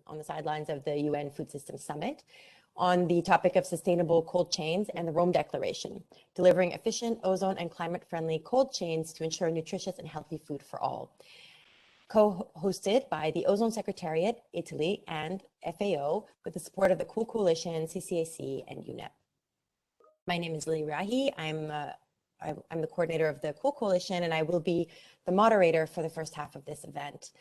on the sidelines of the UN Food Systems Summit on the topic of sustainable cold chains and the Rome Declaration, delivering efficient, ozone, and climate-friendly cold chains to ensure nutritious and healthy food for all. Co-hosted by the Ozone Secretariat, Italy, and FAO, with the support of the Cool Coalition, CCAC, and UNEP. My name is Lily Rahi. I'm the coordinator of the Cool Coalition, and I will be the moderator for the first half of this event.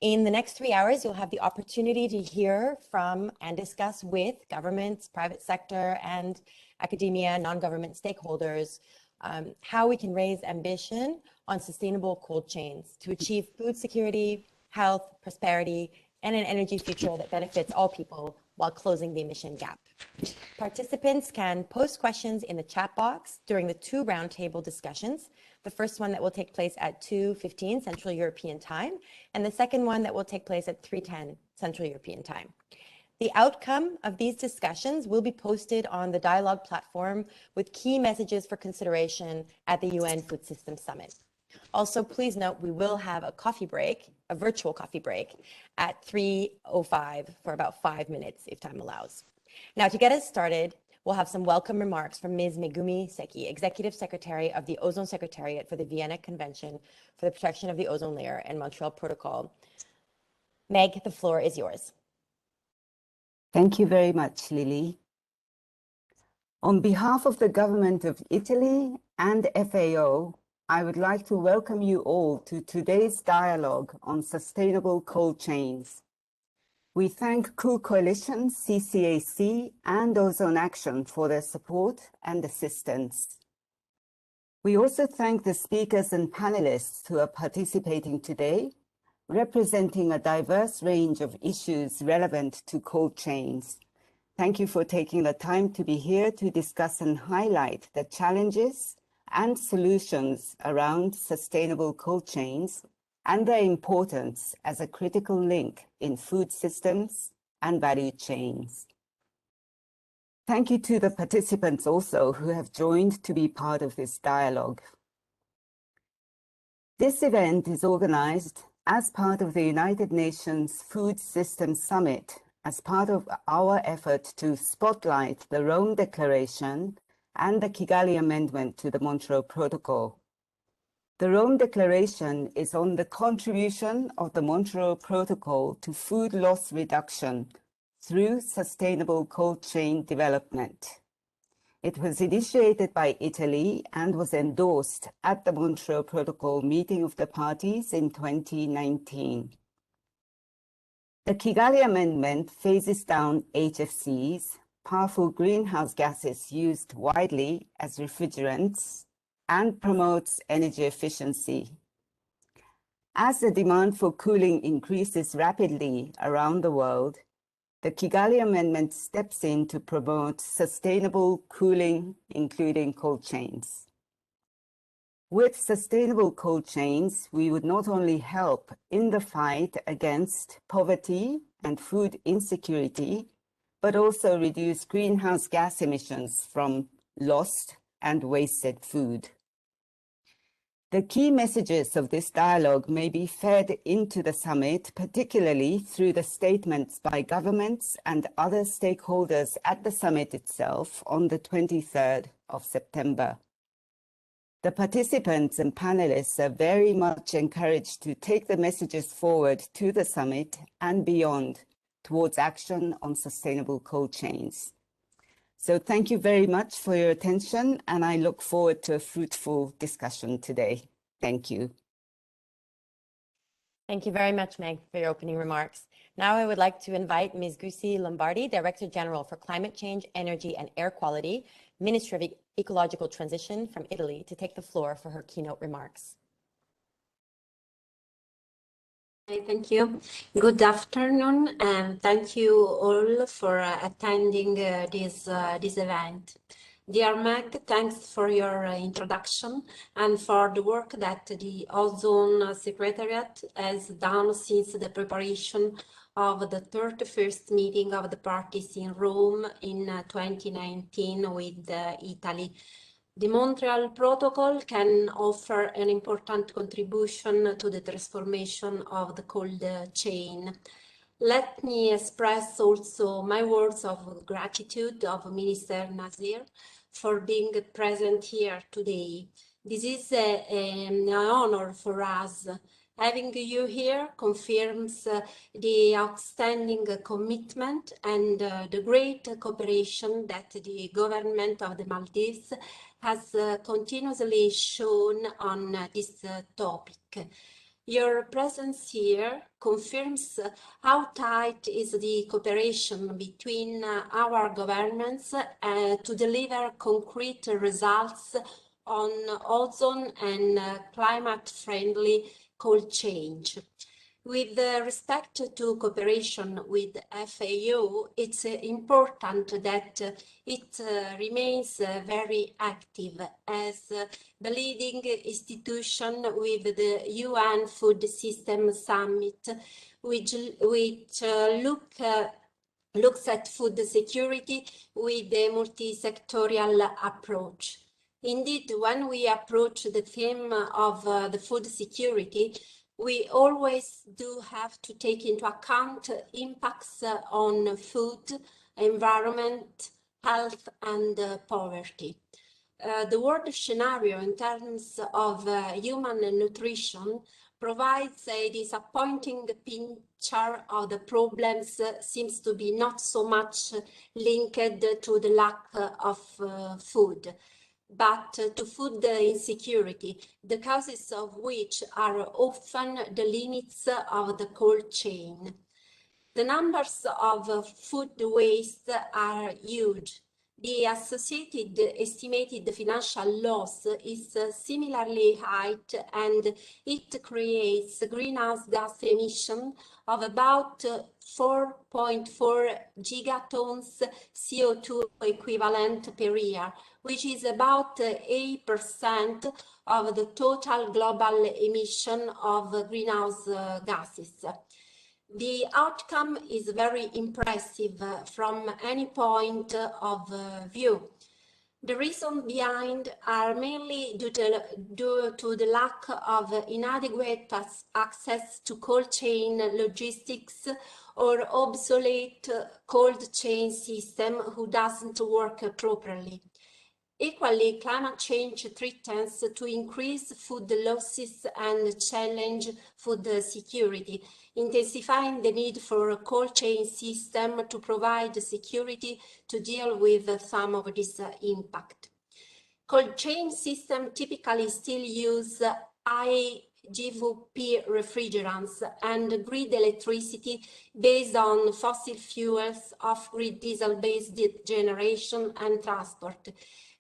In the next 3 hours, you'll have the opportunity to hear from and discuss with governments, private sector, and academia, non-government stakeholders, how we can raise ambition on sustainable cold chains to achieve food security, health, prosperity, and an energy future that benefits all people while closing the emission gap. Participants can post questions in the chat box during the 2 roundtable discussions. The first one that will take place at 2:15 Central European Time, and the second one that will take place at 3:10 Central European Time. The outcome of these discussions will be posted on the dialogue platform with key messages for consideration at the UN Food Systems Summit. Also, please note we will have a coffee break, a virtual coffee break, at 3:05 for about 5 minutes if time allows. Now, to get us started, we'll have some welcome remarks from Ms. Megumi Seki, Executive Secretary of the Ozone Secretariat for the Vienna Convention for the Protection of the Ozone Layer and Montreal Protocol. Meg, the floor is yours. Thank you very much, Lily. On behalf of the Government of Italy and FAO, I would like to welcome you all to today's dialogue on sustainable cold chains. We thank Cool Coalition, CCAC, and Ozone Action for their support and assistance. We also thank the speakers and panelists who are participating today, representing a diverse range of issues relevant to cold chains. Thank you for taking the time to be here to discuss and highlight the challenges and solutions around sustainable cold chains and their importance as a critical link in food systems and value chains. Thank you to the participants also who have joined to be part of this dialogue. This event is organized as part of the United Nations Food Systems Summit, as part of our effort to spotlight the Rome Declaration and the Kigali Amendment to the Montreal Protocol. The Rome Declaration is on the contribution of the Montreal Protocol to food loss reduction through sustainable cold chain development. It was initiated by Italy and was endorsed at the Montreal Protocol meeting of the parties in 2019. The Kigali Amendment phases down HFCs, powerful greenhouse gases used widely as refrigerants, and promotes energy efficiency. As the demand for cooling increases rapidly around the world, the Kigali Amendment steps in to promote sustainable cooling, including cold chains. With sustainable cold chains, we would not only help in the fight against poverty and food insecurity, but also reduce greenhouse gas emissions from lost and wasted food. The key messages of this dialogue may be fed into the summit, particularly through the statements by governments and other stakeholders at the summit itself on the 23rd of September. The participants and panelists are very much encouraged to take the messages forward to the summit and beyond towards action on sustainable cold chains. So thank you very much for your attention, and I look forward to a fruitful discussion today. Thank you. Thank you very much, Meg, for your opening remarks. Now I would like to invite Ms. Gussi Lombardi, Director General for Climate Change, Energy and Air Quality, Ministry of Ecological Transition from Italy, to take the floor for her keynote remarks. Thank you. Good afternoon, and thank you all for attending this event. Dear Meg, thanks for your introduction and for the work that the Ozone Secretariat has done since the preparation of the 31st meeting of the parties in Rome in 2019 with Italy. The Montreal Protocol can offer an important contribution to the transformation of the cold chain. Let me express also my words of gratitude of Minister Nazir for being present here today. This is an honor for us. Having you here confirms the outstanding commitment and the great cooperation that the government of the Maldives has continuously shown on this topic. Your presence here confirms how tight is the cooperation between our governments to deliver concrete results on ozone and climate-friendly cold change. With respect to cooperation with FAO, it's important that it remains very active as the leading institution with the UN Food System Summit, which looks at food security with a multi-sectorial approach. Indeed, when we approach the theme of the food security, we always do have to take into account impacts on food, environment, health, and poverty. The world scenario in terms of human nutrition provides a disappointing picture of the problems seems to be not so much linked to the lack of food, but to food insecurity, the causes of which are often the limits of the cold chain. The numbers of food waste are huge. The associated estimated financial loss is similarly high, and it creates greenhouse gas emission of about 4.4 gigatons CO2 equivalent per year, which is about 8% of the total global emission of greenhouse gases. The outcome is very impressive from any point of view. The reasons behind are mainly due to the lack of inadequate access to cold chain logistics or obsolete cold chain system who doesn't work properly. Equally, climate change threatens to increase food losses and challenge food security, intensifying the need for a cold chain system to provide security to deal with some of this impact. Cold chain systems typically still use high GWP refrigerants and grid electricity based on fossil fuels, off-grid diesel-based generation and transport.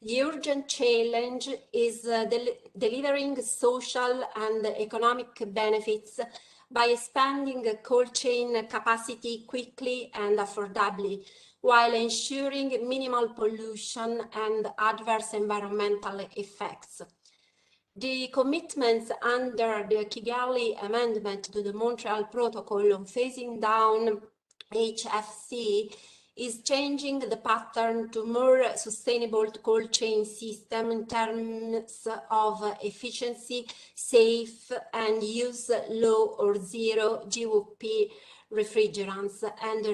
The urgent challenge is delivering social and economic benefits by expanding cold chain capacity quickly and affordably, while ensuring minimal pollution and adverse environmental effects. The commitments under the Kigali Amendment to the Montreal Protocol on phasing down HFC is changing the pattern to more sustainable cold chain system in terms of efficiency, safe, and use low or zero GWP refrigerants and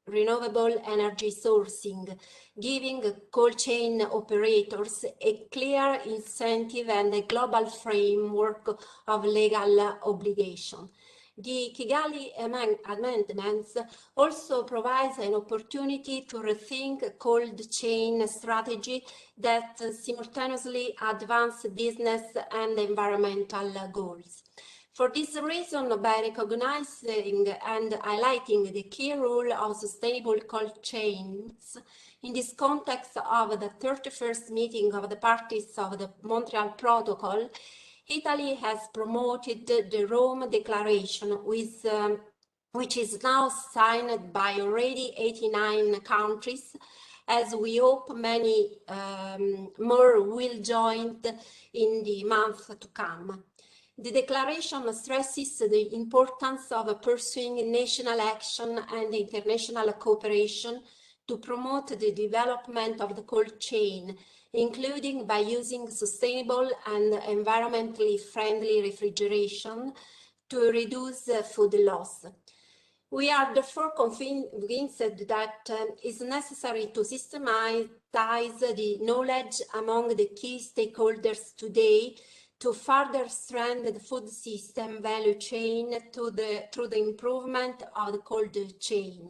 renewable energy sourcing, giving cold chain operators a clear incentive and a global framework of legal obligation. The Kigali Amendments also provides an opportunity to rethink cold chain strategy that simultaneously advance business and environmental goals. For this reason, by recognizing and highlighting the key role of sustainable cold chains in this context of the 31st meeting of the parties of the Montreal Protocol, Italy has promoted the Rome Declaration, which is now signed by already 89 countries, as we hope many more will join in the months to come. The declaration stresses the importance of pursuing national action and international cooperation to promote the development of the cold chain, including by using sustainable and environmentally friendly refrigeration to reduce food loss. We are therefore convinced that it's necessary to systematize the knowledge among the key stakeholders today to further strengthen the food system value chain through the improvement of the cold chain.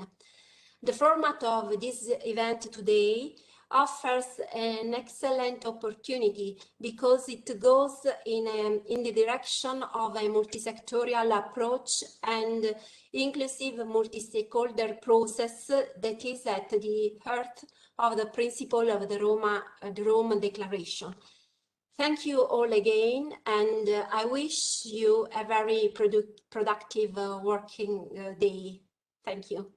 The format of this event today offers an excellent opportunity because it goes in the direction of a multi-sectorial approach and inclusive multi-stakeholder process that is at the heart of the principle of the Rome Declaration. Thank you all again, and I wish you a very productive working day. Thank you.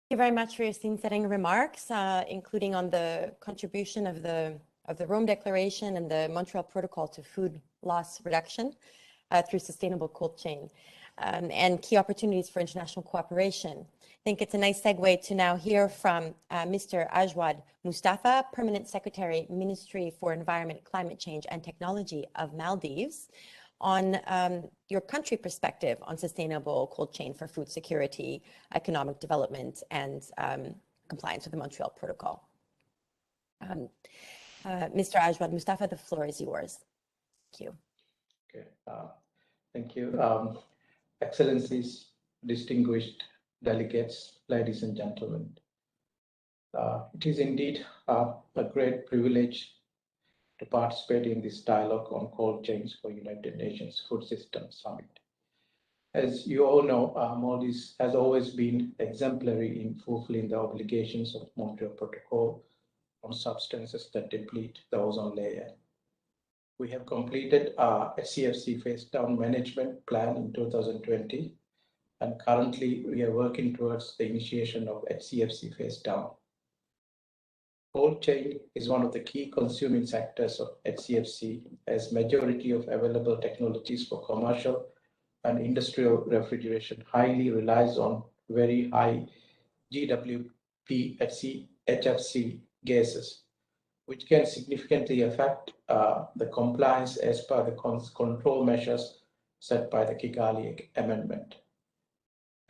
Thank you very much for your scene-setting remarks, including on the contribution of the Rome Declaration and the Montreal Protocol to food loss reduction through sustainable cold chain, and key opportunities for international cooperation. I think it's a nice segue to now hear from Mr. Ajwad Mustafa, Permanent Secretary, Ministry for Environment, Climate Change and Technology of Maldives, on your country perspective on sustainable cold chain for food security, economic development, and compliance with the Montreal Protocol. Mr. Ajwad Mustafa, the floor is yours. Thank you. Okay, thank you. Excellencies, distinguished delegates, ladies and gentlemen. It is indeed a great privilege to participate in this dialogue on cold chains for United Nations Food System Summit. As you all know, Maldives has always been exemplary in fulfilling the obligations of Montreal Protocol on substances that deplete the ozone layer. We have completed our HCFC phase down management plan in 2020, and currently we are working towards the initiation of HCFC phase down. Cold chain is one of the key consuming sectors of HCFC, as majority of available technologies for commercial and industrial refrigeration highly relies on very high GWP HFC gases, which can significantly affect the compliance as per the control measures set by the Kigali Amendment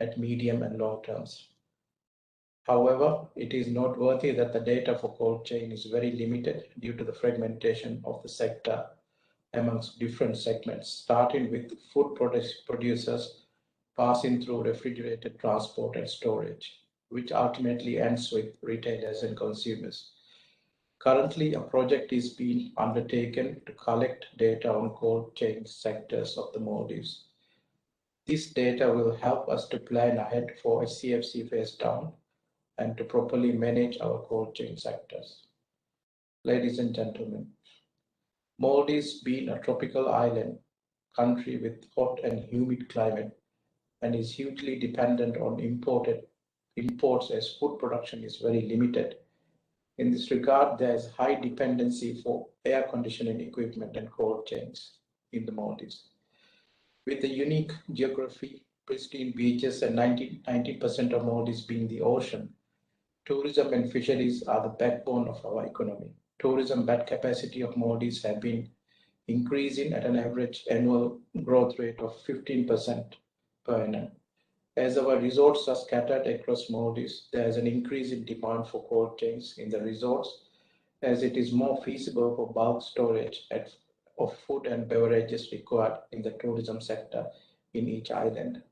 at medium and long terms. However, it is noteworthy that the data for cold chain is very limited due to the fragmentation of the sector amongst different segments, starting with food producers passing through refrigerated transport and storage, which ultimately ends with retailers and consumers. Currently, a project is being undertaken to collect data on cold chain sectors of the Maldives. This data will help us to plan ahead for a CFC phase down and to properly manage our cold chain sectors. Ladies and gentlemen, Maldives being a tropical island country with hot and humid climate and is hugely dependent on imports as food production is very limited. In this regard, there is high dependency for air conditioning equipment and cold chains in the Maldives. With the unique geography, pristine beaches, and 90% of Maldives being the ocean, tourism and fisheries are the backbone of our economy. Tourism bed capacity of Maldives have been increasing at an average annual growth rate of 15% per annum. As our resorts are scattered across Maldives, there is an increase in demand for cold chains in the resorts, as it is more feasible for bulk storage of food and beverages required in the tourism sector in each island.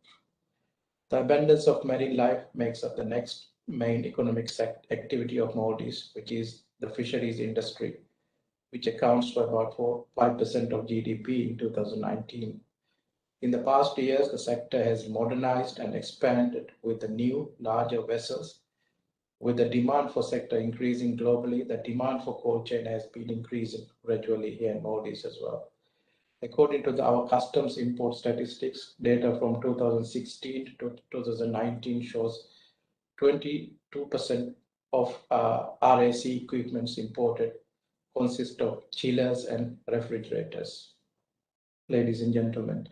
The abundance of marine life makes up the next main economic activity of Maldives, which is the fisheries industry, which accounts for about 5% of GDP in 2019. In the past years, the sector has modernized and expanded with the new, larger vessels. With the demand for sector increasing globally, the demand for cold chain has been increasing gradually here in Maldives as well. According to our customs import statistics, data from 2016 to 2019 shows 22% of RAC equipments imported consist of chillers and refrigerators. Ladies and gentlemen,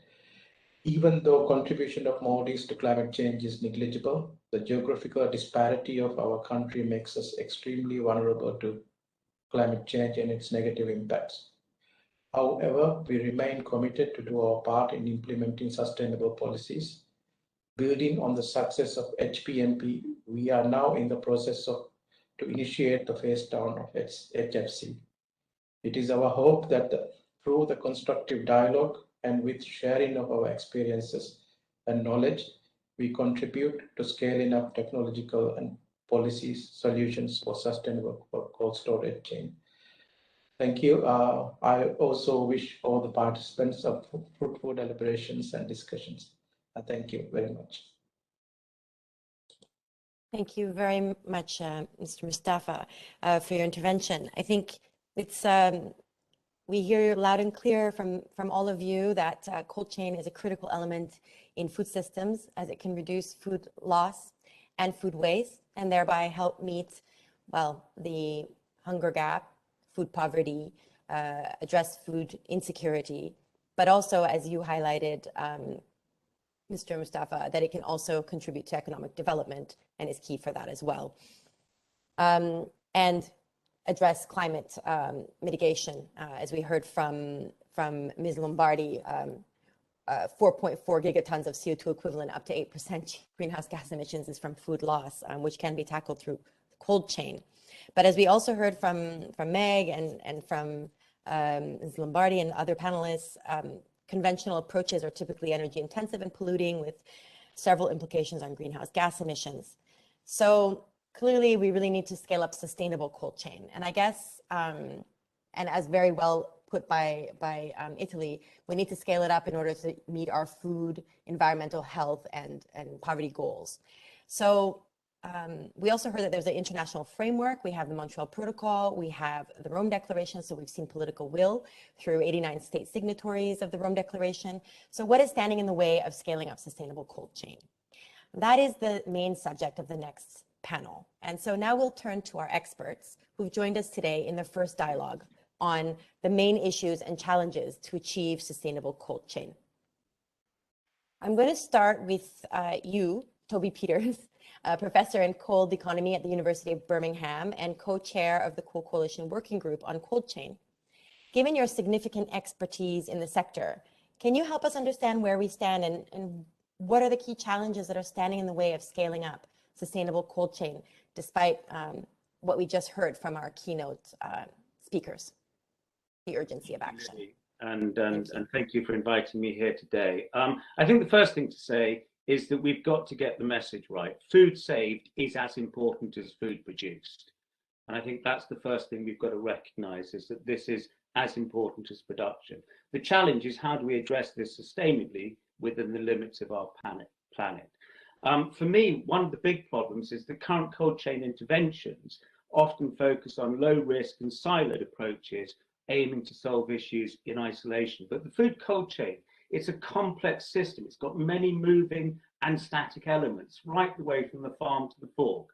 even though contribution of Maldives to climate change is negligible, the geographical disparity of our country makes us extremely vulnerable to climate change and its negative impacts. However, we remain committed to do our part in implementing sustainable policies. Building on the success of HPMP, we are now in the process to initiate the phase down of HFC. It is our hope that through the constructive dialogue and with sharing of our experiences and knowledge, we contribute to scaling up technological and policy solutions for sustainable cold storage chain. Thank you. I also wish all the participants of fruitful deliberations and discussions. Thank you very much. Thank you very much, Mr. Mustafa, for your intervention. I think it's we hear loud and clear from all of you that cold chain is a critical element in food systems, as it can reduce food loss and food waste, and thereby help meet, well, the hunger gap, food poverty, address food insecurity, but also, as you highlighted, Mr. Mustafa, that it can also contribute to economic development and is key for that as well. And address climate mitigation, as we heard from Ms. Lombardi, 4.4 gigatons of CO2 equivalent, up to 8% greenhouse gas emissions is from food loss, which can be tackled through the cold chain. But as we also heard from Meg and from Ms. Lombardi and other panelists, conventional approaches are typically energy intensive and polluting, with several implications on greenhouse gas emissions. So clearly, we really need to scale up sustainable cold chain. And I guess, and as very well put by Italy, we need to scale it up in order to meet our food, environmental health, and poverty goals. So we also heard that there's an international framework. We have the Montreal Protocol, we have the Rome Declaration, so we've seen political will through 89 state signatories of the Rome Declaration. So what is standing in the way of scaling up sustainable cold chain? That is the main subject of the next panel. And so now we'll turn to our experts who've joined us today in the first dialogue on the main issues and challenges to achieve sustainable cold chain. I'm going to start with you, Toby Peters, a professor in cold economy at the University of Birmingham and co-chair of the Cold Coalition Working Group on Cold Chain. Given your significant expertise in the sector, can you help us understand where we stand and what are the key challenges that are standing in the way of scaling up sustainable cold chain, despite what we just heard from our keynote speakers, the urgency of action? And thank you for inviting me here today. I think the first thing to say is that we've got to get the message right. Food saved is as important as food produced. And I think that's the first thing we've got to recognize, is that this is as important as production. The challenge is, how do we address this sustainably within the limits of our planet? For me, one of the big problems is that current cold chain interventions often focus on low risk and siloed approaches aiming to solve issues in isolation. But the food cold chain, it's a complex system. It's got many moving and static elements right the way from the farm to the fork.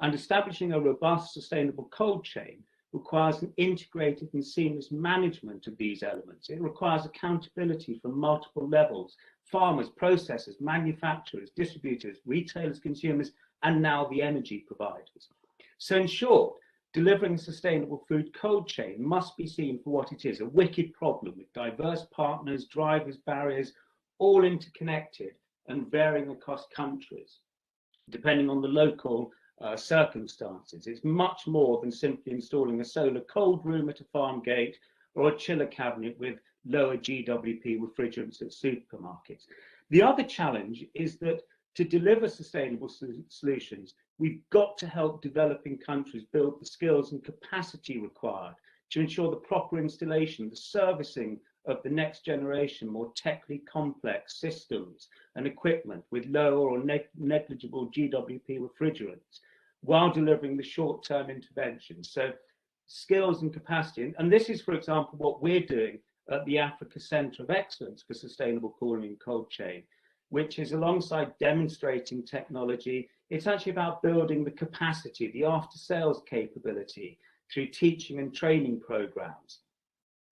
And establishing a robust, sustainable cold chain requires an integrated and seamless management of these elements. It requires accountability from multiple levels: farmers, processors, manufacturers, distributors, retailers, consumers, and now the energy providers. So in short, delivering a sustainable food cold chain must be seen for what it is: a wicked problem with diverse partners, drivers, barriers, all interconnected and varying across countries, depending on the local circumstances. It's much more than simply installing a solar cold room at a farm gate or a chiller cabinet with lower GWP refrigerants at supermarkets. The other challenge is that to deliver sustainable solutions, we've got to help developing countries build the skills and capacity required to ensure the proper installation, the servicing of the next generation, more technically complex systems and equipment with lower or negligible GWP refrigerants, while delivering the short-term interventions. So skills and capacity, and this is, for example, what we're doing at the Africa Centre of Excellence for Sustainable Cooling and Cold Chain, which is, alongside demonstrating technology, it's actually about building the capacity, the after-sales capability through teaching and training programs.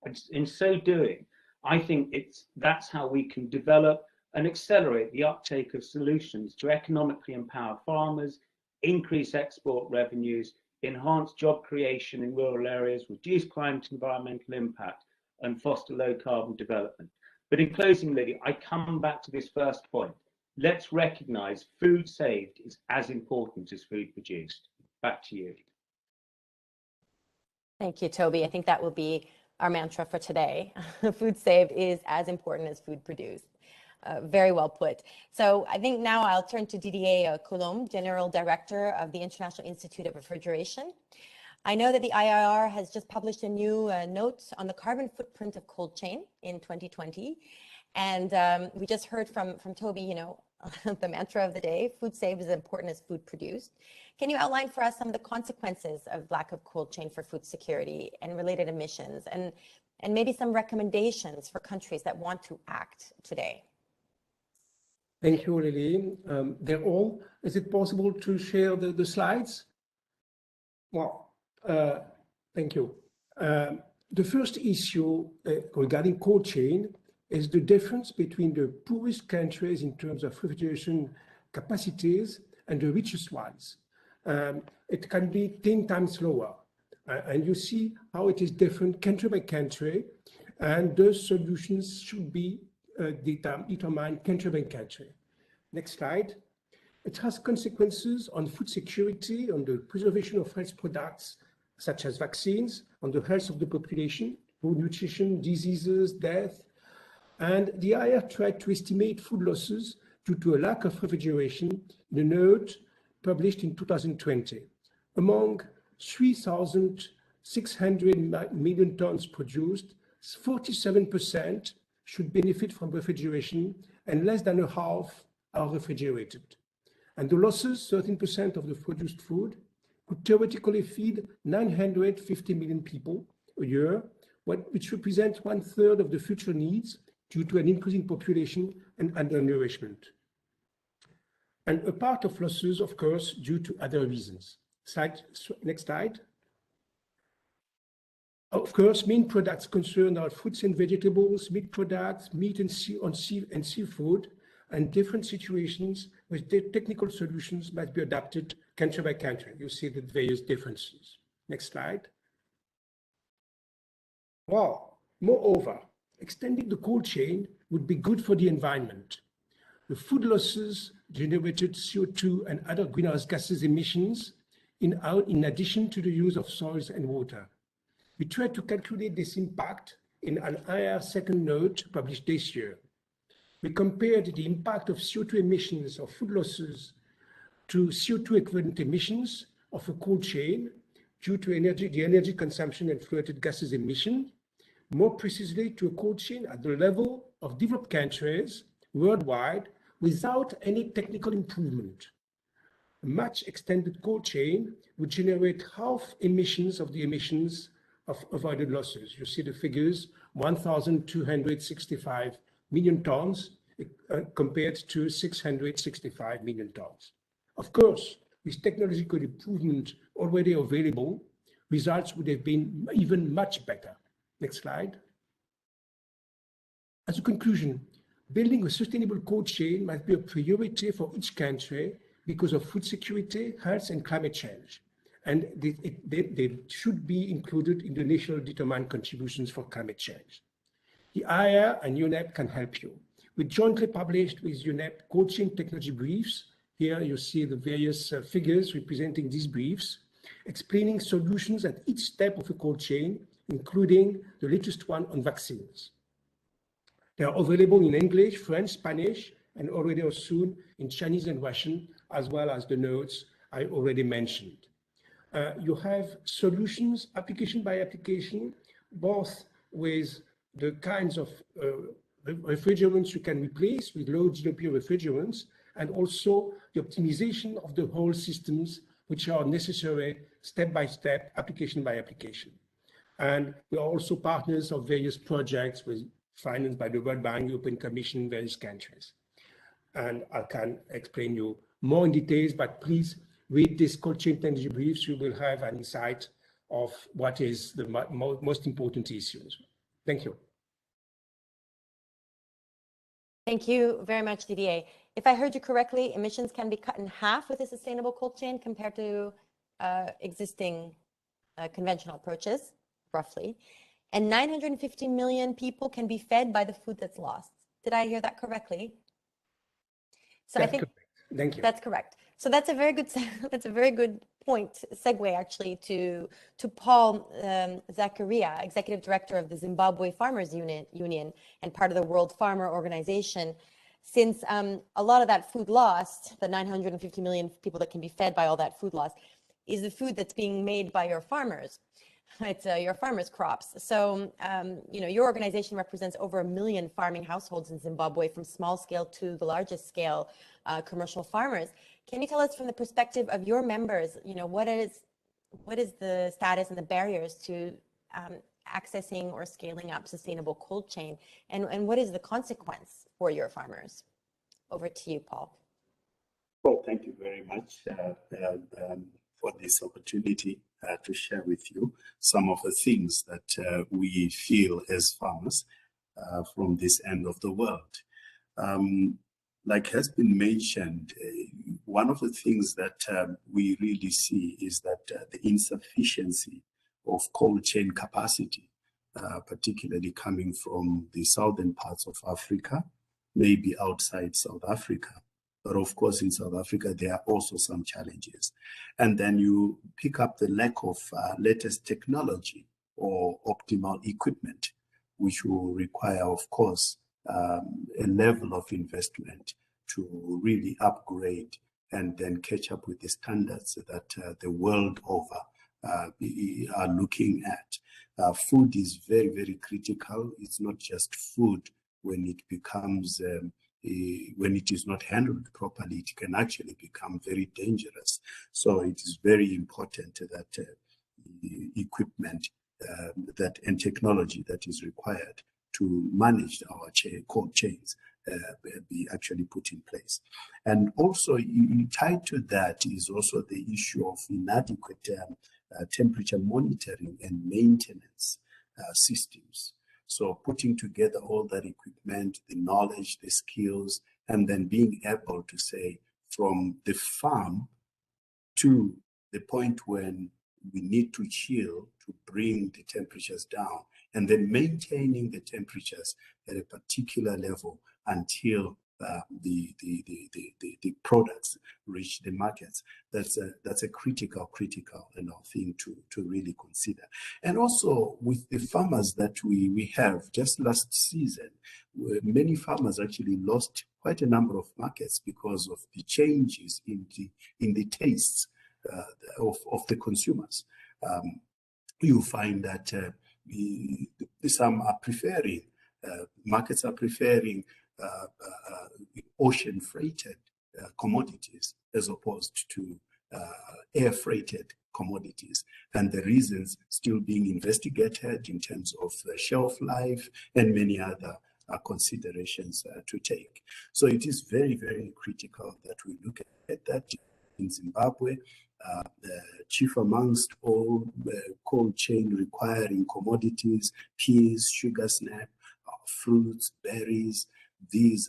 And in so doing, I think that's how we can develop and accelerate the uptake of solutions to economically empower farmers, increase export revenues, enhance job creation in rural areas, reduce climate and environmental impact, and foster low carbon development. But in closing, Lily, I come back to this first point. Let's recognise food saved is as important as food produced. Back to you. Thank you, Toby. I think that will be our mantra for today. Food saved is as important as food produced. Very well put. So I think now I'll turn to Didier Coulombe, General Director of the International Institute of Refrigeration. I know that the IIR has just published a new note on the carbon footprint of cold chain in 2020. And we just heard from Toby, you know, the mantra of the day, food saved is as important as food produced. Can you outline for us some of the consequences of lack of cold chain for food security and related emissions, and maybe some recommendations for countries that want to act today? Thank you, Lily. They're all. Is it possible to share the slides? Well, thank you. The first issue regarding cold chain is the difference between the poorest countries in terms of refrigeration capacities and the richest ones. It can be 10 times lower. And you see how it is different country by country, and those solutions should be determined country by country. Next slide. It has consequences on food security, on the preservation of health products, such as vaccines, on the health of the population, food nutrition, diseases, death. And the IIR tried to estimate food losses due to a lack of refrigeration in a note published in 2020. Among 3,600 million tons produced, 47% should benefit from refrigeration, and less than a half are refrigerated. And the losses, 13% of the produced food, could theoretically feed 950 million people a year, which represents 1/3 of the future needs due to an increasing population and undernourishment. And a part of losses, of course, due to other reasons. Next slide. Of course, main products concerned are fruits and vegetables, meat products, meat and seafood, and different situations with technical solutions must be adapted country by country. You see the various differences. Next slide. Well, moreover, extending the cold chain would be good for the environment. The food losses generated CO2 and other greenhouse gases emissions in addition to the use of soils and water. We tried to calculate this impact in an IIR second note published this year. We compared the impact of CO2 emissions of food losses to CO2 equivalent emissions of a cold chain due to the energy consumption and fluorinated gases emission, more precisely to a cold chain at the level of developed countries worldwide without any technical improvement. A much extended cold chain would generate half emissions of the emissions of avoided losses. You see the figures, 1,265 million tons compared to 665 million tons. Of course, with technological improvement already available, results would have been even much better. Next slide. As a conclusion, building a sustainable cold chain must be a priority for each country because of food security, health, and climate change. And they should be included in the national determined contributions for climate change. The IIR and UNEP can help you. We jointly published with UNEP cold chain technology briefs. Here you see the various figures representing these briefs, explaining solutions at each step of a cold chain, including the latest one on vaccines. They are available in English, French, Spanish, and already or soon in Chinese and Russian, as well as the notes I already mentioned. You have solutions, application by application, both with the kinds of refrigerants you can replace with low GWP refrigerants, and also the optimization of the whole systems, which are necessary step by step, application by application. And we are also partners of various projects financed by the World Bank, European Commission, various countries. And I can explain you more in details, but please read this cold chain technology briefs. You will have an insight of what is the most important issues. Thank you. Thank you very much, Didier. If I heard you correctly, emissions can be cut in half with a sustainable cold chain compared to existing conventional approaches, roughly. and 950 million people can be fed by the food that's lost. Did I hear that correctly? So That's I think correct. Thank you. that's correct. So that's a very good that's a very good point, segue actually to Paul Zakaria, Executive Director of the Zimbabwe Farmers Union and part of the World Farmer Organization. Since a lot of that food lost, the 950 million people that can be fed by all that food lost, is the food that's being made by your farmers. It's your farmers' crops. So, you know, your organization represents over 1 million farming households in Zimbabwe, from small scale to the largest scale commercial farmers. Can you tell us from the perspective of your members, you know, what is the status and the barriers to accessing or scaling up sustainable cold chain, and what is the consequence for your farmers? Over to you, Paul. Well, thank you very much for this opportunity to share with you some of the things that we feel as farmers from this end of the world. Like has been mentioned, one of the things that we really see is that the insufficiency of cold chain capacity, particularly coming from the southern parts of Africa, maybe outside South Africa. But of course, in South Africa, there are also some challenges. And then you pick up the lack of latest technology or optimal equipment, which will require, of course, a level of investment to really upgrade and then catch up with the standards that the world over are looking at. Food is very, very critical. It's not just food. When it becomes when it is not handled properly, it can actually become very dangerous. So it is very important that equipment and technology that is required to manage our cold chains be actually put in place. And also tied to that is also the issue of inadequate temperature monitoring and maintenance systems. So putting together all that equipment, the knowledge, the skills, and then being able to say from the farm to the point when we need to chill to bring the temperatures down, and then maintaining the temperatures at a particular level until the products reach the markets. That's a critical thing to really consider. And also with the farmers that we have, just last season, many farmers actually lost quite a number of markets because of the changes in the tastes of the consumers. You find that some are preferring, markets are preferring ocean freighted commodities as opposed to air freighted commodities, and the reasons still being investigated in terms of the shelf life and many other considerations to take. So it is very, very critical that we look at that in Zimbabwe. Chief amongst all cold chain requiring commodities, peas, sugar snap, fruits, berries. These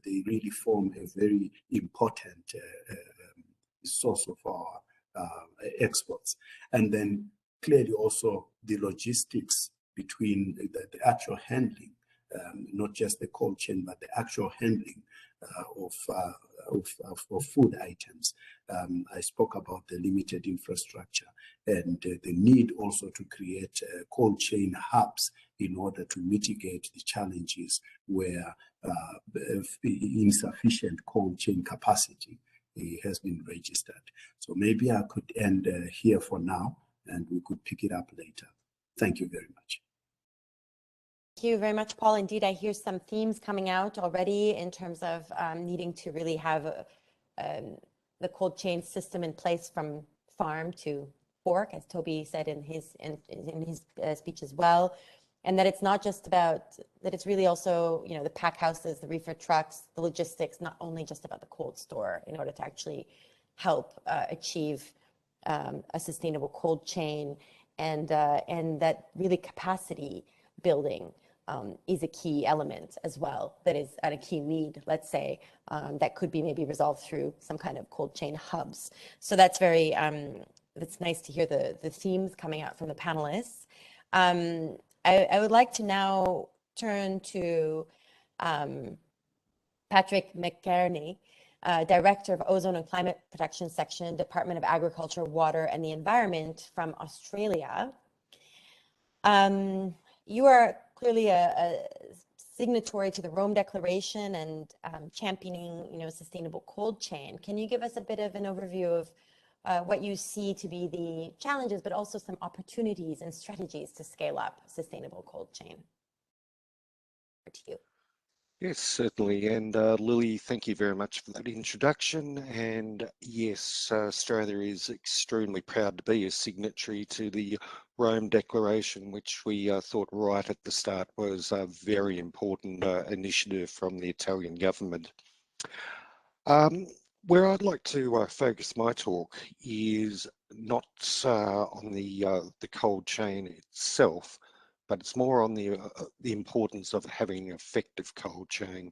they really form a very important source of our exports. And then clearly also the logistics between the actual handling, not just the cold chain, but the actual handling of food items. I spoke about the limited infrastructure and the need also to create cold chain hubs in order to mitigate the challenges where insufficient cold chain capacity has been registered. So maybe I could end here for now and we could pick it up later. Thank you very much. Thank you very much, Paul. Indeed, I hear some themes coming out already in terms of needing to really have the cold chain system in place from farm to fork, as Toby said in his speech as well, and that it's not just about that; it's really also, you know, the pack houses, the reefer trucks, the logistics, not only just about the cold store, in order to actually help achieve a sustainable cold chain, and that really capacity building is a key element as well, that is at a key need, let's say, that could be maybe resolved through some kind of cold chain hubs. So that's very, that's nice to hear the themes coming out from the panelists. I would like to now turn to Patrick McCarney, Director of Ozone and Climate Protection Section, Department of Agriculture, Water and the Environment from Australia. You are clearly a signatory to the Rome Declaration and championing, sustainable cold chain. Can you give us a bit of an overview of what you see to be the challenges, but also some opportunities and strategies to scale up sustainable cold chain? Over to you. Yes, certainly. And Lily, thank you very much for that introduction. And yes, Australia is extremely proud to be a signatory to the Rome Declaration, which we thought right at the start was a very important initiative from the Italian government. Where I'd like to focus my talk is not on the cold chain itself, but it's more on the importance of having an effective cold chain.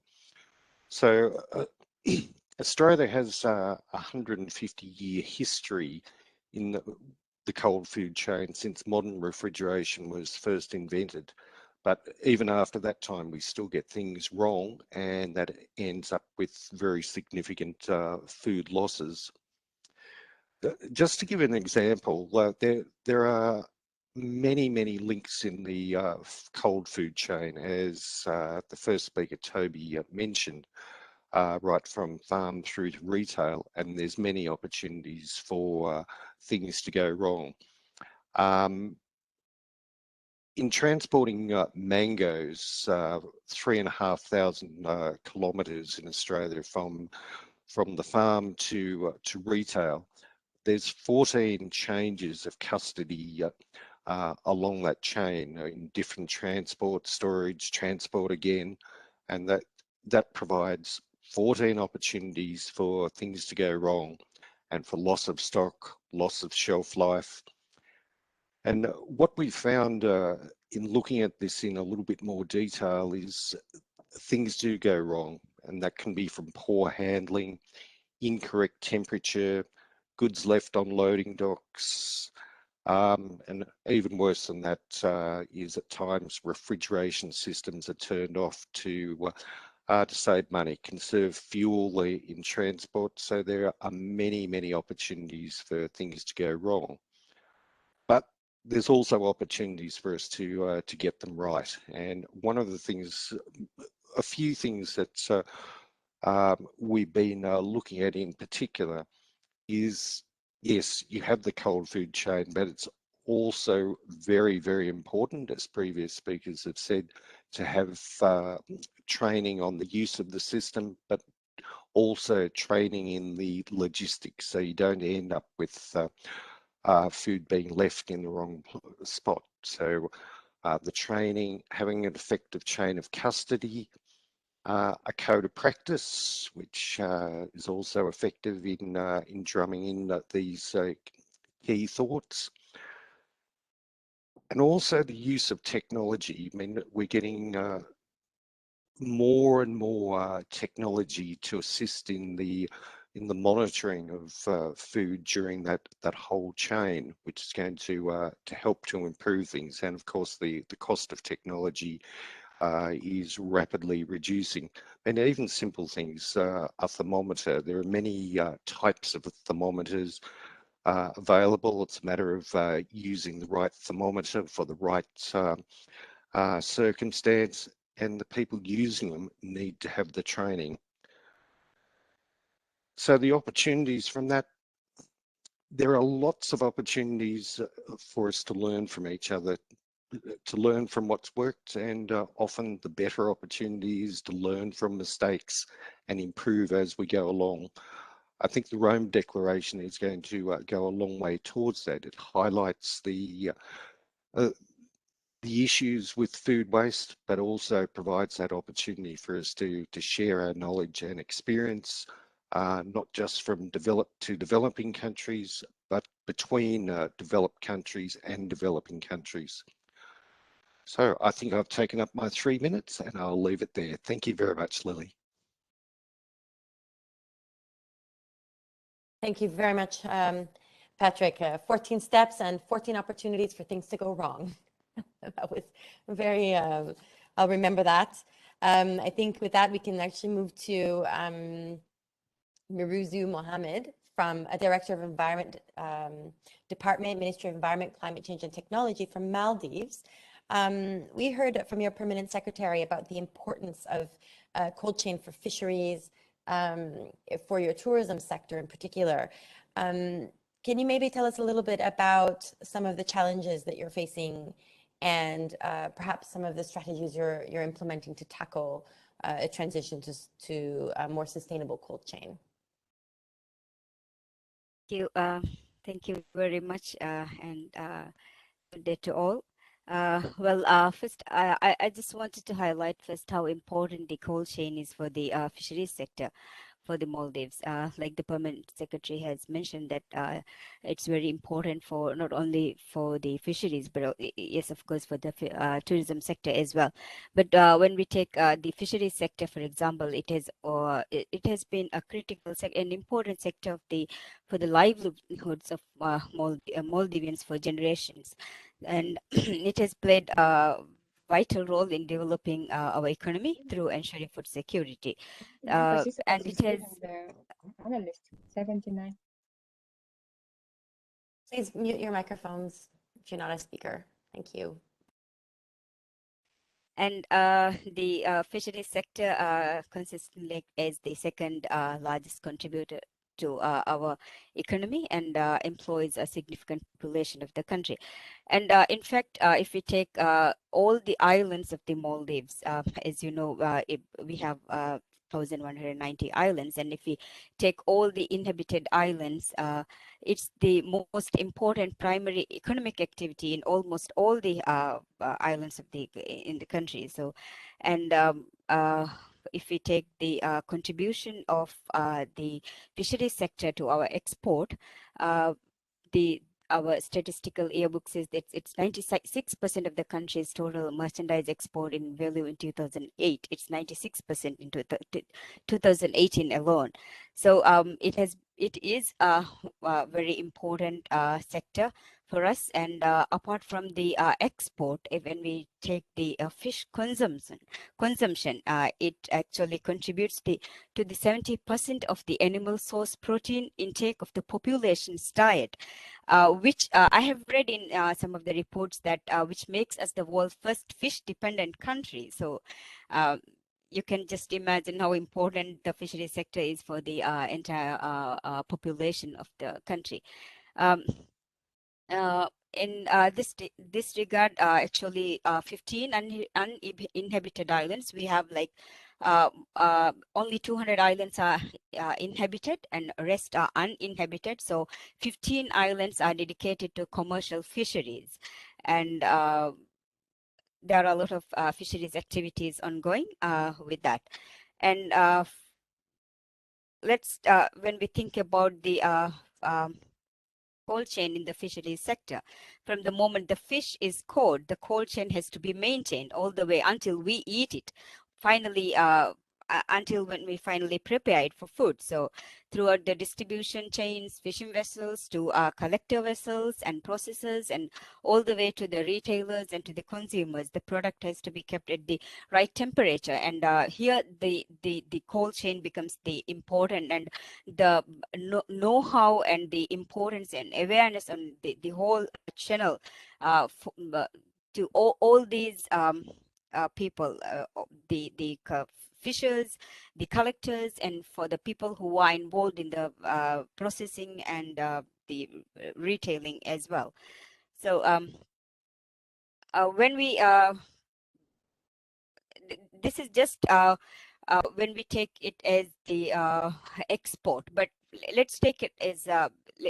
So Australia has a 150-year history in the cold food chain since modern refrigeration was first invented. But even after that time, we still get things wrong, and that ends up with very significant food losses. Just to give an example, there are many links in the cold food chain, as the first speaker, Toby, mentioned, right from farm through to retail, and there's many opportunities for things to go wrong. In transporting mangoes, 3,500 kilometres in Australia from the farm to retail, there's 14 changes of custody along that chain in different transport, storage, transport again, and that provides 14 opportunities for things to go wrong and for loss of stock, loss of shelf life. And what we found in looking at this in a little bit more detail is things do go wrong, and that can be from poor handling, incorrect temperature, goods left on loading docks, and even worse than that is at times refrigeration systems are turned off to save money, conserve fuel in transport. So there are many opportunities for things to go wrong. But there's also opportunities for us to get them right. And one of the things, a few things that we've been looking at in particular is, yes, you have the cold food chain, but it's also very important, as previous speakers have said, to have training on the use of the system, but also training in the logistics, so you don't end up with food being left in the wrong spot. So the training, having an effective chain of custody, a code of practice, which is also effective in drumming in these key thoughts, and also the use of technology. I mean, we're getting more and more technology to assist in the monitoring of food during that whole chain, which is going to help to improve things. And of course, the cost of technology is rapidly reducing. And even simple things, a thermometer. There are many types of thermometers available. It's a matter of using the right thermometer for the right circumstance, and the people using them need to have the training. So the opportunities from that, there are lots of opportunities for us to learn from each other, to learn from what's worked, and often the better opportunity is to learn from mistakes and improve as we go along. I think the Rome Declaration is going to go a long way towards that. It highlights the issues with food waste, but also provides that opportunity for us to share our knowledge and experience, not just from developed to developing countries, but between developed countries and developing countries. So I think I've taken up my 3 minutes and I'll leave it there. Thank you very much, Lily. Thank you very much, Patrick. 14 steps and 14 opportunities for things to go wrong. That was very, I'll remember that. I think with that, we can actually move to Miruzu Mohammed from a Director of Environment Department, Ministry of Environment, Climate Change and Technology from Maldives. We heard from your Permanent Secretary about the importance of cold chain for fisheries, for your tourism sector in particular. Can you maybe tell us a little bit about some of the challenges that you're facing and perhaps some of the strategies you're implementing to tackle a transition to a more sustainable cold chain? Thank you very much, and good day to all. First, I just wanted to highlight first how important the cold chain is for the fisheries sector for the Maldives. Like the Permanent Secretary has mentioned that it's very important for not only for the fisheries, but yes, of course, for the tourism sector as well. But when we take the fisheries sector, for example, it has been a critical an important sector of for the livelihoods of Maldivians for generations, and it has played a vital role in developing our economy through ensuring food security. And it has analyst 79. Please mute your microphones if you're not a speaker. Thank you. And the fisheries sector consistently is the second largest contributor to our economy and employs a significant population of the country. And in fact, if we take all the islands of the Maldives, as you know, we have 1,190 islands, and if we take all the inhabited islands, it's the most important primary economic activity in almost all the islands of in the country. So, and if we take the contribution of the fisheries sector to our export, our statistical yearbook says that it's 96% of the country's total merchandise export in value in 2008. It's 96% in 2018 alone. So it is a very important sector for us. And apart from the export, when we take the fish consumption, it actually contributes to the 70% of the animal source protein intake of the population's diet, which I have read in some of the reports that which makes us the world's first fish-dependent country. So you can just imagine how important the fisheries sector is for the entire population of the country. In this regard, actually 15 uninhabited islands. We have like only 200 islands are inhabited and rest are uninhabited. So 15 islands are dedicated to commercial fisheries, and there are a lot of fisheries activities ongoing with that. And let's when we think about the cold chain in the fisheries sector, from the moment the fish is caught, the cold chain has to be maintained all the way until we eat it. Finally, until when we finally prepare it for food. So throughout the distribution chains, fishing vessels to collector vessels and processors, and all the way to the retailers and to the consumers, the product has to be kept at the right temperature. And here the cold chain becomes the important, and the know-how and the importance and awareness on the whole channel to all these people, the fishers, the collectors, and for the people who are involved in the processing and the retailing as well. So when we this is just when we take it as the export, but let's take it as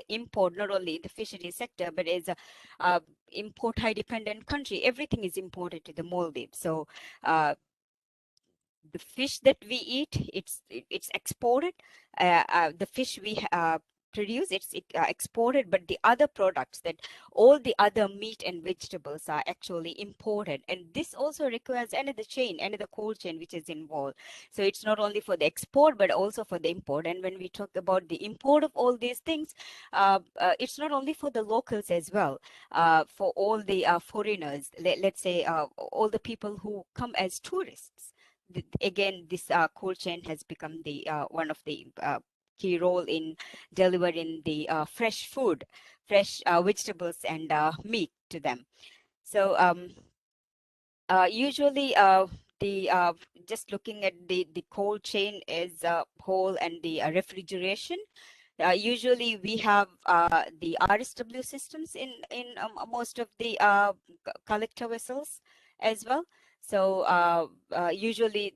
import, not only in the fisheries sector, but as a import high dependent country. Everything is imported to the Maldives. So the fish that we eat, it's exported. The fish we produce, it's exported, but the other products, that all the other meat and vegetables are actually imported. And this also requires another chain, another cold chain, which is involved. So it's not only for the export, but also for the import. And when we talk about the import of all these things, it's not only for the locals as well, for all the foreigners, let's say all the people who come as tourists. Again, this cold chain has become the one of the key role in delivering the fresh food, fresh vegetables and meat to them. So usually the just looking at the cold chain as a whole and the refrigeration. Usually we have the RSW systems in most of the collector vessels as well. So usually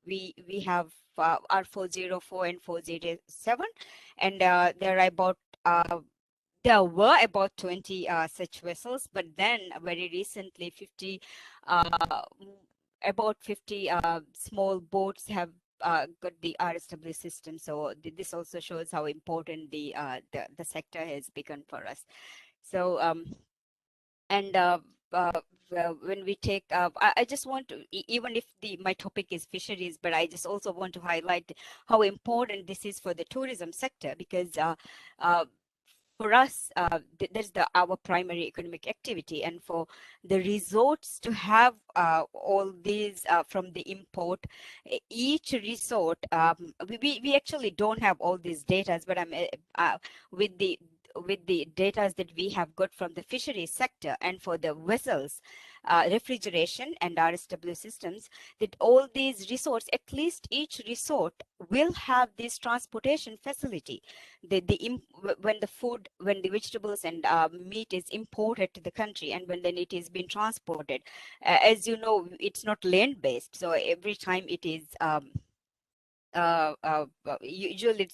we have R404 and 407, and there were about 20 such vessels, but then very recently about 50 small boats have got the RSW system. So this also shows how important the sector has become for us. So when we take, I just want to, even if my topic is fisheries, but I just also want to highlight how important this is for the tourism sector, because for us, that's our primary economic activity, and for the resorts to have all these from the import, each resort, we actually don't have all these data, but I'm with the data that we have got from the fisheries sector, and for the vessels, refrigeration and RSW systems, that all these resorts, at least each resort will have this transportation facility. When the vegetables and meat is imported to the country, and when then it is being transported, as you know, it's not land based. So every time it is usually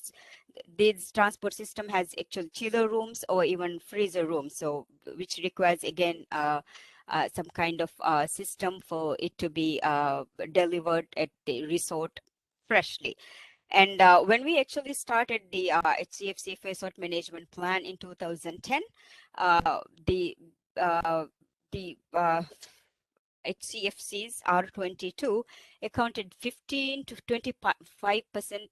this transport system has actual chiller rooms or even freezer rooms, so which requires again some kind of system for it to be delivered at the resort freshly. And when we actually started the HCFC resort management plan in 2010, the HCFCs R22 accounted 15 to 25%,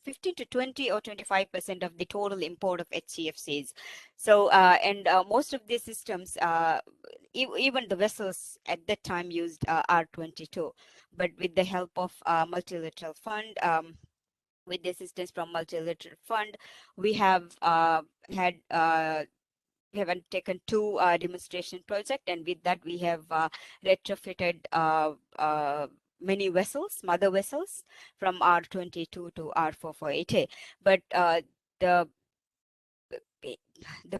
15 to 20 or 25% of the total import of HCFCs. So, and most of these systems, even the vessels at that time used R22, but with the help of multilateral fund, with the assistance from multilateral fund, we have we have undertaken 2 demonstration projects, and with that we have retrofitted many vessels, mother vessels, from R22 to R448A. But the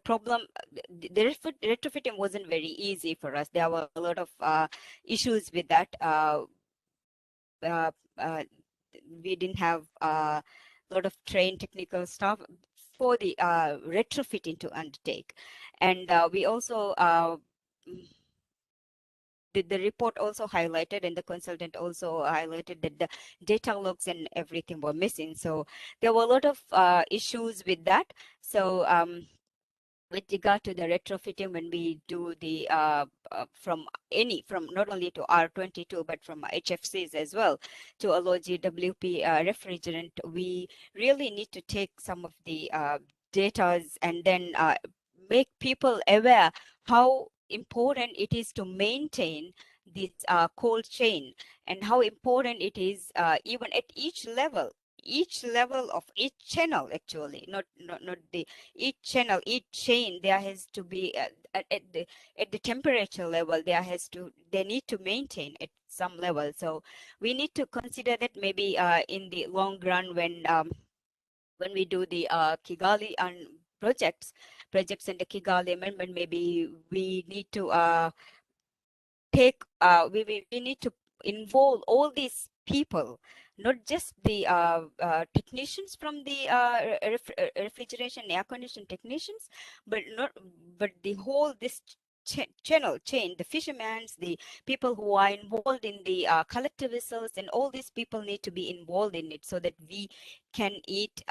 problem, the retrofitting wasn't very easy for us. There were a lot of issues with that. We didn't have a lot of trained technical staff for the retrofitting to undertake. And we also, the report also highlighted, and the consultant also highlighted, that the data logs and everything were missing. So there were a lot of issues with that. So with regard to the retrofitting, when we do the from not only to R22 but from HFCs as well to allow GWP refrigerant, we really need to take some of the data and then make people aware how important it is to maintain this cold chain, and how important it is even at each level of each channel, actually, not the each channel, each chain. There has to be at the temperature level, they need to maintain at some level. So we need to consider that maybe in the long run, when we do the Kigali and projects and the Kigali Amendment, maybe we need to we need to involve all these people, not just the technicians from the refrigeration air conditioning technicians, but the whole this channel chain, the fishermen, the people who are involved in the collector vessels, and all these people need to be involved in it, so that we can eat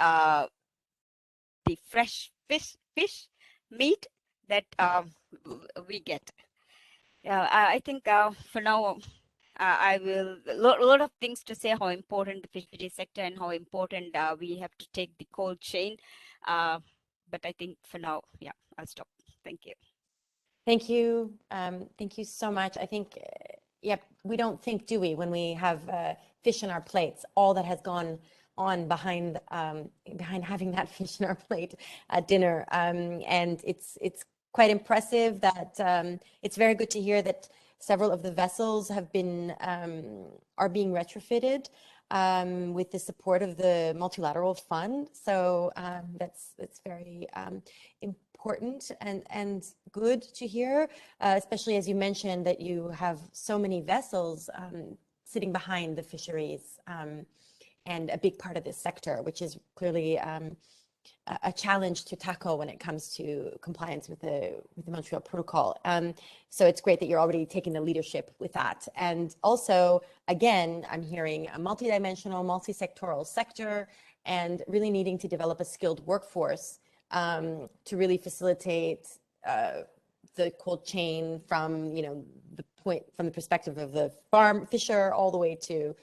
the fresh fish meat that we get. I think for now, I will a lot of things to say how important the fishery sector and how important we have to take the cold chain. But I think for now, yeah, I'll stop. Thank you. Thank you. Thank you so much. I think, yeah, we don't think, do we, when we have fish on our plates, all that has gone on behind having that fish in our plate at dinner. And it's quite impressive that it's very good to hear that several of the vessels have been are being retrofitted with the support of the multilateral fund. So that's very important and good to hear, especially as you mentioned that you have so many vessels sitting behind the fisheries and a big part of this sector, which is clearly a challenge to tackle when it comes to compliance with the Montreal Protocol. So it's great that you're already taking the leadership with that. And also, again, I'm hearing a multidimensional, multi-sectoral sector and really needing to develop a skilled workforce to really facilitate the cold chain from, from the perspective of the farm fisher all the way to,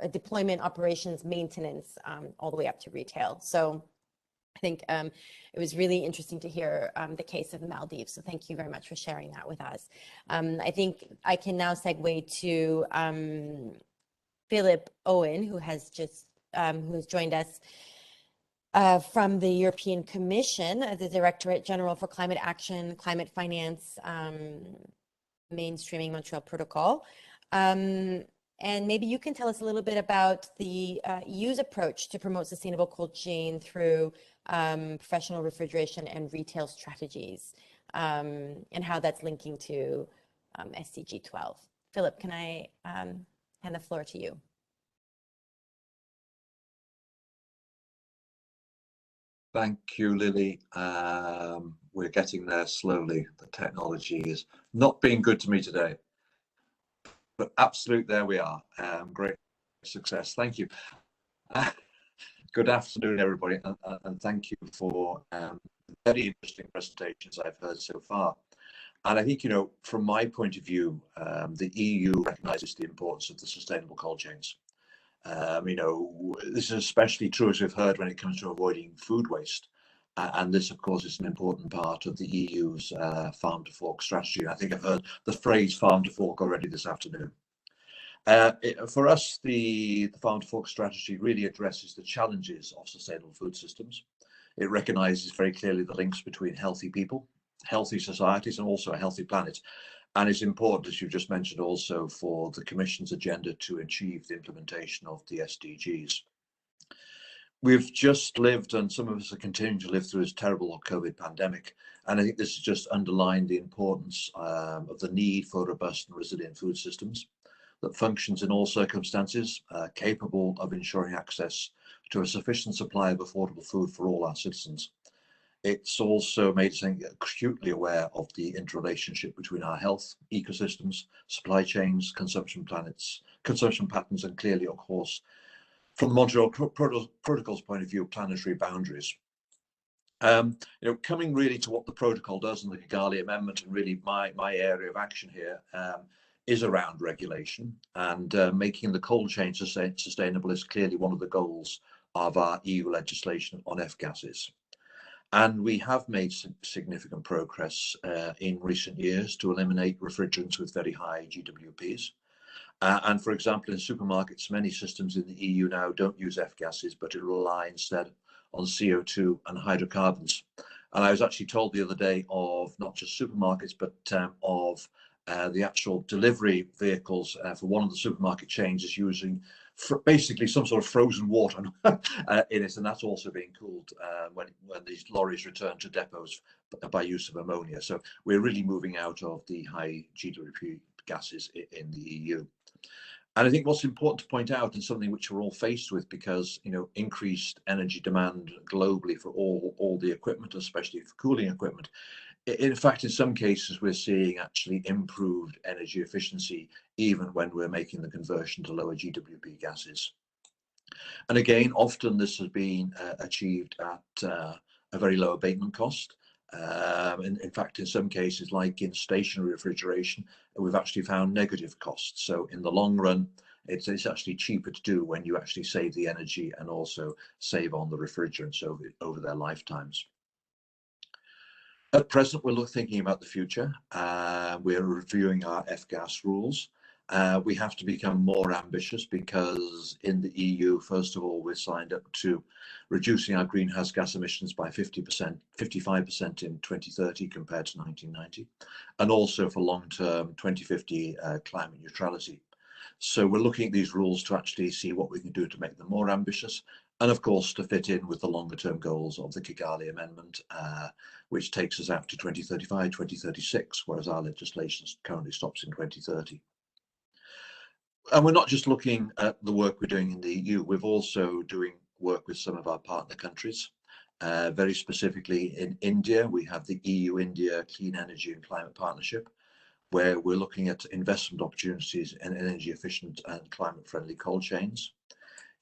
a deployment, operations, maintenance, all the way up to retail. So I think it was really interesting to hear the case of the Maldives. So thank you very much for sharing that with us. I think I can now segue to Philip Owen, who has joined us from the European Commission, the Directorate General for Climate Action, Climate Finance, mainstreaming Montreal Protocol. And maybe you can tell us a little bit about the EU's approach to promote sustainable cold chain through professional refrigeration and retail strategies, and how that's linking to SDG 12. Philip, can I hand the floor to you? Thank you, Lily. We're getting there slowly. The technology is not being good to me today, but absolutely there we are. Great success. Thank you. Good afternoon, everybody, and thank you for very interesting presentations I've heard so far. And I think, from my point of view, the EU recognizes the importance of the sustainable cold chains. This is especially true, as we've heard, when it comes to avoiding food waste. And this, of course, is an important part of the EU's farm to fork strategy. I think I've heard the phrase farm to fork already this afternoon. For us, the farm to fork strategy really addresses the challenges of sustainable food systems. It recognizes very clearly the links between healthy people, healthy societies, and also a healthy planet. And it's important, as you've just mentioned, also for the Commission's agenda to achieve the implementation of the SDGs. We've just lived, and some of us are continuing to live through this terrible COVID pandemic. And I think this has just underlined the importance of the need for robust and resilient food systems that functions in all circumstances, capable of ensuring access to a sufficient supply of affordable food for all our citizens. It's also made us acutely aware of the interrelationship between our health, ecosystems, supply chains, consumption patterns, and clearly, of course, from the Montreal Protocol's point of view, planetary boundaries. Coming really to what the protocol does in the Kigali Amendment, and really my area of action here is around regulation, and making the cold chain sustainable is clearly one of the goals of our EU legislation on F-gases. And we have made significant progress in recent years to eliminate refrigerants with very high GWPs. And for example, in supermarkets, many systems in the EU now don't use F-gases, but it rely instead on CO2 and hydrocarbons. And I was actually told the other day of not just supermarkets, but of the actual delivery vehicles for one of the supermarket chains is using basically some sort of frozen water in it, and that's also being cooled when these lorries return to depots by use of ammonia. So we're really moving out of the high GWP gases in the EU. And I think what's important to point out, and something which we're all faced with, because increased energy demand globally for all the equipment, especially for cooling equipment. In fact, in some cases, we're seeing actually improved energy efficiency, even when we're making the conversion to lower GWP gases. And again, often this has been achieved at a very low abatement cost. In fact, in some cases, like in stationary refrigeration, we've actually found negative costs. So in the long run, it's actually cheaper to do when you actually save the energy and also save on the refrigerants over their lifetimes. At present, we're thinking about the future. We're reviewing our F-gas rules. We have to become more ambitious because in the EU, first of all, we're signed up to reducing our greenhouse gas emissions by 50%, 55% in 2030 compared to 1990, and also for long-term 2050 climate neutrality. So we're looking at these rules to actually see what we can do to make them more ambitious, and of course to fit in with the longer term goals of the Kigali Amendment, which takes us out to 2035, 2036, whereas our legislation currently stops in 2030. And we're not just looking at the work we're doing in the EU, we're also doing work with some of our partner countries. Very specifically in India, we have the EU-India Clean Energy and Climate Partnership, where we're looking at investment opportunities in energy efficient and climate friendly cold chains.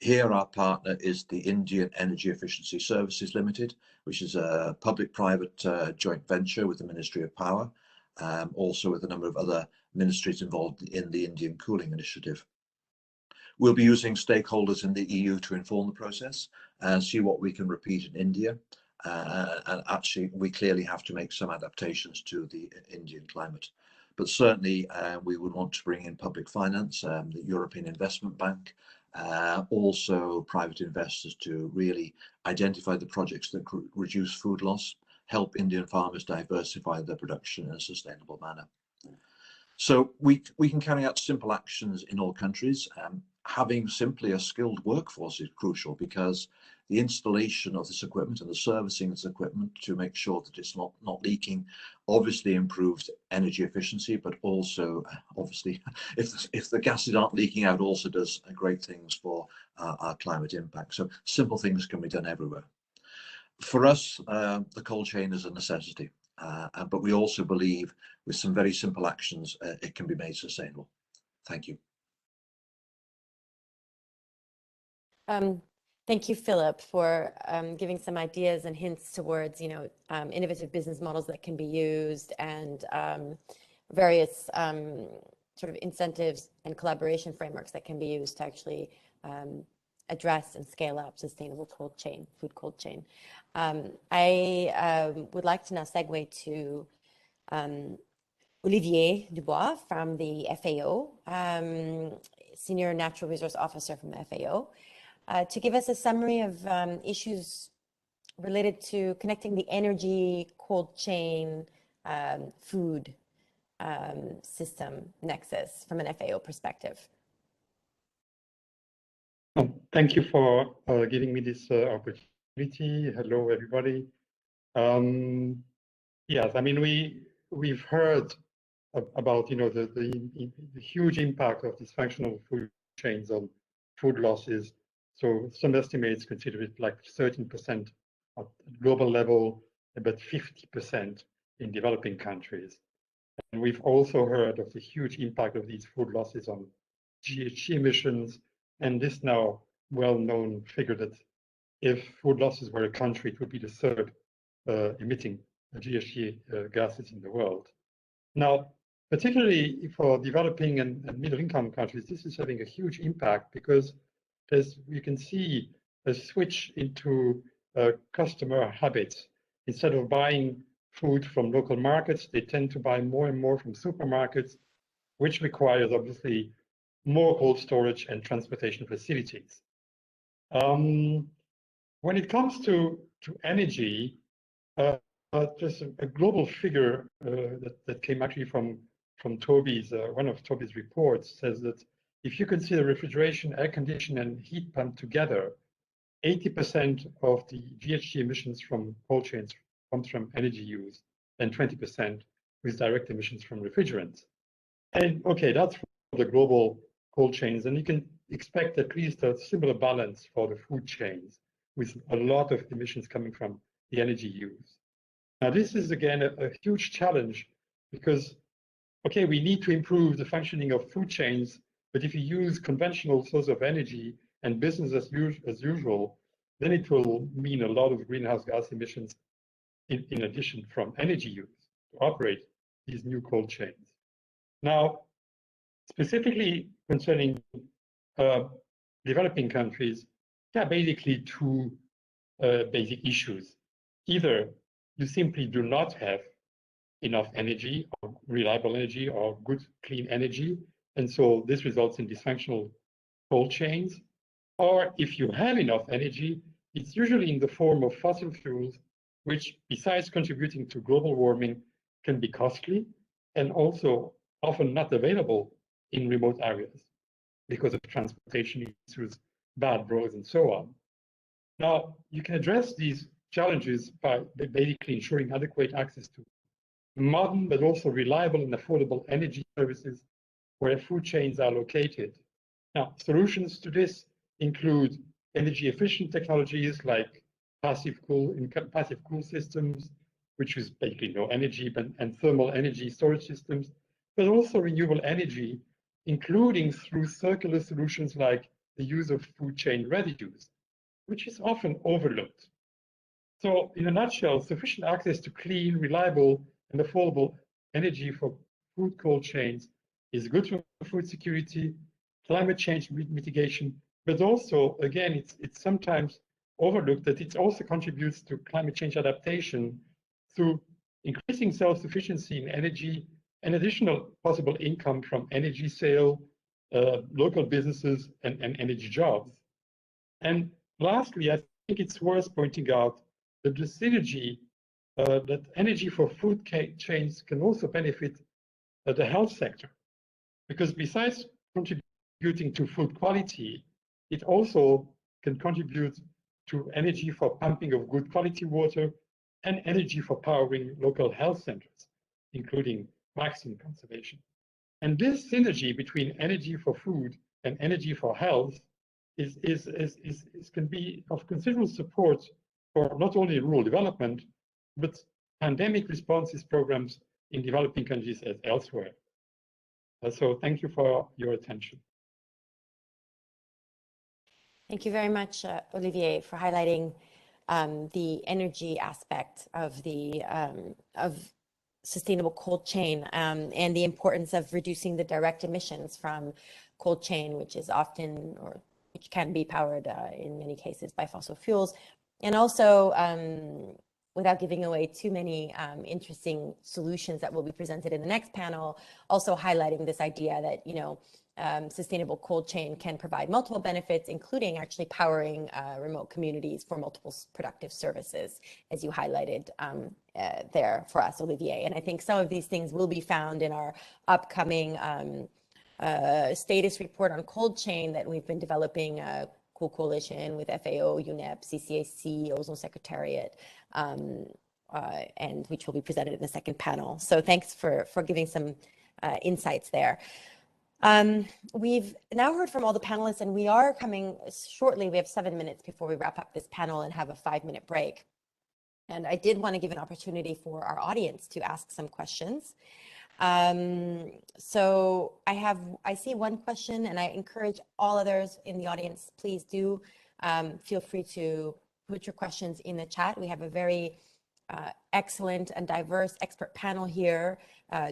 Here our partner is the Indian Energy Efficiency Services Limited, which is a public-private joint venture with the Ministry of Power, also with a number of other ministries involved in the Indian Cooling Initiative. We'll be using stakeholders in the EU to inform the process and see what we can repeat in India. And actually, we clearly have to make some adaptations to the Indian climate. But certainly, we would want to bring in public finance, the European Investment Bank, also private investors to really identify the projects that could reduce food loss, help Indian farmers diversify their production in a sustainable manner. So we can carry out simple actions in all countries. Having simply a skilled workforce is crucial because the installation of this equipment and the servicing of this equipment to make sure that it's not leaking obviously improves energy efficiency, but also obviously if the gases aren't leaking out also does great things for our climate impact. So simple things can be done everywhere. For us, the cold chain is a necessity, but we also believe with some very simple actions it can be made sustainable. Thank you. Thank you, Philip, for giving some ideas and hints towards, innovative business models that can be used and various sort of incentives and collaboration frameworks that can be used to actually address and scale up sustainable cold chain, food cold chain. I would like to now segue to Olivier Dubois from the FAO, Senior Natural Resource Officer from the FAO. To give us a summary of issues related to connecting the energy, cold chain, food system nexus from an FAO perspective. Thank you for giving me this opportunity. Hello, everybody. Yes, I mean, we've heard about the huge impact of dysfunctional food chains on food losses. So some estimates consider it like 13% at global level, about 50% in developing countries. And we've also heard of the huge impact of these food losses on GHG emissions, and this now well-known figure that if food losses were a country, it would be the third emitting GHG gases in the world. Now, particularly for developing and middle-income countries, this is having a huge impact because you can see a switch into customer habits. Instead of buying food from local markets, they tend to buy more and more from supermarkets, which requires obviously more cold storage and transportation facilities. When it comes to energy, just a global figure that came actually from Toby's, one of Toby's reports says that if you consider refrigeration, air conditioning, and heat pump together, 80% of the GHG emissions from cold chains comes from energy use, and 20% with direct emissions from refrigerants. And okay, that's for the global cold chains, and you can expect at least a similar balance for the food chains, with a lot of emissions coming from the energy use. Now, this is again a huge challenge because, okay, we need to improve the functioning of food chains, but if you use conventional sources of energy and business as usual, then it will mean a lot of greenhouse gas emissions in addition from energy use to operate these new cold chains. Now, specifically concerning developing countries, there are basically two basic issues. Either you simply do not have enough energy or reliable energy or good clean energy, and so this results in dysfunctional cold chains. Or if you have enough energy, it's usually in the form of fossil fuels, which besides contributing to global warming, can be costly and also often not available in remote areas because of transportation issues, bad roads, and so on. Now, you can address these challenges by basically ensuring adequate access to modern but also reliable and affordable energy services where food chains are located. Now, solutions to this include energy efficient technologies like passive cool systems, which is basically no energy, and thermal energy storage systems, but also renewable energy, including through circular solutions like the use of food chain residues, which is often overlooked. So in a nutshell, sufficient access to clean, reliable, and affordable energy for food cold chains is good for food security, climate change mitigation, but also, again, it's sometimes overlooked that it also contributes to climate change adaptation through increasing self-sufficiency in energy and additional possible income from energy sale, local businesses, and energy jobs. And lastly, I think it's worth pointing out that the synergy that energy for food chains can also benefit the health sector, because besides contributing to food quality, it also can contribute to energy for pumping of good quality water and energy for powering local health centers, including vaccine conservation. And this synergy between energy for food and energy for health can be of considerable support for not only rural development, but pandemic responses programs in developing countries as elsewhere. So thank you for your attention. Thank you very much, Olivier, for highlighting the energy aspect of the sustainable cold chain and the importance of reducing the direct emissions from cold chain, which is often, or which can be powered in many cases by fossil fuels. And also, without giving away too many interesting solutions that will be presented in the next panel, also highlighting this idea that, you know, sustainable cold chain can provide multiple benefits, including actually powering remote communities for multiple productive services, as you highlighted there for us, Olivier. And I think some of these things will be found in our upcoming status report on cold chain that we've been developing, Cool Coalition with FAO, UNEP, CCAC, Ozone Secretariat, and which will be presented in the second panel. So thanks for giving some insights there. We've now heard from all the panelists, and we are coming shortly. We have 7 minutes before we wrap up this panel and have a 5-minute break. And I did want to give an opportunity for our audience to ask some questions. So I see one question, and I encourage all others in the audience, please do feel free to put your questions in the chat. We have a very excellent and diverse expert panel here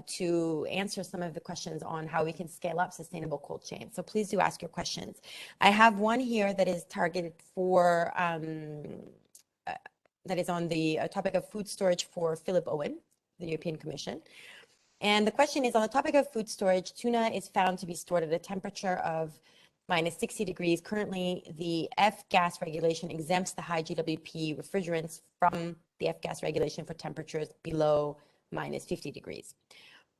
to answer some of the questions on how we can scale up sustainable cold chain. So please do ask your questions. I have one here that is targeted for, that is on the topic of food storage for Philip Owen, the European Commission. And the question is, on the topic of food storage, tuna is found to be stored at a temperature of -60 degrees. Currently, the F-gas regulation exempts the high GWP refrigerants from the F-gas regulation for temperatures below -50 degrees.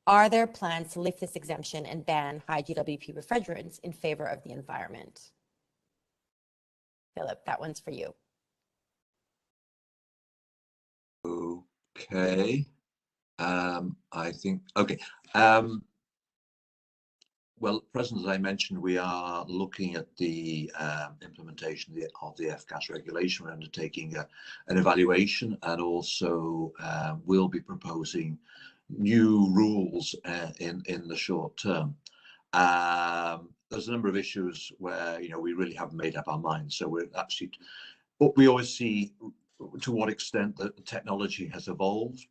Are there plans to lift this exemption and ban high GWP refrigerants in favor of the environment? Philip, that one's for you. Okay. I think, okay. Well, President, as I mentioned, we are looking at the implementation of the F-gas regulation. We're undertaking an evaluation, and also we'll be proposing new rules in the short term. There's a number of issues where, you know, we really haven't made up our minds. So we're actually But we always see to what extent that the technology has evolved,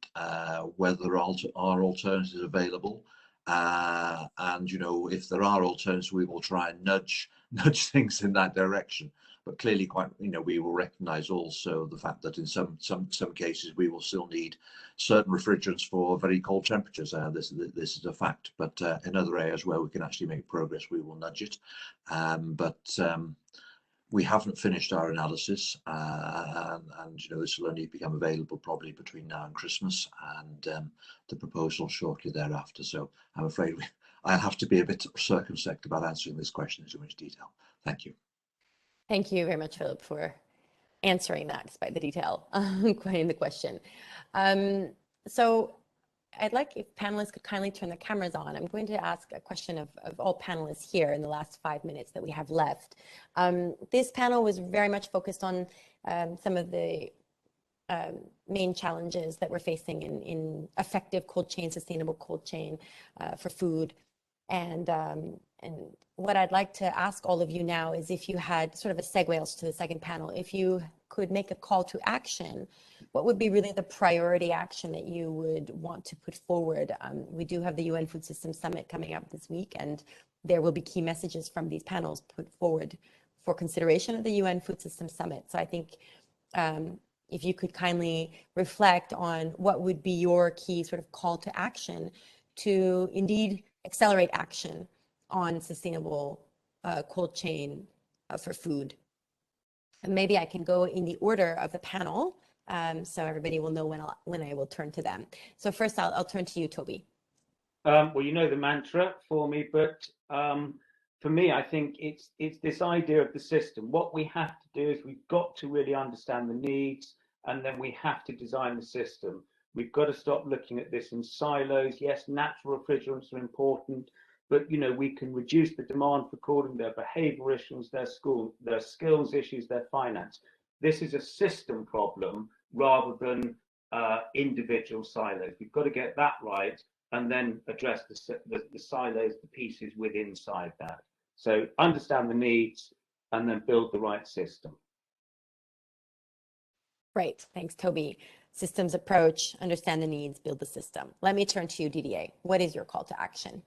whether there are alternatives available, and if there are alternatives, we will try and nudge things in that direction. But clearly, we will recognise also the fact that in some cases we will still need certain refrigerants for very cold temperatures. This is a fact. But in other areas where we can actually make progress, we will nudge it. We haven't finished our analysis, and this will only become available probably between now and Christmas, and the proposal shortly thereafter. So I'm afraid I'll have to be a bit circumspect about answering this question in too much detail. Thank you. Thank you very much, Philip, for answering that despite the detail quite in the question. So I'd like if panelists could kindly turn the cameras on. I'm going to ask a question of all panelists here in the last 5 minutes that we have left. This panel was very much focused on some of the main challenges that we're facing in effective cold chain, sustainable cold chain for food. And what I'd like to ask all of you now is if you had sort of a segue also to the second panel, if you could make a call to action, what would be really the priority action that you would want to put forward? We do have the UN Food Systems Summit coming up this week, and there will be key messages from these panels put forward for consideration at the UN Food Systems Summit. So I think if you could kindly reflect on what would be your key sort of call to action to indeed accelerate action on sustainable cold chain for food. And maybe I can go in the order of the panel, so everybody will know when I will turn to them. So first, I'll turn to you, Toby. Well, you know the mantra for me, but for me, I think it's this idea of the system. What we have to do is we've got to really understand the needs, and then we have to design the system. We've got to stop looking at this in silos. Yes, natural refrigerants are important, but we can reduce the demand for cooling, their behavioural issues, their skills issues, their finance. This is a system problem rather than individual silos. We've got to get that right and then address the silos, the pieces within inside that. So understand the needs and then build the right system. Great, thanks, Toby. Systems approach, understand the needs, build the system. Let me turn to you, Didier. What is your call to action?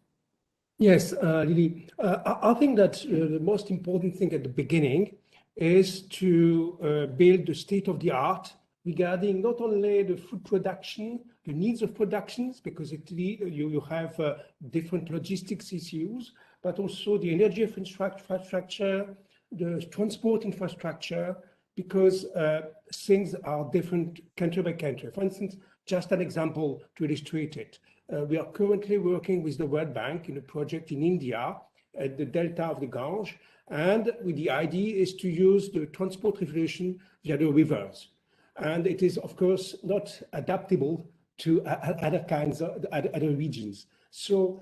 Yes, Lily, I think that the most important thing at the beginning is to build the state of the art regarding not only the food production, the needs of productions, because you have different logistics issues, but also the energy infrastructure, the transport infrastructure, because things are different country by country. For instance, just an example to illustrate it. We are currently working with the World Bank in a project in India at the delta of the Gange, and the idea is to use the transport refrigeration via the rivers. And it is, of course, not adaptable to other kinds of other regions. So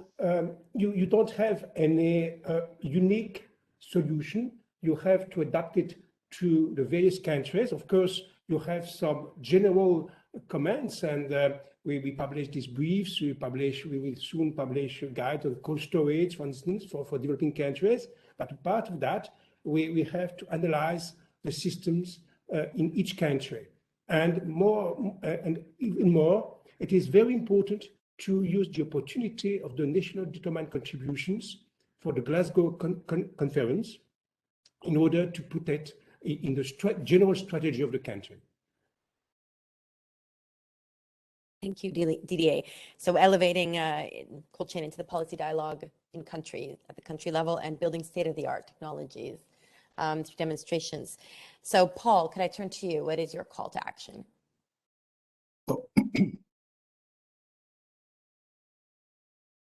you don't have any unique solution. You have to adapt it to the various countries. Of course, you have some general comments, and we publish these briefs. We will soon publish a guide on cold storage, for instance, for developing countries. But part of that, we have to analyze the systems in each country. And even more, it is very important to use the opportunity of the national determined contributions for the Glasgow conference in order to put it in the general strategy of the country. Thank you, Didier. So elevating cold chain into the policy dialogue in country, at the country level, and building state-of-the-art technologies through demonstrations. So Paul, could I turn to you? What is your call to action?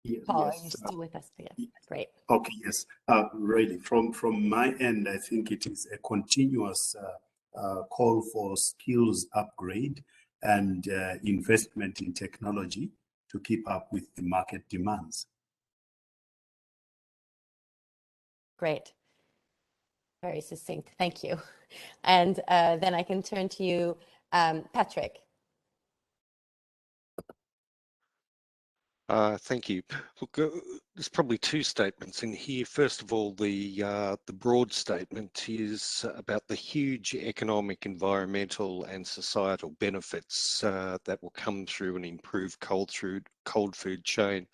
Yes, Paul, are you still with us? Yeah, great. Okay, yes. Really, from my end, I think it is a continuous call for skills upgrade and investment in technology to keep up with the market demands. Great. Very succinct. Thank you. And then I can turn to you, Patrick. Thank you. Look, there's probably two statements in here. First of all, the broad statement is about the huge economic, environmental, and societal benefits that will come through an improved cold food chain.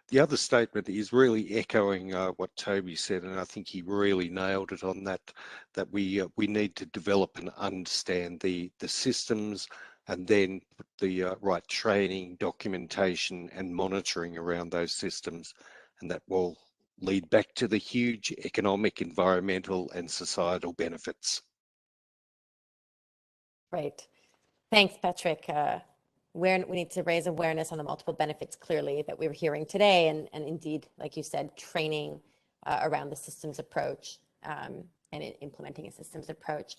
The other statement is really echoing what Toby said, and I think he really nailed it on that. That we need to develop and understand the systems, and then put the right training, documentation and monitoring around those systems, and that will lead back to the huge economic, environmental and societal benefits. Right. Thanks, Patrick. We need to raise awareness on the multiple benefits clearly that we were hearing today, and indeed, like you said, training around the systems approach and implementing a systems approach.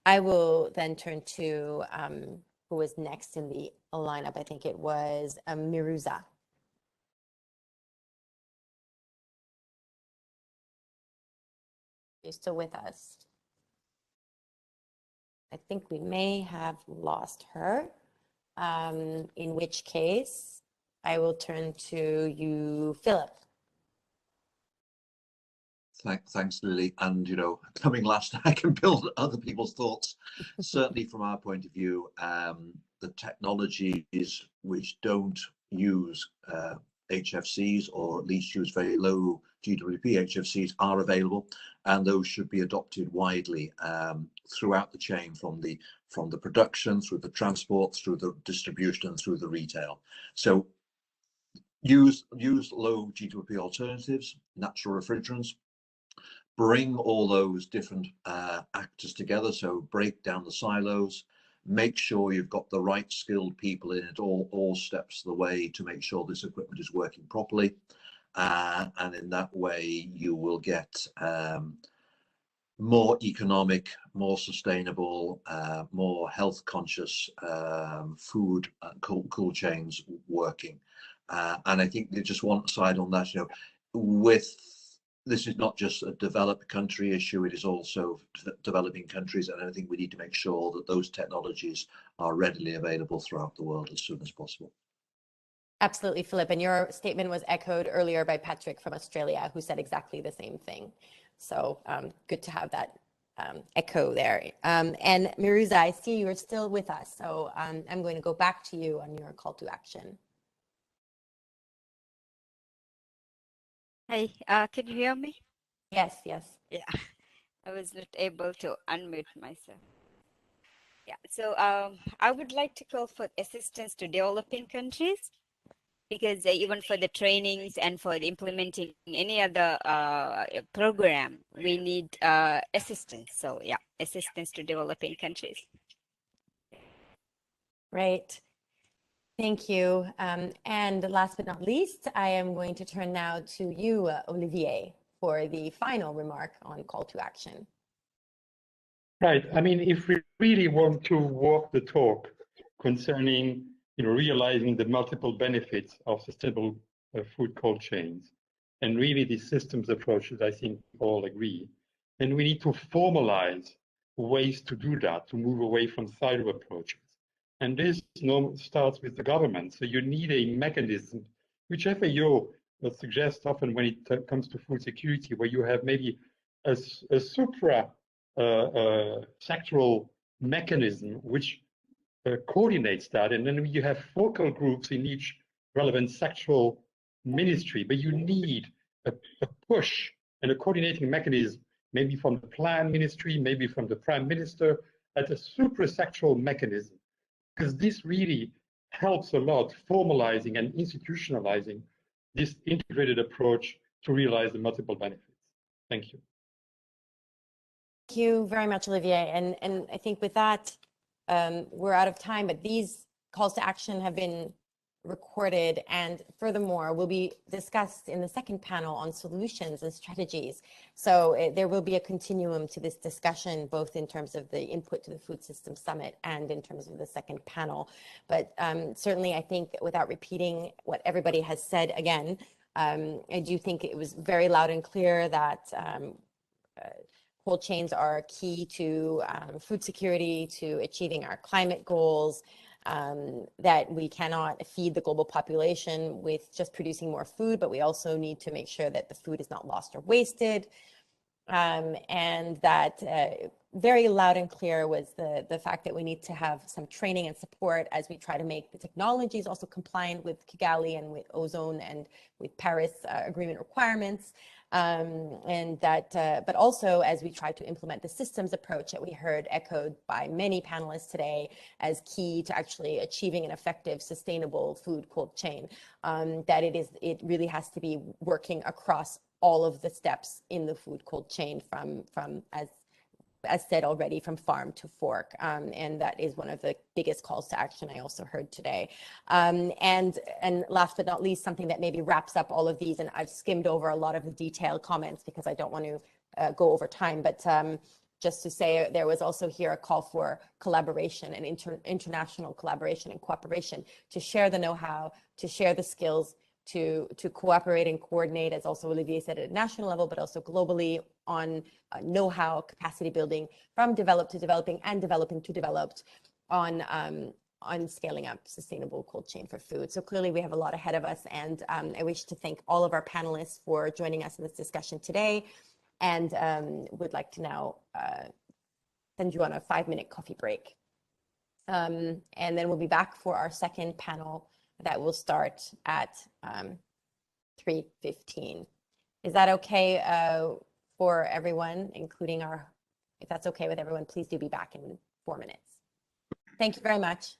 I will then turn to who was next in the lineup. I think it was Miruza. You're still with us? I think we may have lost her, in which case I will turn to you, Philip. Thanks, Lily. And, you know, coming last, I can build other people's thoughts. Certainly from our point of view, the technologies which don't use HFCs, or at least use very low GWP HFCs, are available, and those should be adopted widely throughout the chain, from the production, through the transport, through the distribution, and through the retail. So use low GWP alternatives, natural refrigerants. Bring all those different actors together, so break down the silos, make sure you've got the right skilled people in it all steps of the way to make sure this equipment is working properly, and in that way you will get more economic, more sustainable, more health conscious food cool chains working. And I think there's just one side on that, you know, this is not just a developed country issue, it is also developing countries, and I think we need to make sure that those technologies are readily available throughout the world as soon as possible. Absolutely, Philip. And your statement was echoed earlier by Patrick from Australia, who said exactly the same thing. So good to have that echo there. And Miruza, I see you are still with us. So I'm going to go back to you on your call to action. Hey, can you hear me? Yes, yes. Yeah, I was not able to unmute myself. Yeah, so I would like to call for assistance to developing countries, because even for the trainings and for implementing any other program, we need assistance. So yeah, assistance to developing countries. Right. Thank you. And last but not least, I am going to turn now to you, Olivier, for the final remark on call to action. Right. I mean, if we really want to walk the talk concerning, you know, realizing the multiple benefits of sustainable food cold chains, and really the systems approaches, I think all agree, then we need to formalize ways to do that, to move away from silo approaches. And this starts with the government. So you need a mechanism, which FAO suggests often when it comes to food security, where you have maybe a supra sectoral mechanism which coordinates that, and then you have focal groups in each relevant sectoral ministry. But you need a push and a coordinating mechanism, maybe from the plan ministry, maybe from the prime minister, at a suprasectoral mechanism, because this really helps a lot formalizing and institutionalizing this integrated approach to realize the multiple benefits. Thank you. Thank you very much, Olivier. And I think with that, we're out of time, but these calls to action have been recorded, and furthermore will be discussed in the second panel on solutions and strategies. So there will be a continuum to this discussion, both in terms of the input to the Food System Summit and in terms of the second panel. But certainly I think, without repeating what everybody has said again, I do think it was very loud and clear that cold chains are key to food security, to achieving our climate goals, that we cannot feed the global population with just producing more food, but we also need to make sure that the food is not lost or wasted. And that very loud and clear was the fact that we need to have some training and support as we try to make the technologies also compliant with Kigali and with ozone and with Paris Agreement requirements. And that, but also as we try to implement the systems approach that we heard echoed by many panelists today as key to actually achieving an effective, sustainable food cold chain, that it really has to be working across all of the steps in the food cold chain from as said already, from farm to fork. And that is one of the biggest calls to action I also heard today. And last but not least, something that maybe wraps up all of these, and I've skimmed over a lot of the detailed comments because I don't want to go over time, but just to say there was also here a call for collaboration and international collaboration and cooperation to share the know-how, to share the skills, to cooperate and coordinate, as also Olivier said, at a national level, but also globally on know-how, capacity building from developed to developing and developing to developed on scaling up sustainable cold chain for food. So clearly we have a lot ahead of us, and I wish to thank all of our panelists for joining us in this discussion today, and would like to now send you on a 5-minute coffee break. And then we'll be back for our second panel that will start at 3:15. Is that okay for everyone, including if that's okay with everyone, please do be back in 4 minutes. Thank you very much.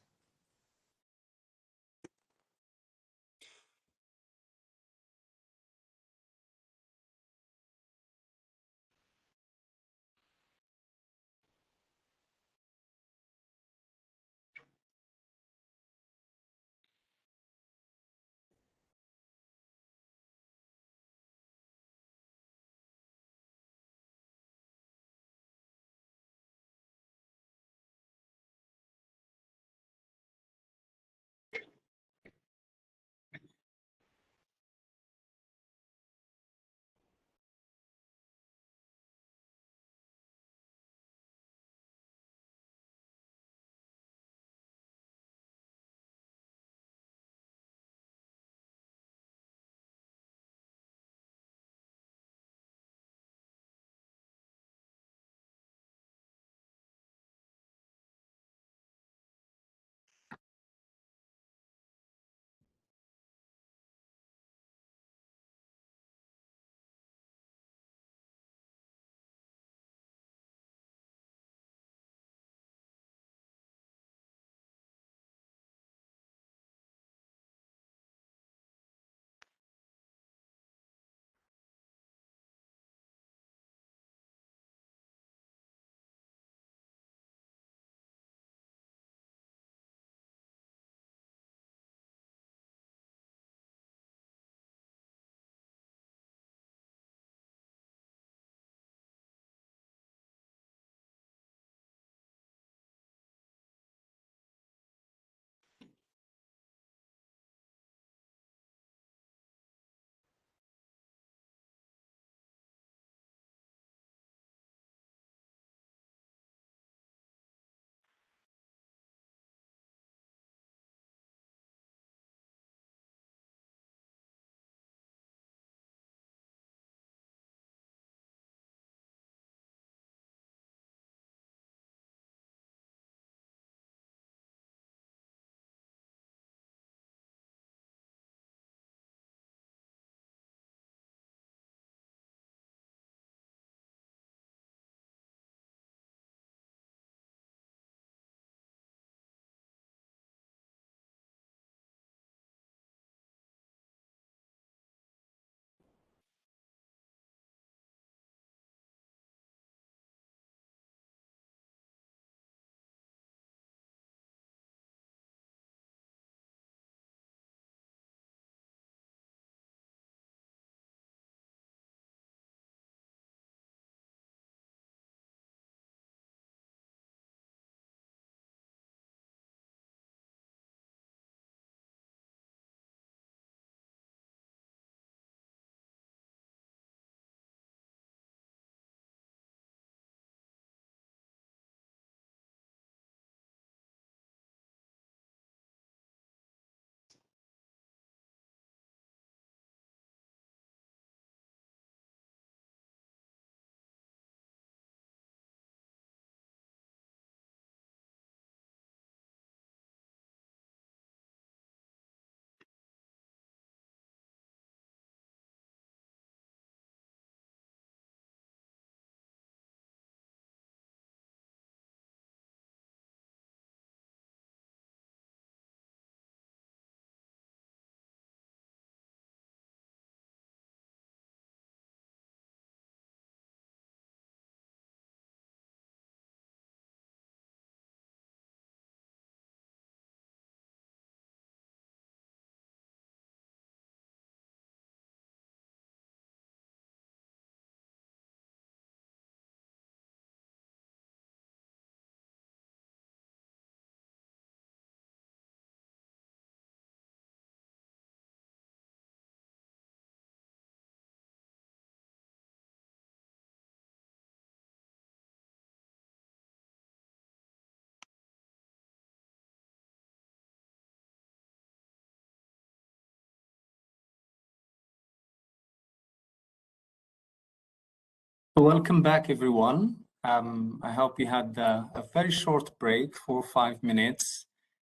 Welcome back, everyone. I hope you had a very short break, 4 or 5 minutes.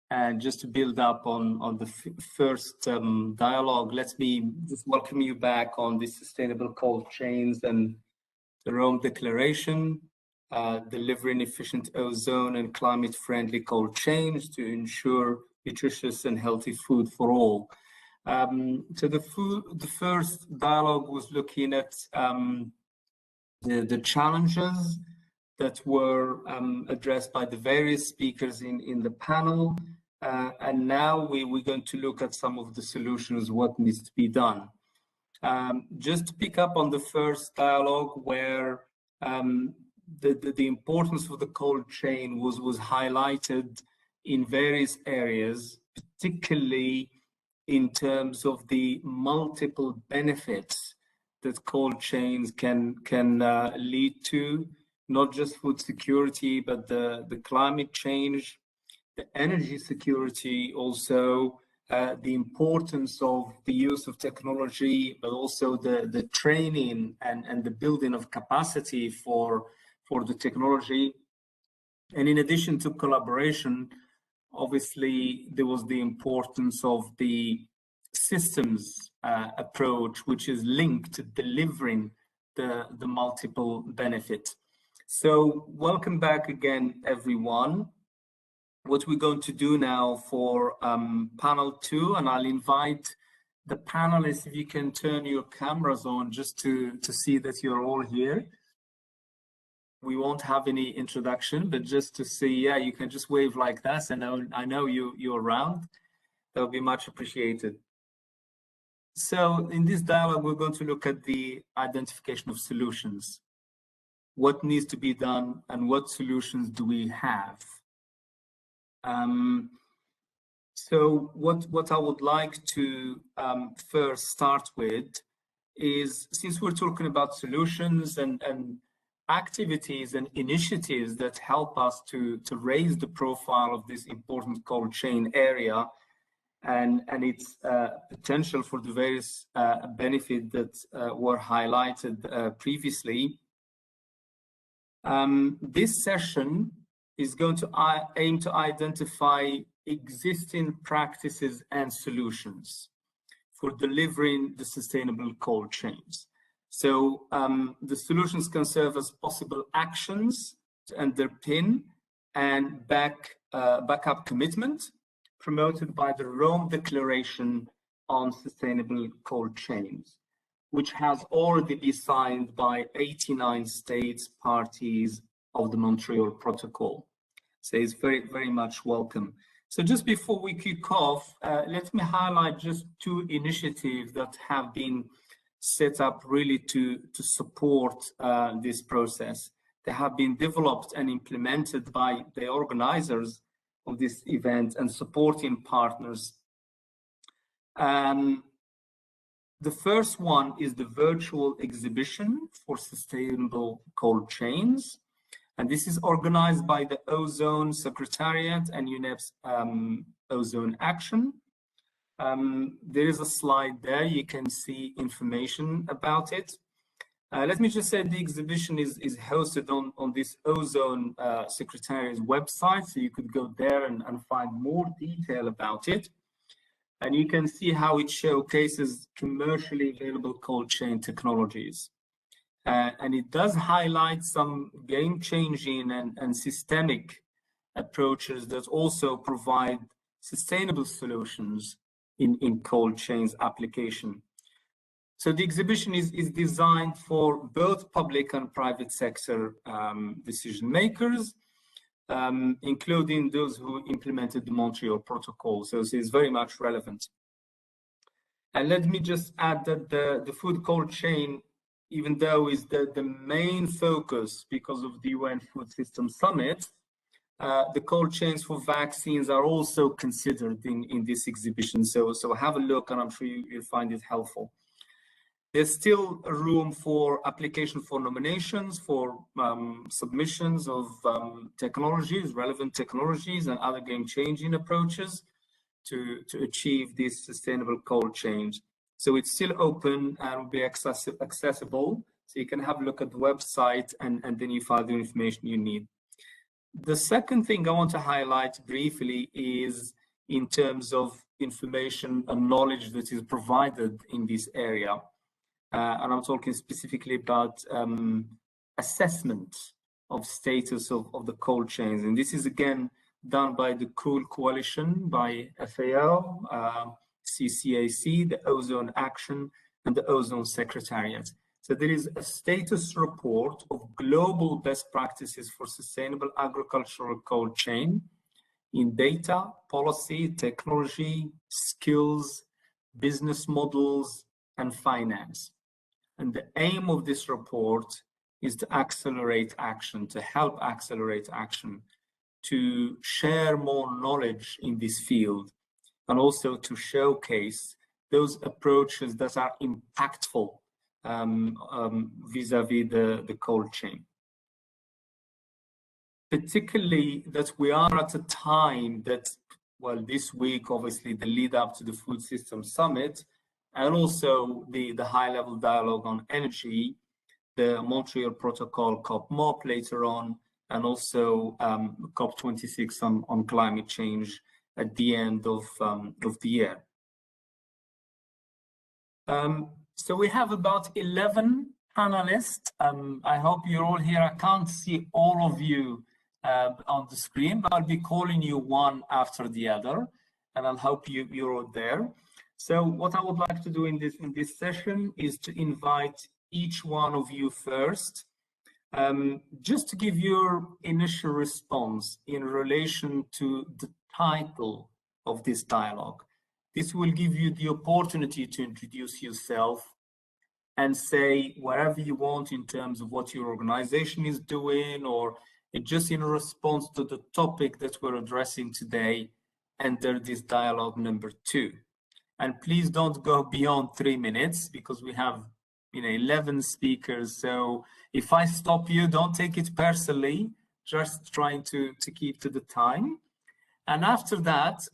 And just to build up on the first dialogue, let me just welcome you back on the sustainable cold chains and the Rome Declaration, delivering efficient ozone and climate-friendly cold chains to ensure nutritious and healthy food for all. So the first dialogue was looking at the challenges that were addressed by the various speakers in the panel. And now we're going to look at some of the solutions, what needs to be done. Just to pick up on the first dialogue where the importance of the cold chain was highlighted in various areas, particularly in terms of the multiple benefits that cold chains can lead to, not just food security, but the climate change, the energy security, also the importance of the use of technology, but also the training and the building of capacity for the technology. And in addition to collaboration, obviously there was the importance of the systems approach, which is linked to delivering the multiple benefits. So welcome back again, everyone. What we're going to do now for panel 2, and I'll invite the panelists, if you can turn your cameras on just to see that you're all here. We won't have any introduction, but just to see, yeah, you can just wave like that, and I know you're around. That would be much appreciated. So in this dialogue, we're going to look at the identification of solutions. What needs to be done and what solutions do we have? So what I would like to first start with is, since we're talking about solutions and activities and initiatives that help us to raise the profile of this important cold chain area and its potential for the various benefits that were highlighted previously. This session is going to aim to identify existing practices and solutions for delivering the sustainable cold chains. So the solutions can serve as possible actions to underpin and back up commitment promoted by the Rome Declaration on Sustainable Cold Chains, which has already been signed by 89 states parties of the Montreal Protocol. So it's very, very much welcome. So just before we kick off, let me highlight just 2 initiatives that have been set up really to support this process. They have been developed and implemented by the organizers of this event and supporting partners. The first one is the virtual exhibition for sustainable cold chains. And this is organized by the Ozone Secretariat and UNFSS Ozone Action. There is a slide there, you can see information about it. Let me just say the exhibition is hosted on this Ozone Secretariat's website, so you could go there and find more detail about it. And you can see how it showcases commercially available cold chain technologies. And it does highlight some game-changing and systemic approaches that also provide sustainable solutions in cold chains application. So the exhibition is designed for both public and private sector decision makers, including those who implemented the Montreal Protocol. So it's very much relevant. And let me just add that the food cold chain, even though is the main focus because of the UN Food System Summit, the cold chains for vaccines are also considered in this exhibition. So have a look, and I'm sure you'll find it helpful. There's still room for application for nominations, for submissions of technologies, relevant technologies, and other game-changing approaches to achieve this sustainable cold chain. So it's still open and will be accessible So you can have a look at the website and then you find the information you need. The second thing I want to highlight briefly is in terms of information and knowledge that is provided in this area. And I'm talking specifically about assessment of status of the cold chains. And this is again done by the Cool Coalition, by FAO, CCAC, the Ozone Action, and the Ozone Secretariat. So there is a status report of global best practices for sustainable agricultural cold chain in data, policy, technology, skills, business models, and finance. And the aim of this report is to accelerate action, to help accelerate action, to share more knowledge in this field, and also to showcase those approaches that are impactful vis-a-vis the cold chain. Particularly that we are at a time that, well, this week, obviously the lead up to the Food Systems Summit, and also the high-level dialogue on energy, the Montreal Protocol COP-MOP later on, and also COP26 on climate change at the end of the year. So we have about 11 panelists. I hope you're all here. I can't see all of you on the screen, but I'll be calling you one after the other, and I'll hope you're all there. So what I would like to do in this session is to invite each one of you first, just to give your initial response in relation to the title of this dialogue. This will give you the opportunity to introduce yourself and say whatever you want in terms of what your organization is doing, or just in response to the topic that we're addressing today, enter this dialogue number 2. And please don't go beyond 3 minutes, because we have 11 speakers. So if I stop you, don't take it personally, just trying to keep to the time. And after that,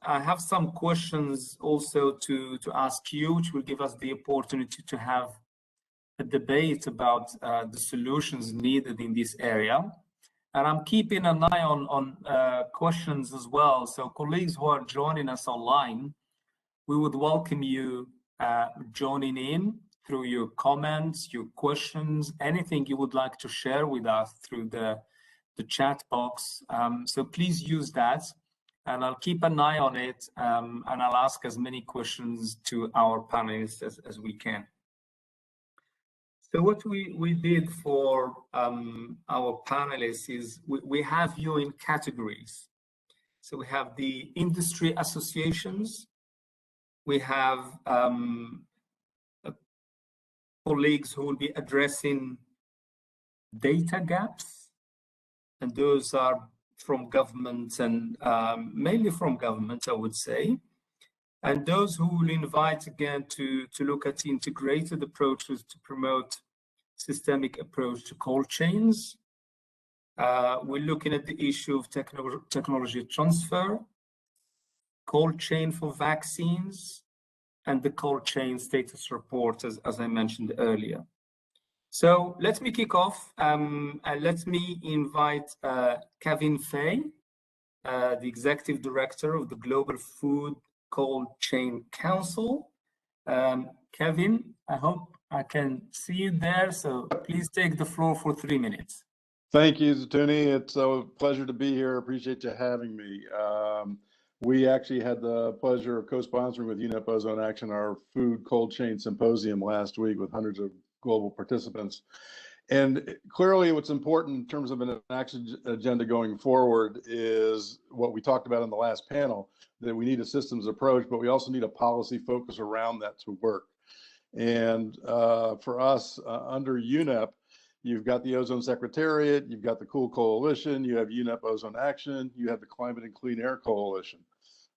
I have some questions also to ask you, which will give us the opportunity to have a debate about the solutions needed in this area. And I'm keeping an eye on questions as well. So colleagues who are joining us online, we would welcome you joining in through your comments, your questions, anything you would like to share with us through the chat box. So please use that, and I'll keep an eye on it, and I'll ask as many questions to our panelists as we can. So what we did for our panelists is we have you in categories. So we have the industry associations, we have colleagues who will be addressing data gaps, and those are from governments and mainly from governments, I would say. And those who will invite again to look at integrated approaches to promote systemic approach to cold chains. We're looking at the issue of technology transfer, cold chain for vaccines, and the cold chain status report, as I mentioned earlier. So let me kick off, and let me invite Kevin Feig, the Executive Director of the Global Food Cold Chain Council. Kevin, I hope I can see you there, so please take the floor for 3 minutes. Thank you, Zatuni. It's a pleasure to be here. Appreciate you having me. We actually had the pleasure of co-sponsoring with UNEP Ozone Action our Food Cold Chain Symposium last week with hundreds of global participants. And clearly what's important in terms of an action agenda going forward is what we talked about in the last panel, that we need a systems approach, but we also need a policy focus around that to work. And for us, under UNEP, you've got the Ozone Secretariat, you've got the Cool Coalition, you have UNEP Ozone Action, you have the Climate and Clean Air Coalition.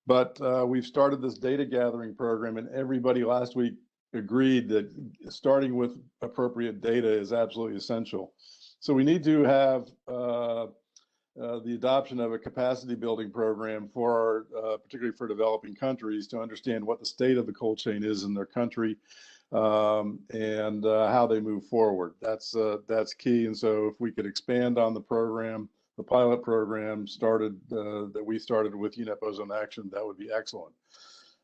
But we've started this data gathering program, and everybody last week agreed that starting with appropriate data is absolutely essential. So we need to have the adoption of a capacity building program for particularly for developing countries, to understand what the state of the cold chain is in their country, and how they move forward. That's key. And so if we could expand on the program, the pilot program that we started with UNEP Ozone Action, that would be excellent.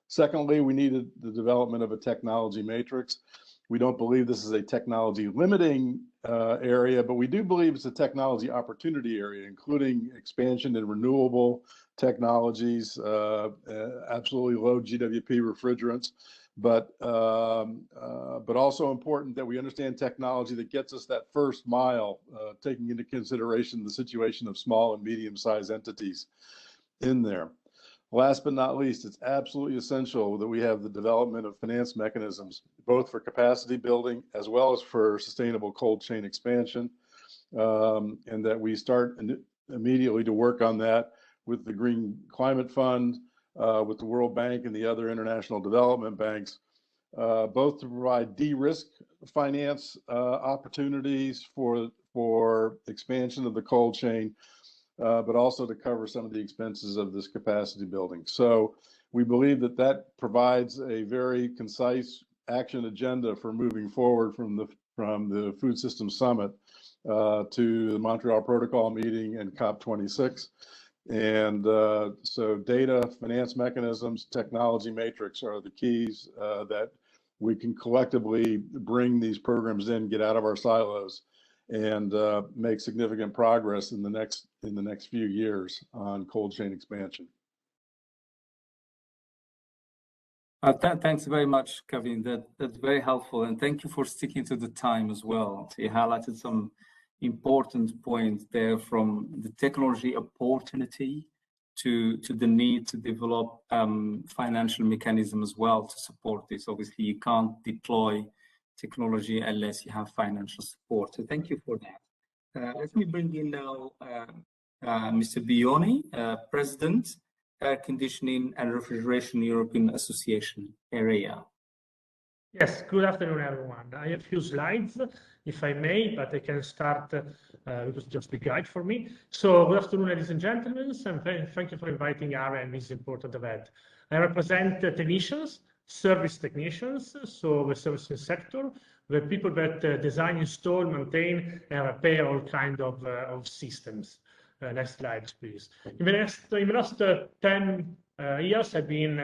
Secondly, we needed the development of a technology matrix. We don't believe this is a technology limiting area, but we do believe it's a technology opportunity area, including expansion in renewable technologies, absolutely low GWP refrigerants, but also important that we understand technology that gets us that first mile, taking into consideration the situation of small and medium-sized entities in there. Last but not least, it's absolutely essential that we have the development of finance mechanisms, both for capacity building as well as for sustainable cold chain expansion, and that we start immediately to work on that with the Green Climate Fund, with the World Bank and the other international development banks, both to provide de-risk finance opportunities for expansion of the cold chain, but also to cover some of the expenses of this capacity building. So we believe that that provides a very concise action agenda for moving forward from the Food System Summit to the Montreal Protocol meeting and COP26. And so data, finance mechanisms, technology matrix are the keys that we can collectively bring these programs in, get out of our silos, and make significant progress in the next few years on cold chain expansion. Thanks very much, Kevin. That's very helpful, and thank you for sticking to the time as well. So you highlighted some important points there, from the technology opportunity to the need to develop financial mechanism as well to support this. Obviously, you can't deploy technology unless you have financial support. So thank you for that. Let me bring in now Mr. Bioni, President, Air Conditioning and Refrigeration European Association area. Yes, good afternoon, everyone. I have a few slides, if I may, but I can start because just the guide for me. So good afternoon, ladies and gentlemen, and thank you for inviting ARA and this important event. I represent technicians, service technicians, so the services sector, the people that design, install, maintain, and repair all kinds of systems. Next slide, please. In the last 10 years, I've been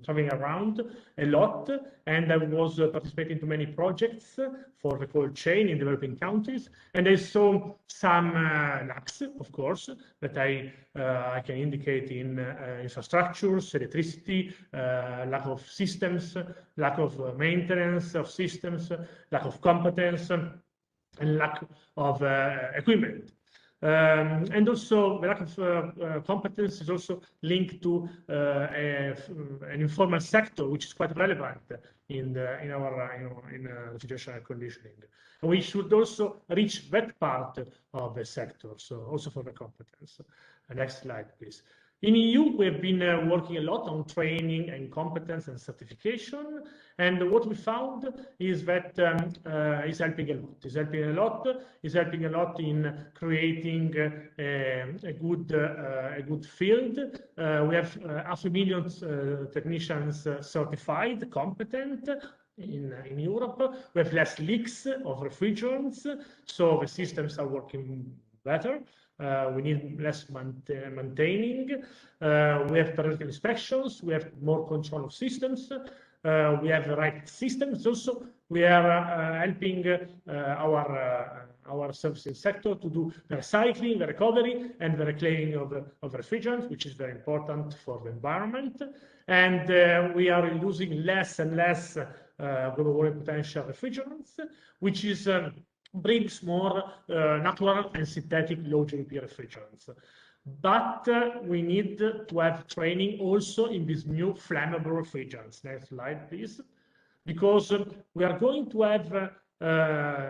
traveling around a lot, and I was participating to many projects for the cold chain in developing countries, and I saw some lacks, of course, that I can indicate in infrastructures, electricity, lack of systems, lack of maintenance of systems, lack of competence, and lack of equipment. And also the lack of competence is also linked to an informal sector, which is quite relevant in our refrigeration and conditioning. And we should also reach that part of the sector, so also for the competence. Next slide, please. In EU, we have been working a lot on training and competence and certification, and what we found is that is helping a lot. Is helping a lot in creating a good field. We have 500,000 technicians certified, competent in Europe. We have less leaks of refrigerants, so the systems are working better. We need less maintaining. We have periodic inspections. We have more control of systems. We have the right systems. Also, we are helping our services sector to do the recycling, the recovery, and the reclaiming of refrigerants, which is very important for the environment. And we are using less and less global warming potential refrigerants, which is brings more natural and synthetic low GWP refrigerants. But we need to have training also in these new flammable refrigerants. Next slide, please. Because we are going to have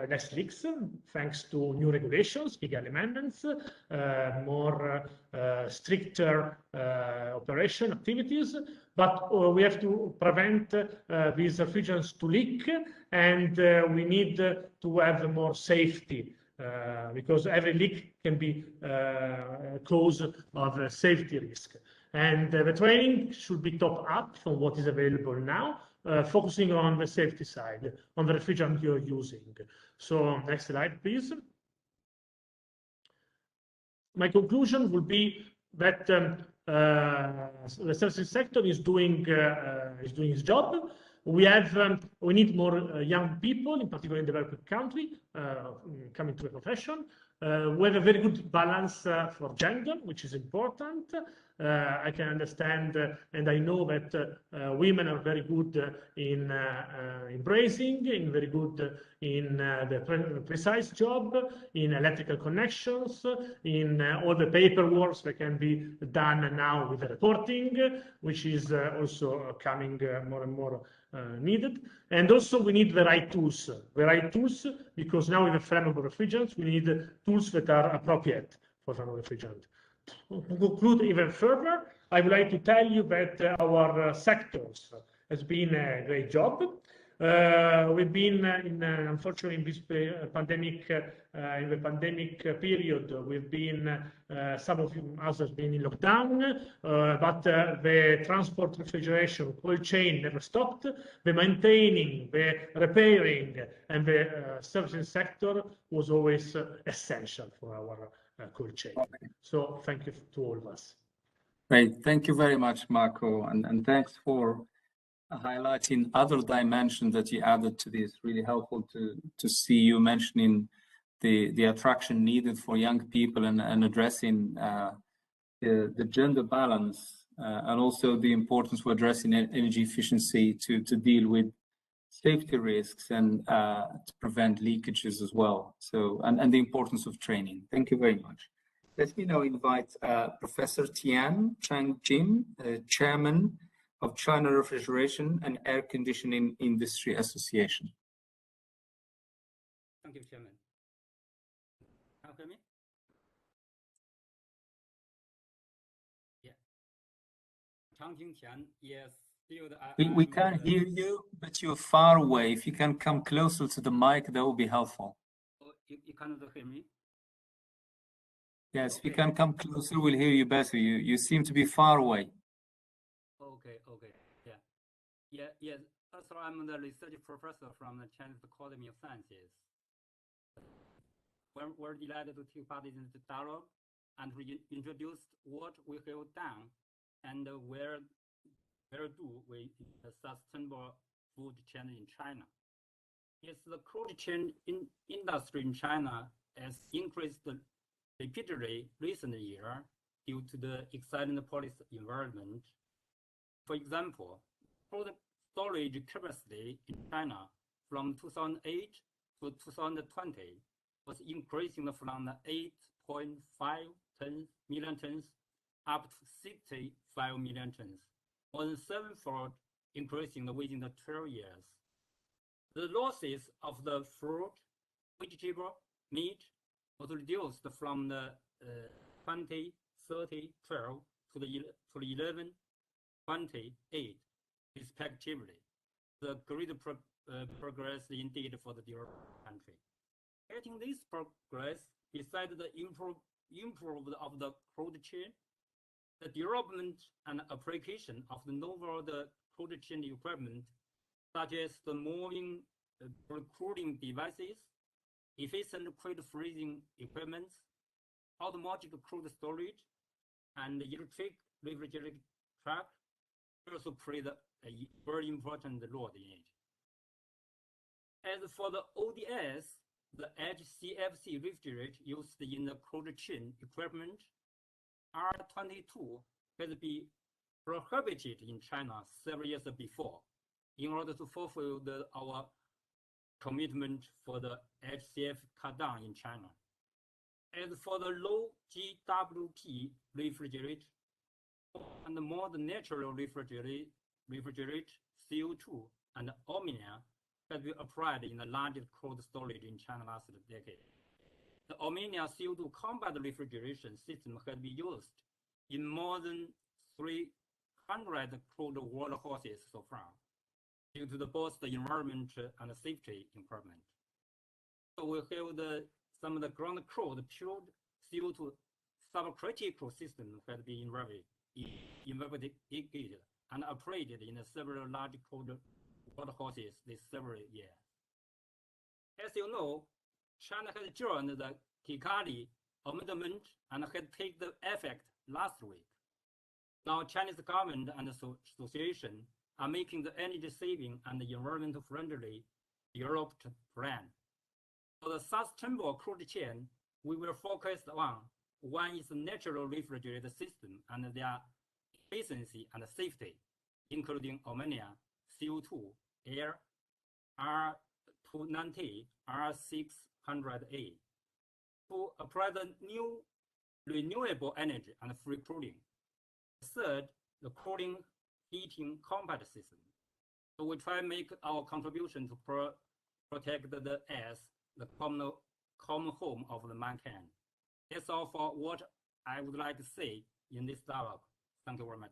less leaks thanks to new regulations, Kigali Amendments, more stricter operation activities, but we have to prevent these refrigerants to leak, and we need to have more safety because every leak can be a cause of a safety risk. And the training should be top up from what is available now. focusing on the safety side, on the refrigerant you're using. So next slide, please. My conclusion will be that the services sector is doing its job. We need more young people, in particular in developing country, coming to the profession. We have a very good balance for gender, which is important. I can understand and I know that women are very good in bracing, in very good in the precise job, in electrical connections, in all the paperwork that can be done now with the reporting, which is also coming more and more needed. And also we need the right tools because now with the flammable refrigerants, we need tools that are appropriate for flammable refrigerant. To conclude even further, I would like to tell you that our sectors has been a great job. We've been unfortunately in this pandemic, in the pandemic period, we've been, some of us have been in lockdown, but the transport refrigeration cold chain never stopped. The maintaining, the repairing, and the services sector was always essential for our cold chain. So thank you to all of us. Great, thank you very much, Marco, and thanks for highlighting other dimensions that you added to this. Really helpful to see you mentioning the attraction needed for young people and addressing the gender balance and also the importance of addressing energy efficiency to deal with safety risks and to prevent leakages as well. So and the importance of training. Thank you very much. Let me now invite Professor Tian Chang-Jin, Chairman of China Refrigeration and Air Conditioning Industry Association. Thank you, Chairman. Can you hear me? Yeah. Chang-Jin Tian, yes. We can't hear you, but you're far away. If you can come closer to the mic, that would be helpful. Oh, you cannot hear me? Yes, if you can come closer, we'll hear you better. You seem to be far away. Okay, yes. So I'm the research professor from the Chinese Academy of Sciences. We're delighted to take part in the dialogue and introduce what we have done and where do we sustainable food chain in China. Yes, the cold chain industry in China has increased repeatedly recent year due to the exciting policy environment. For example, cold storage capacity in China from 2008 to 2020 was increasing from 8.5 million tons up to 65 million tons, more than sevenfold increasing within the 12 years. The losses of the fruit, vegetable, meat was reduced from the 20, 30, 12 to the 11, 28, respectively. The great progress indeed for the developed country. Getting this progress, besides the improvement of the cold chain, the development and application of the novel cold chain equipment, such as the moving cooling devices, efficient cold freezing equipment, automatic cold storage, and electric refrigerator truck also played a very important role in it. As for the ODS, the HCFC refrigerant used in the cold chain equipment, R22 has been prohibited in China several years before in order to fulfill our commitment for the HCF cut down in China. As for the low GWP refrigerant and the more natural refrigerant, CO2 and ammonia has been applied in the largest cold storage in China last decade. The ammonia CO2 combat refrigeration system has been used in more than 300 cold warehouses so far, due to both the environment and safety improvement. So we have some of the ground cooled pure CO2 subcritical system has been investigated and operated in several large cold horses this several years. As you know, China has joined the Kigali Amendment and has taken effect last week. Now, Chinese government and association are making the energy saving and environmental friendly Europe plan. For the sustainable cold chain, we will focus on one is the natural refrigerated system and their efficiency and safety, including ammonia, CO2, air, R290, R600A, to apply the new renewable energy and free cooling. Third, the cooling heating compact system. So we try to make our contribution to protect the earth, the common home of the mankind. That's all for what I would like to say in this dialogue. Thank you very much.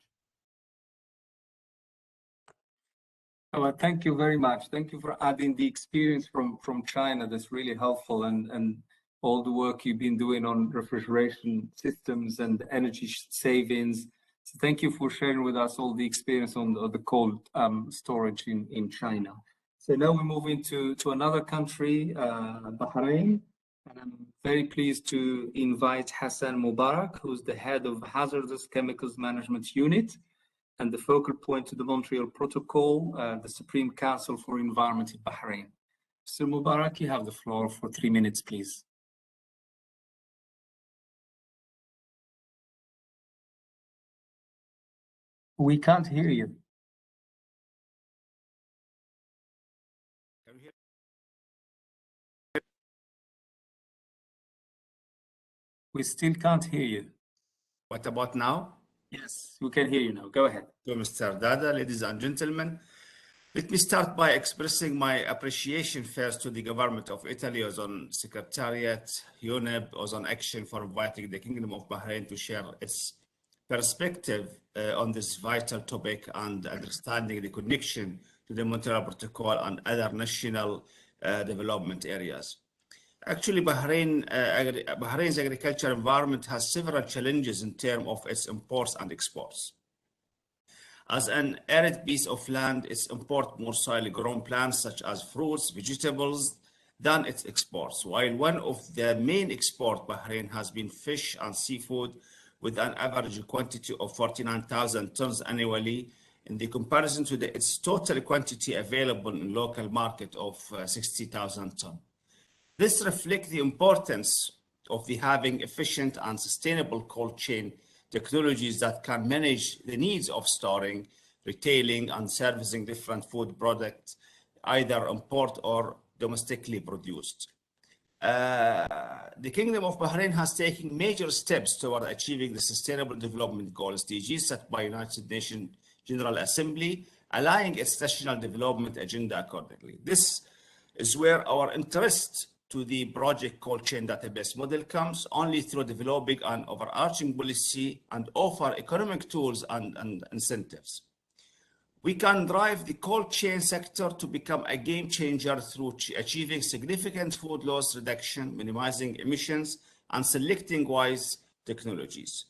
Thank you very much. Thank you for adding the experience from China. That's really helpful, and all the work you've been doing on refrigeration systems and energy savings. So thank you for sharing with us all the experience on the cold storage in China. So now we move into another country, Bahrain. And I'm very pleased to invite Hassan Mubarak, who's the head of Hazardous Chemicals Management Unit and the focal point to the Montreal Protocol, the Supreme Council for Environment in Bahrain. Mr. Mubarak, you have the floor for 3 minutes, please. We can't hear you. We still can't hear you. What about now? Yes, we can hear you now. Go ahead. So, Mr. Dada, ladies and gentlemen, let me start by expressing my appreciation first to the government of Italy, Ozone Secretariat, UNEP, Ozone Action for inviting the Kingdom of Bahrain to share its perspective on this vital topic and understanding the connection to the Montreal Protocol and other national development areas. Actually, Bahrain's agricultural environment has several challenges in terms of its imports and exports. As an arid piece of land, it imports more soil-grown plants such as fruits, vegetables, than its exports, while one of the main exports Bahrain has been fish and seafood, with an average quantity of 49,000 tons annually, in the comparison to its total quantity available in local market of 60,000 tons. This reflects the importance of having efficient and sustainable cold chain technologies that can manage the needs of storing, retailing, and servicing different food products, either import or domestically produced. The Kingdom of Bahrain has taken major steps toward achieving the Sustainable Development Goals (SDGs) set by United Nations General Assembly, aligning its national development agenda accordingly. This is where our interest to the project cold chain database model comes, only through developing an overarching policy and offer economic tools and incentives. We can drive the cold chain sector to become a game changer through achieving significant food loss reduction, minimizing emissions, and selecting wise technologies.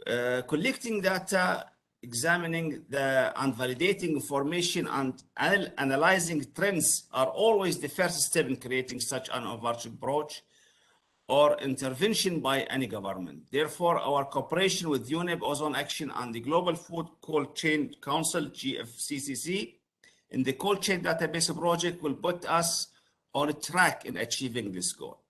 Collecting data, examining and validating information, and analyzing trends are always the first step in creating such an overarching approach or intervention by any government. Therefore, our cooperation with UNEP, Ozone Action, and the Global Food Cold Chain Council, GFCCC, in the Cold Chain Database project will put us on track in achieving this goal.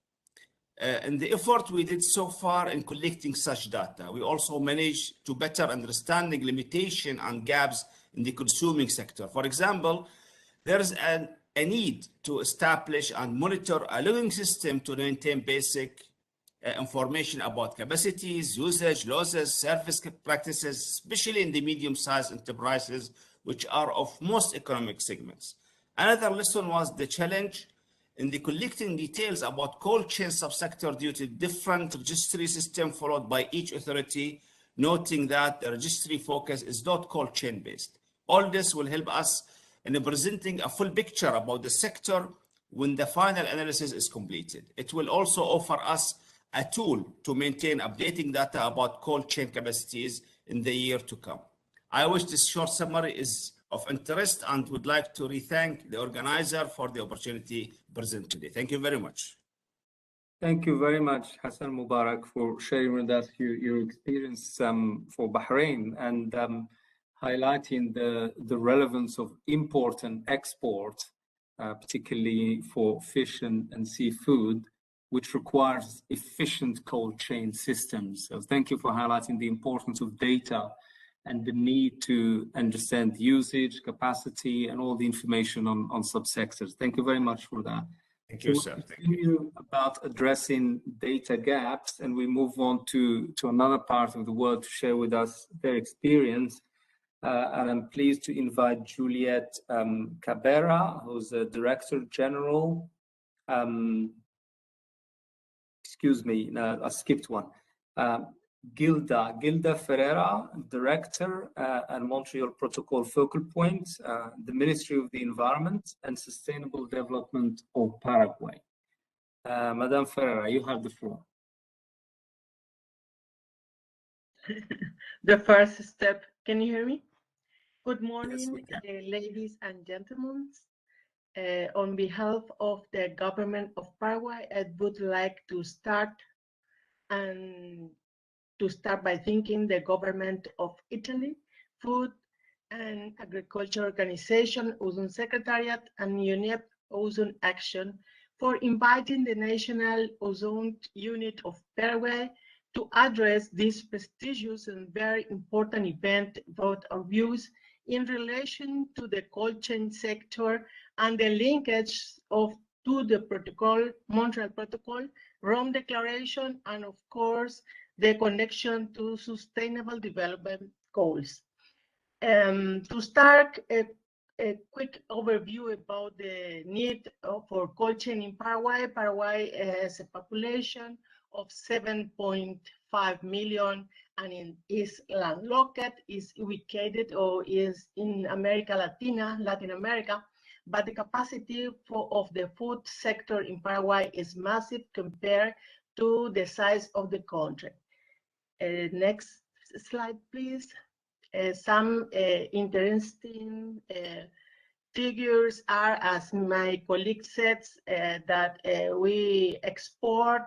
In the effort we did so far in collecting such data, we also managed to better understanding limitation and gaps in the consuming sector. For example, there is a need to establish and monitor a logging system to maintain basic information about capacities, usage, losses, service practices, especially in the medium-sized enterprises, which are of most economic segments. Another lesson was the challenge in the collecting details about cold chain subsector due to different registry system followed by each authority, noting that the registry focus is not cold chain based. All this will help us in presenting a full picture about the sector when the final analysis is completed. It will also offer us a tool to maintain updating data about cold chain capacities in the year to come. I wish this short summary is of interest and would like to re-thank the organizer for the opportunity presented today. Thank you very much. Thank you very much, Hassan Mubarak, for sharing with us your experience for Bahrain and highlighting the relevance of import and export, particularly for fish and seafood, which requires efficient cold chain systems. So thank you for highlighting the importance of data and the need to understand usage, capacity, and all the information on subsectors. Thank you very much for that. Thank you, sir. Thank you. About addressing data gaps, and we move on to another part of the world to share with us their experience. And I'm pleased to invite Juliette Cabrera, who's the Director General. Excuse me, no, I skipped one. Gilda Ferreira, Director and Montreal Protocol Focal Point, the Ministry of the Environment and Sustainable Development of Paraguay. Madame Ferreira, you have the floor. The first step, can you hear me? Good morning, Yes, ladies and gentlemen. On behalf of the government of Paraguay, I would like to start by thanking the government of Italy, Food and Agriculture Organization, Ozone Secretariat, and UNEP Ozone Action for inviting the National Ozone Unit of Paraguay to address this prestigious and very important event about our views in relation to the cold chain sector and the linkage to the protocol, Montreal Protocol, Rome Declaration, and of course, the connection to Sustainable Development Goals. To start, a quick overview about the need for cold chain in Paraguay. Paraguay has a population of 7.5 million and is landlocked, is ubicated or is in Latin America, but the capacity of the food sector in Paraguay is massive compared to the size of the country. Next slide, please. Some interesting figures are, as my colleague said, that we export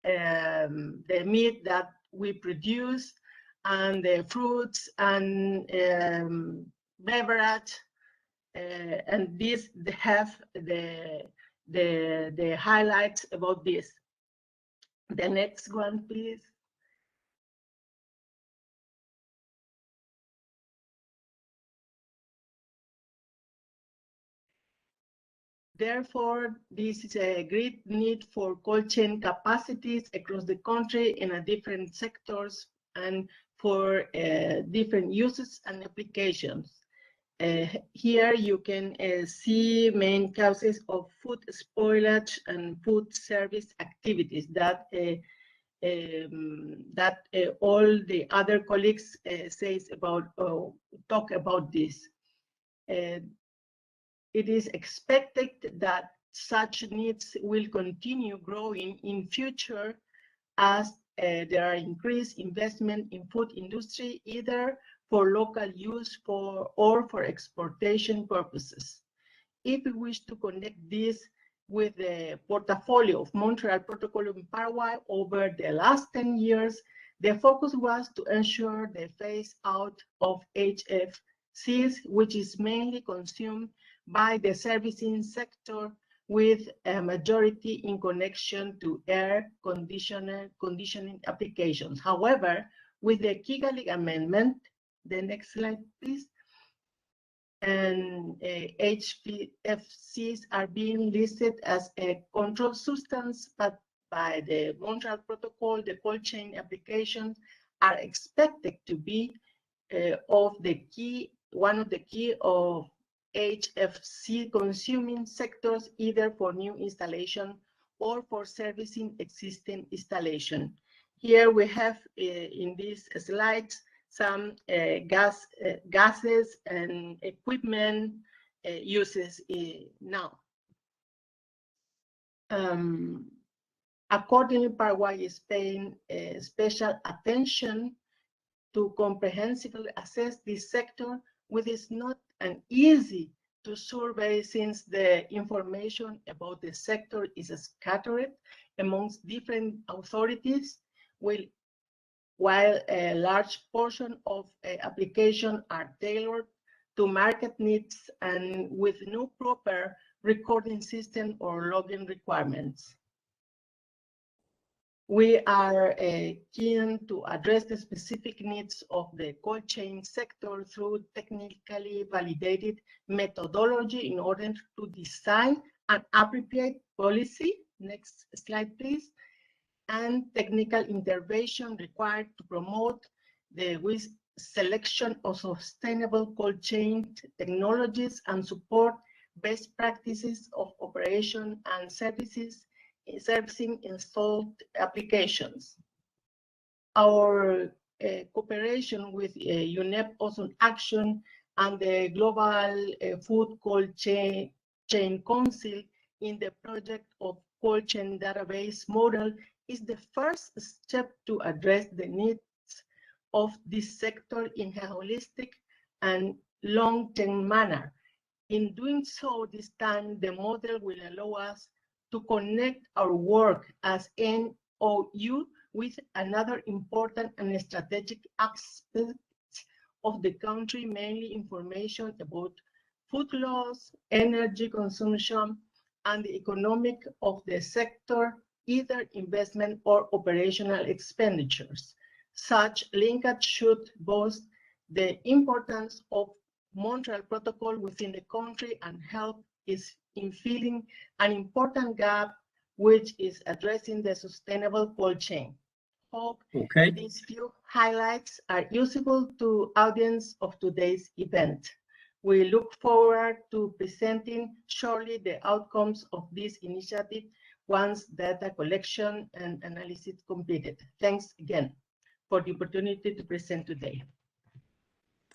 the meat that we produce and the fruits and beverage, and this have the highlights about this. The next one, please. Therefore, this is a great need for cold chain capacities across the country in different sectors and for different uses and applications. Here you can see main causes of food spoilage and food service activities that all the other colleagues talk about this. It is expected that such needs will continue growing in future as there are increased investment in food industry, either for local use or for exportation purposes. If we wish to connect this with the portfolio of Montreal Protocol in Paraguay over the last 10 years, the focus was to ensure the phase out of HFCs, which is mainly consumed by the servicing sector, with a majority in connection to air conditioning applications. However, with the Kigali Amendment, the next slide, please, and HFCs are being listed as a controlled substance, but by the Montreal Protocol, the cold chain applications are expected to be one of the key of HFC consuming sectors, either for new installation or for servicing existing installation. Here we have in these slides some gases and equipment uses now. Accordingly, Paraguay is paying special attention to comprehensively assess this sector which is not an easy to survey since the information about the sector is scattered amongst different authorities, while a large portion of applications are tailored to market needs and with no proper recording system or logging requirements. We are keen to address the specific needs of the cold chain sector through technically validated methodology in order to design an appropriate policy. Next slide, please. And technical intervention required to promote the selection of sustainable cold chain technologies and support best practices of operation and servicing installed applications. Our cooperation with UNEP Ozone Action and the Global Food Cold Chain Council in the project of cold chain database model is the first step to address the needs of this sector in a holistic and long-term manner. In doing so, this time the model will allow us to connect our work as NOU with another important and strategic aspect of the country, mainly information about food loss, energy consumption, and the economic of the sector, either investment or operational expenditures. Such linkage should boost the importance of Montreal Protocol within the country and help in filling an important gap, which is addressing the sustainable cold chain. Hope these few highlights are useful to audience of today's event. We look forward to presenting shortly the outcomes of this initiative once data collection and analysis completed. Thanks again for the opportunity to present today.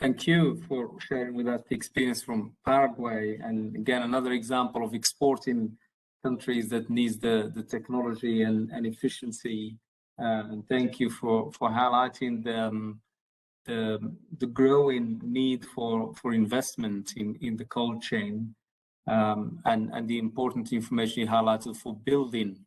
Thank you for sharing with us the experience from Paraguay, and again another example of exporting countries that needs the technology and efficiency. And thank you for highlighting the growing need for investment in the cold chain, and the important information you highlighted for building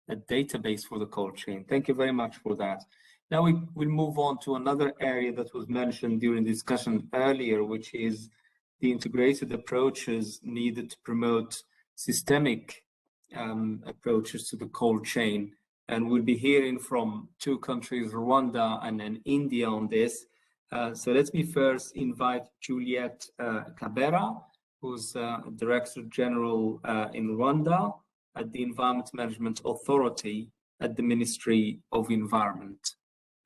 a database for the cold chain. Thank you very much for that. Now we'll move on to another area that was mentioned during the discussion earlier, which is the integrated approaches needed to promote systemic approaches to the cold chain. And we'll be hearing from two countries, Rwanda and then India, on this. So let me first invite Juliette Kabera, who's Director General in Rwanda at the Environment Management Authority at the Ministry of Environment.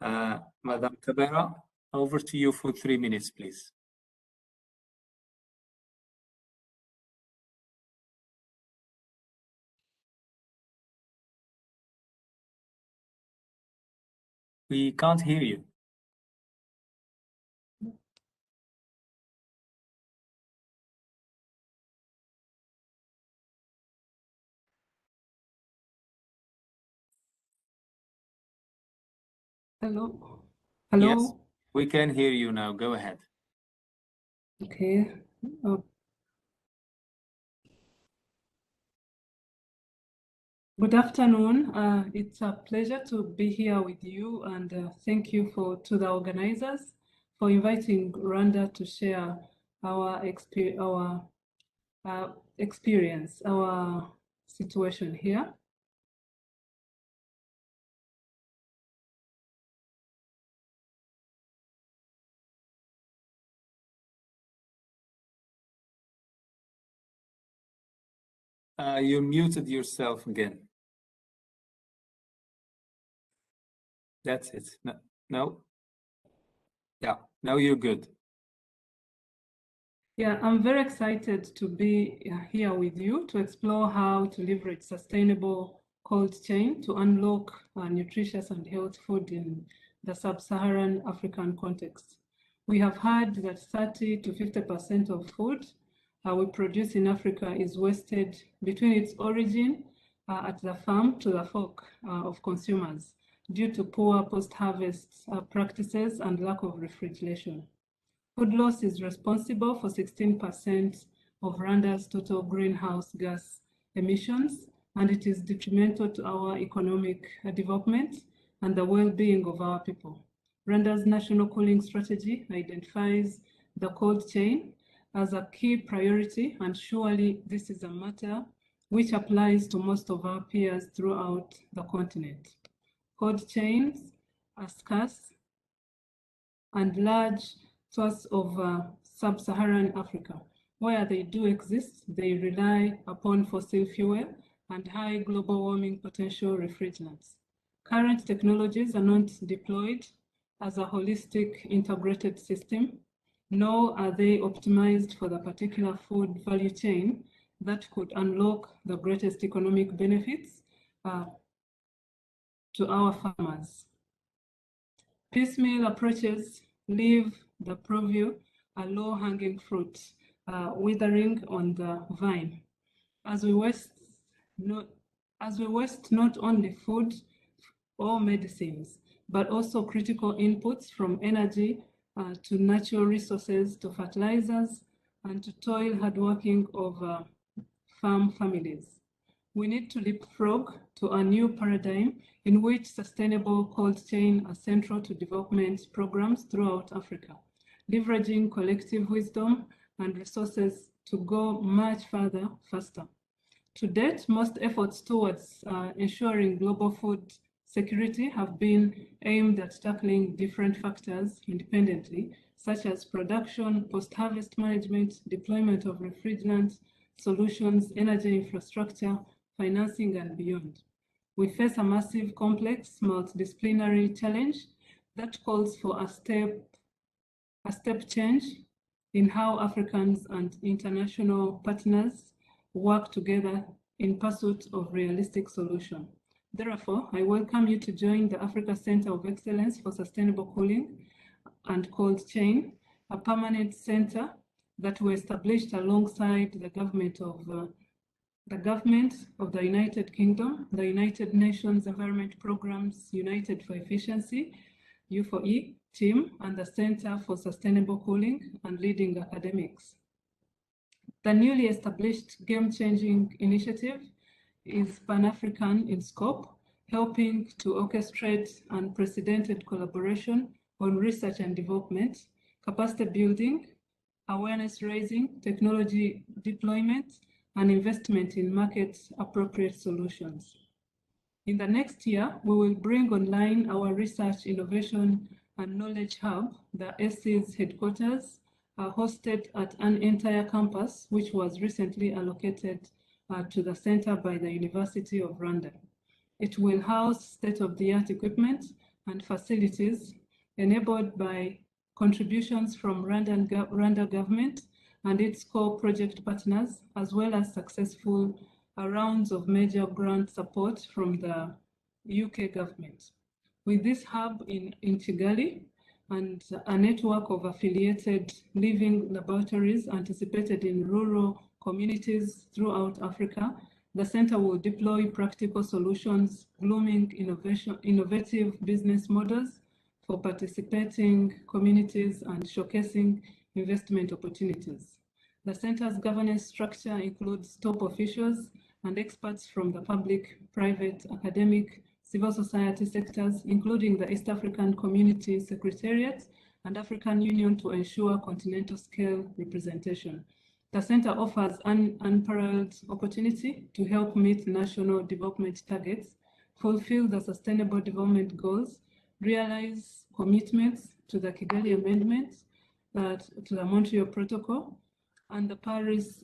Madam Kabera, over to you for 3 minutes, please. We can't hear you. Hello? Hello? Yes, we can hear you now. Go ahead. Okay. Good afternoon. It's a pleasure to be here with you, and thank you to the organizers for inviting Rwanda to share our experience, our situation here. You muted yourself again. That's it. No? Yeah, now you're good. Yeah, I'm very excited to be here with you to explore how to leverage sustainable cold chain to unlock nutritious and healthy food in the sub-Saharan African context. We have heard that 30 to 50% of food we produce in Africa is wasted between its origin at the farm to the fork of consumers due to poor post-harvest practices and lack of refrigeration. Food loss is responsible for 16% of Rwanda's total greenhouse gas emissions, and it is detrimental to our economic development and the well-being of our people. Rwanda's national cooling strategy identifies the cold chain as a key priority, and surely this is a matter which applies to most of our peers throughout the continent. Cold chains are scarce and large source of sub-Saharan Africa. Where they do exist, they rely upon fossil fuel and high global warming potential refrigerants. Current technologies are not deployed as a holistic integrated system, nor are they optimized for the particular food value chain that could unlock the greatest economic benefits to our farmers. Piecemeal approaches leave the purview a low-hanging fruit, withering on the vine, as we waste not only food or medicines, but also critical inputs from energy to natural resources to fertilizers and to toil hardworking of farm families. We need to leapfrog to a new paradigm in which sustainable cold chain are central to development programs throughout Africa, leveraging collective wisdom and resources to go much further, faster. To date, most efforts towards ensuring global food security have been aimed at tackling different factors independently, such as production, post-harvest management, deployment of refrigerant solutions, energy infrastructure, financing, and beyond. We face a massive, complex, multidisciplinary challenge that calls for a step change in how Africans and international partners work together in pursuit of realistic solutions. Therefore, I welcome you to join the Africa Center of Excellence for Sustainable Cooling and Cold Chain, a permanent center that we established alongside the government of the United Kingdom, the United Nations Environment Programme's United for Efficiency, U4E team, and the Center for Sustainable Cooling and leading academics. The newly established game-changing initiative is Pan-African in scope, helping to orchestrate unprecedented collaboration on research and development, capacity building, awareness raising, technology deployment, and investment in market-appropriate solutions. In the next year, we will bring online our Research, Innovation, and Knowledge Hub, the SC's headquarters, hosted at an entire campus, which was recently allocated to the center by the University of Rwanda. It will house state-of-the-art equipment and facilities enabled by contributions from Rwanda government and its core project partners, as well as successful rounds of major grant support from the UK government. With this hub in Kigali and a network of affiliated living laboratories anticipated in rural communities throughout Africa, the center will deploy practical solutions, blooming innovative business models for participating communities and showcasing investment opportunities. The center's governance structure includes top officials and experts from the public, private, academic, civil society sectors, including the East African Community Secretariat and African Union, to ensure continental scale representation. The center offers an unparalleled opportunity to help meet national development targets, fulfill the Sustainable Development Goals, realize commitments to the Kigali Amendment, to the Montreal Protocol, and the Paris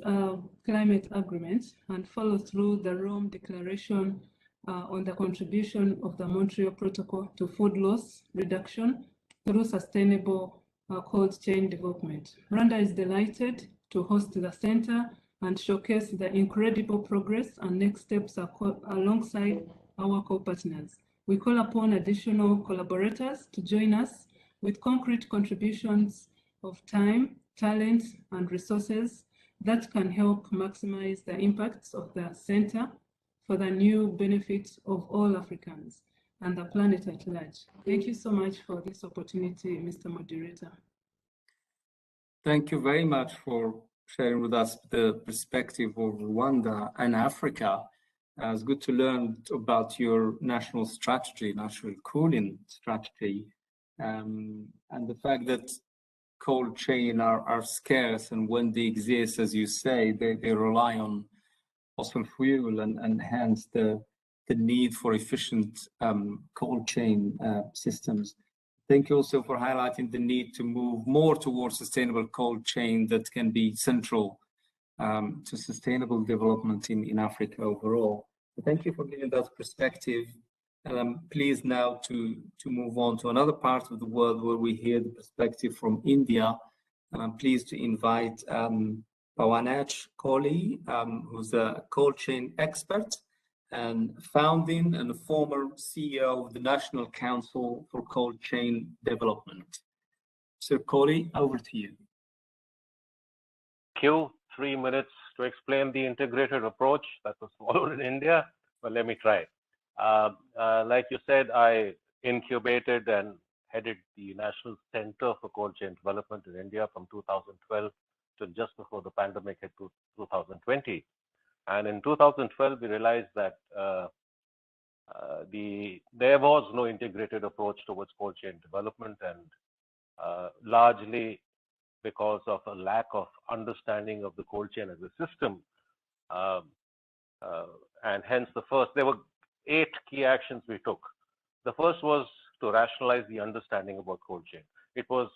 Climate Agreement, and follow through the Rome Declaration on the contribution of the Montreal Protocol to food loss reduction through sustainable cold chain development. Rwanda is delighted to host the center and showcase the incredible progress and next steps alongside our co-partners. We call upon additional collaborators to join us with concrete contributions of time, talent, and resources that can help maximize the impacts of the center for the new benefits of all Africans and the planet at large. Thank you so much for this opportunity, Mr. Moderator. Thank you very much for sharing with us the perspective of Rwanda and Africa. It's good to learn about your national strategy, national cooling strategy, and the fact that cold chain are scarce, and when they exist, as you say, they rely on fossil fuel, and hence the need for efficient cold chain systems. Thank you also for highlighting the need to move more towards sustainable cold chain that can be central to sustainable development in Africa overall. But thank you for giving that perspective. And I'm pleased now to move on to another part of the world where we hear the perspective from India. And I'm pleased to invite Pawanach Kohli, who's a cold chain expert and founding and former CEO of the National Council for Cold Chain Development. Sir Kohli, over to you. Thank you. 3 minutes to explain the integrated approach that was followed in India. Well, let me try. Like you said, I incubated and headed the National Center for Cold Chain Development in India from 2012 to just before the pandemic hit 2020. And in 2012, we realized that there was no integrated approach towards cold chain development, and largely because of a lack of understanding of the cold chain as a system. And hence there were 8 key actions we took. The first was to rationalize the understanding about cold chain. It was,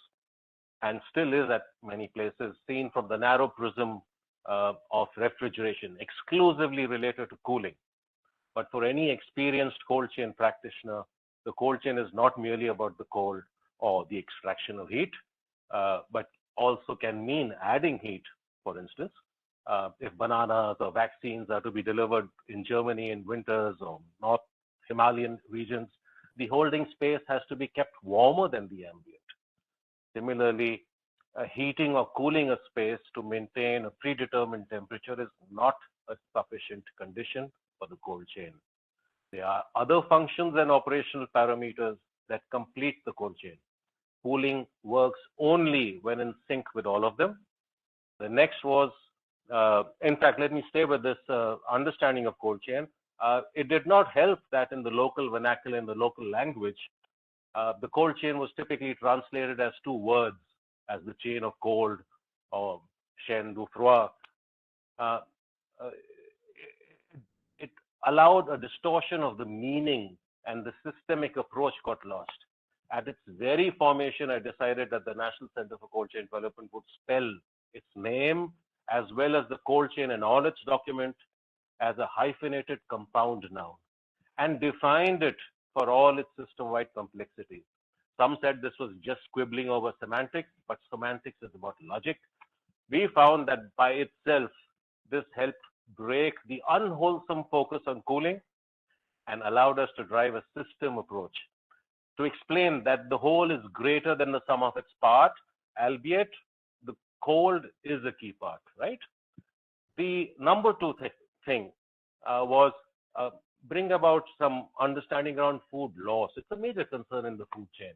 and still is at many places, seen from the narrow prism of refrigeration, exclusively related to cooling. But for any experienced cold chain practitioner, the cold chain is not merely about the cold or the extraction of heat, but also can mean adding heat. For instance, if bananas or vaccines are to be delivered in Germany in winters or North Himalayan regions, the holding space has to be kept warmer than the ambient. Similarly, heating or cooling a space to maintain a predetermined temperature is not a sufficient condition for the cold chain. There are other functions and operational parameters that complete the cold chain. Cooling works only when in sync with all of them. The next was, in fact, let me stay with this understanding of cold chain. It did not help that in the local vernacular, in the local language, the cold chain was typically translated as 2 words, as the chain of cold or chaîne du froid. It allowed a distortion of the meaning, and the systemic approach got lost. At its very formation, I decided that the National Center for Cold Chain Development would spell its name as well as the cold chain in all its document as a hyphenated compound noun, and defined it for all its system-wide complexity. Some said this was just squibbling over semantics, but semantics is about logic. We found that by itself, this helped break the unwholesome focus on cooling and allowed us to drive a system approach to explain that the whole is greater than the sum of its part, albeit the cold is a key part, right? The number 2 thing was bring about some understanding around food loss. It's a major concern in the food chain.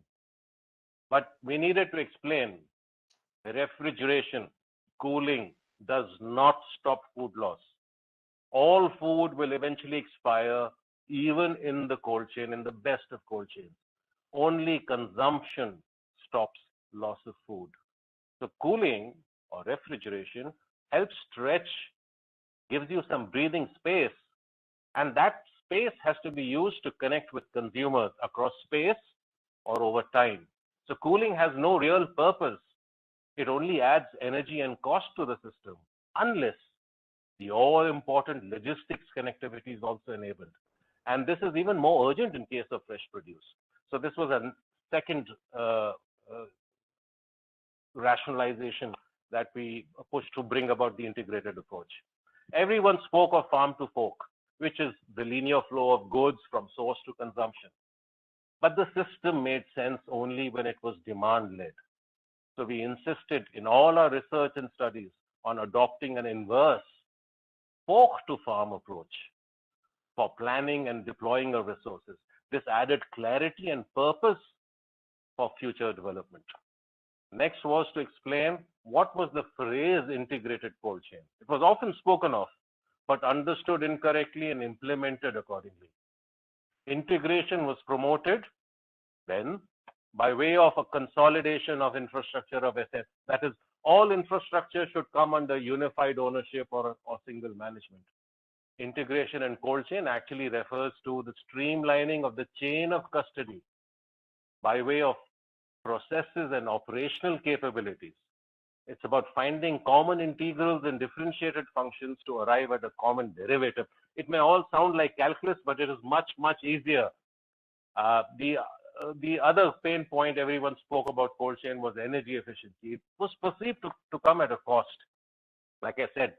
But we needed to explain refrigeration, cooling does not stop food loss. All food will eventually expire, even in the cold chain, in the best of cold chains. Only consumption stops loss of food. So cooling or refrigeration helps stretch, gives you some breathing space, and that space has to be used to connect with consumers across space or over time. So cooling has no real purpose. It only adds energy and cost to the system, unless the all-important logistics connectivity is also enabled. And this is even more urgent in case of fresh produce. So this was a second rationalization that we pushed to bring about the integrated approach. Everyone spoke of farm to fork, which is the linear flow of goods from source to consumption. But the system made sense only when it was demand-led. So we insisted in all our research and studies on adopting an inverse fork to farm approach for planning and deploying of resources. This added clarity and purpose for future development. Next was to explain what was the phrase integrated cold chain. It was often spoken of, but understood incorrectly and implemented accordingly. Integration was promoted then by way of a consolidation of infrastructure of assets. That is, all infrastructure should come under unified ownership or single management. Integration and cold chain actually refers to the streamlining of the chain of custody by way of processes and operational capabilities. It's about finding common integrals and differentiated functions to arrive at a common derivative. It may all sound like calculus, but it is much, much easier. The other pain point everyone spoke about cold chain was energy efficiency. It was perceived to come at a cost. Like I said,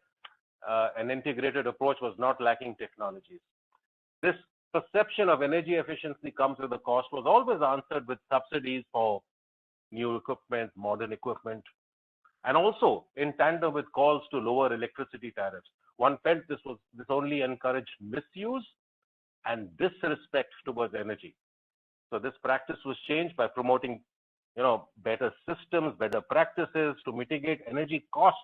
an integrated approach was not lacking technologies. This perception of energy efficiency comes with a cost was always answered with subsidies for new equipment, modern equipment, and also in tandem with calls to lower electricity tariffs. One felt this only encouraged misuse and disrespect towards energy. So this practice was changed by promoting, better systems, better practices to mitigate energy costs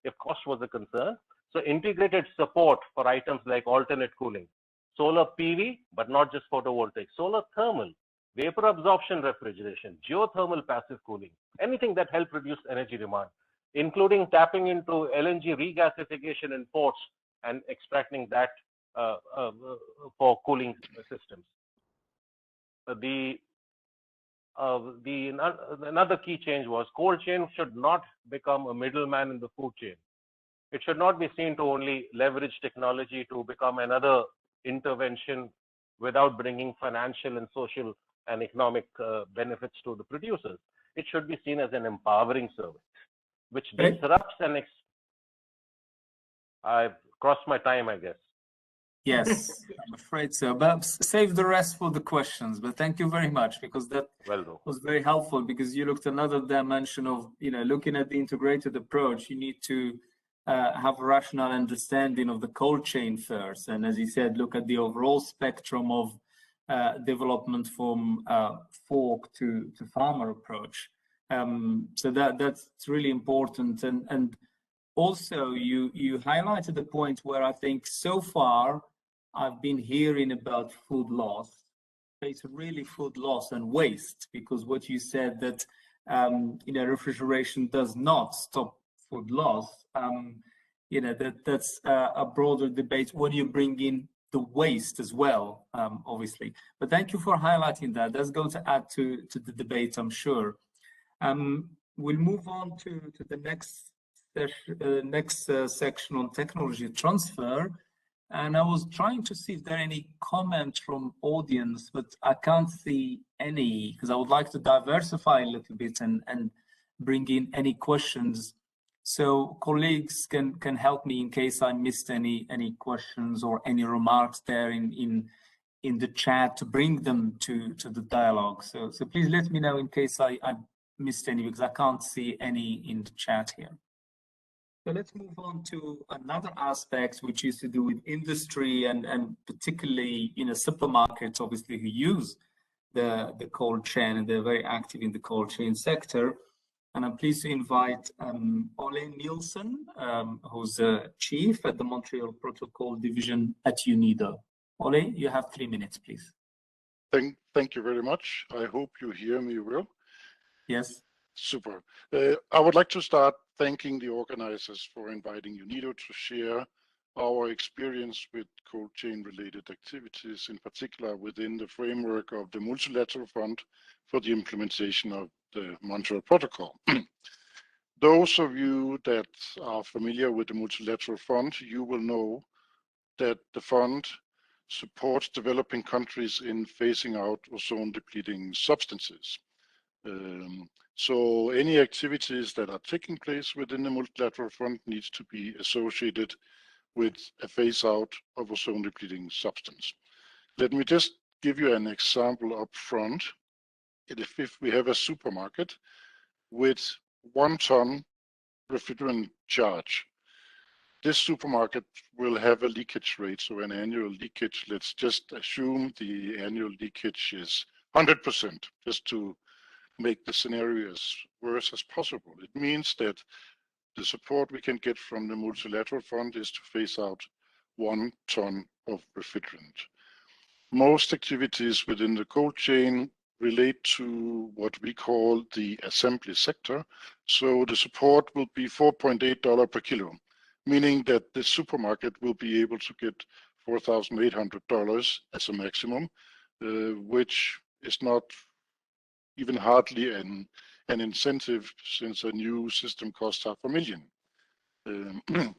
if cost was a concern. So integrated support for items like alternate cooling, solar PV, but not just photovoltaic, solar thermal, vapor absorption refrigeration, geothermal passive cooling, anything that helped reduce energy demand, including tapping into LNG regasification in ports and extracting that for cooling systems. Another key change was cold chain should not become a middleman in the food chain. It should not be seen to only leverage technology to become another intervention without bringing financial and social and economic benefits to the producers. It should be seen as an empowering service, which disrupts and I've crossed my time, I guess. Yes, I'm afraid so. But save the rest for the questions. But thank you very much, because that was very helpful, because you looked at another dimension of, looking at the integrated approach, you need to have a rational understanding of the cold chain first. And as you said, look at the overall spectrum of development from fork to farmer approach. So that's really important. And also you highlighted the point where I think so far I've been hearing about food loss. It's really food loss and waste, because what you said that refrigeration does not stop food loss. That's a broader debate when you bring in the waste as well, obviously. But thank you for highlighting that. That's going to add to the debate, I'm sure. We'll move on to the next section on technology transfer. And I was trying to see if there are any comments from audience, but I can't see any, because I would like to diversify a little bit and bring in any questions. So colleagues can help me in case I missed any questions or any remarks there in the chat to bring them to the dialogue. So please let me know in case I missed any, because I can't see any in the chat here. So let's move on to another aspect, which is to do with industry and particularly supermarkets, obviously, who use the cold chain, and they're very active in the cold chain sector. And I'm pleased to invite Ole Nielsen, who's chief at the Montreal Protocol division at UNIDO. Ole, you have 3 minutes, please. Thank you very much. I hope you hear me well. Yes. Super. I would like to start thanking the organizers for inviting UNIDO to share our experience with cold chain related activities, in particular within the framework of the Multilateral Fund for the implementation of the Montreal Protocol. Those of you that are familiar with the Multilateral Fund, you will know that the fund supports developing countries in phasing out ozone depleting substances. So any activities that are taking place within the Multilateral Fund needs to be associated with a phase out of ozone depleting substance. Let me just give you an example up front. If we have a supermarket with 1 ton refrigerant charge, this supermarket will have a leakage rate, so an annual leakage. Let's just assume the annual leakage is 100%, just to make the scenario as worse as possible. It means that the support we can get from the multilateral fund is to phase out 1 ton of refrigerant. Most activities within the cold chain relate to what we call the assembly sector. So the support will be $4.8 per kilo, meaning that the supermarket will be able to get $4,800 as a maximum, which is not even hardly an incentive, since a new system costs $500,000.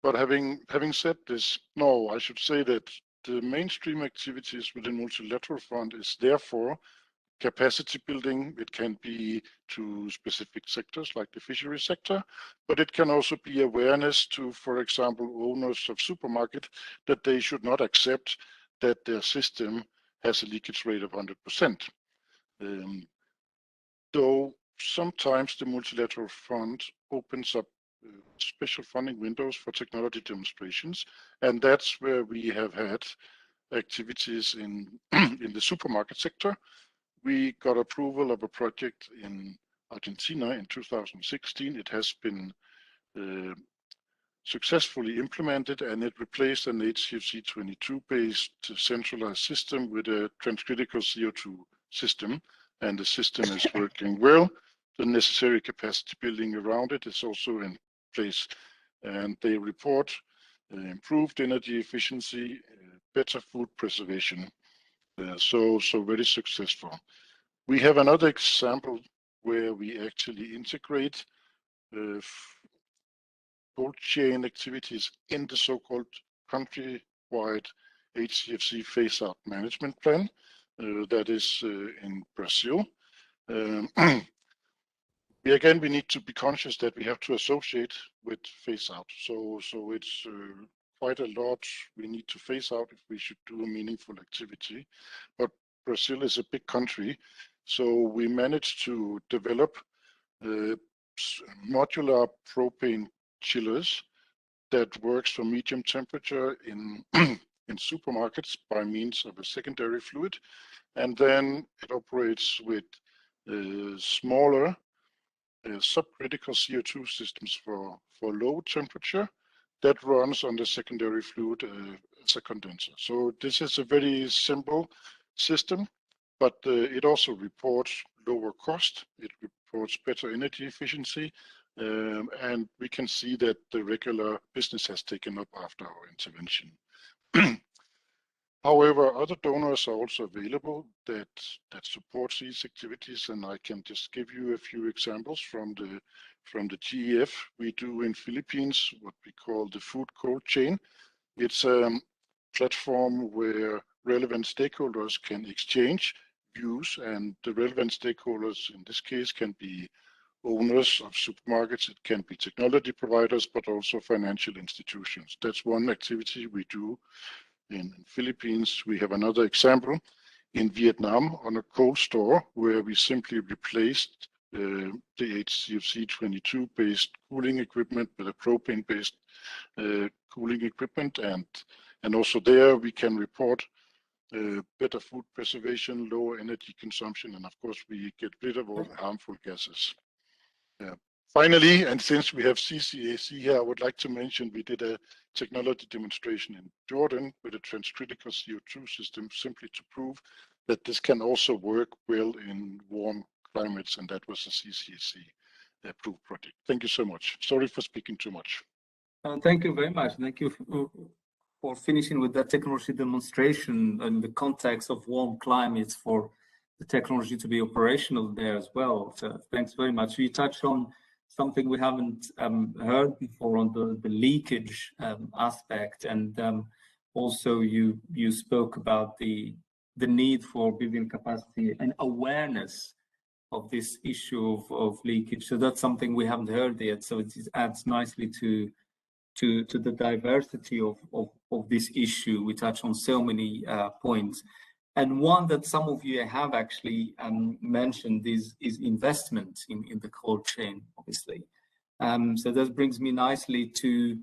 But having said this, no, I should say that the mainstream activities within multilateral fund is therefore capacity building. It can be to specific sectors like the fishery sector, but it can also be awareness to, for example, owners of supermarket, that they should not accept that their system has a leakage rate of 100%. Though sometimes the multilateral fund opens up special funding windows for technology demonstrations, and that's where we have had activities in the supermarket sector. We got approval of a project in Argentina in 2016. It has been successfully implemented, and it replaced an HCFC 22 based centralized system with a transcritical CO2 system, and the system is working well. The necessary capacity building around it is also in place, and they report improved energy efficiency, better food preservation. So very successful. We have another example where we actually integrate cold chain activities in the so-called country-wide HCFC phase-out management plan. That is in Brazil. We need to be conscious that we have to associate with phase-out. So it's quite a lot we need to phase out if we should do a meaningful activity. But Brazil is a big country, so we managed to develop modular propane chillers that works for medium temperature in supermarkets by means of a secondary fluid, and then it operates with smaller subcritical CO2 systems for low temperature that runs on the secondary fluid as a condenser. So this is a very simple system, but it also reports lower cost. It reports better energy efficiency, and we can see that the regular business has taken up after our intervention. However, other donors are also available that support these activities, and I can just give you a few examples from the GEF. We do in Philippines what we call the food cold chain. It's a platform where relevant stakeholders can exchange views, and the relevant stakeholders in this case can be owners of supermarkets, it can be technology providers, but also financial institutions. That's one activity we do in Philippines. We have another example in Vietnam on a cold store where we simply replaced the HCFC 22 based cooling equipment with a propane based cooling equipment, and also there we can report better food preservation, lower energy consumption, and of course we get rid of all the harmful gases. Finally, and since we have CCAC here, I would like to mention we did a technology demonstration in Jordan with a transcritical CO2 system, simply to prove that this can also work well in warm climates, and that was a CCAC approved project. Thank you so much. Sorry for speaking too much. Thank you very much. Thank you for finishing with that technology demonstration in the context of warm climates for the technology to be operational there as well. So thanks very much. You touched on something we haven't heard before on the leakage aspect, and also you spoke about the need for building capacity and awareness of this issue of leakage. So that's something we haven't heard yet. So it adds nicely to the diversity of this issue. We touch on so many points. And one that some of you have actually mentioned is investment in the cold chain, obviously. So that brings me nicely to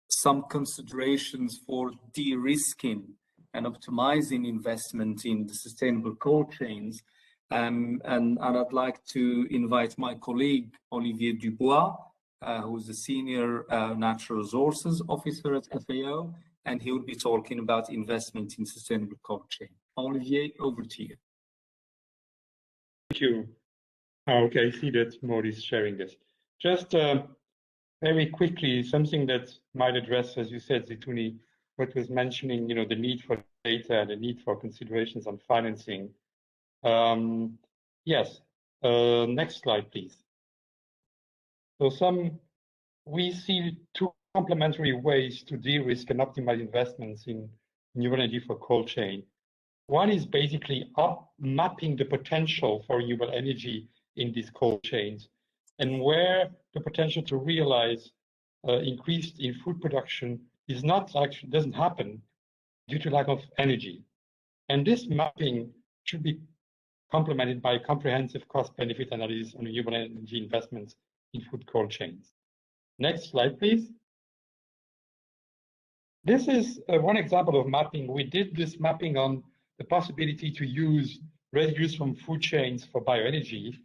some considerations for de-risking and optimizing investment in the sustainable cold chains. And I'd like to invite my colleague, Olivier Dubois, who's the Senior Natural Resources Officer at FAO, and he will be talking about investment in sustainable cold chain. Olivier, over to you. Thank you. Okay, I see that Maud is sharing this. Just very quickly, something that might address, as you said, Zitouni, what was mentioning, the need for data, the need for considerations on financing. Yes, next slide, please. So we see two complementary ways to de-risk and optimize investments in renewable energy for cold chain. One is basically mapping the potential for renewable energy in these cold chains, and where the potential to realize increased in food production is not actually doesn't happen due to lack of energy. And this mapping should be complemented by comprehensive cost-benefit analysis on renewable energy investments in food cold chains. Next slide, please. This is one example of mapping. We did this mapping on the possibility to use residues from food chains for bioenergy,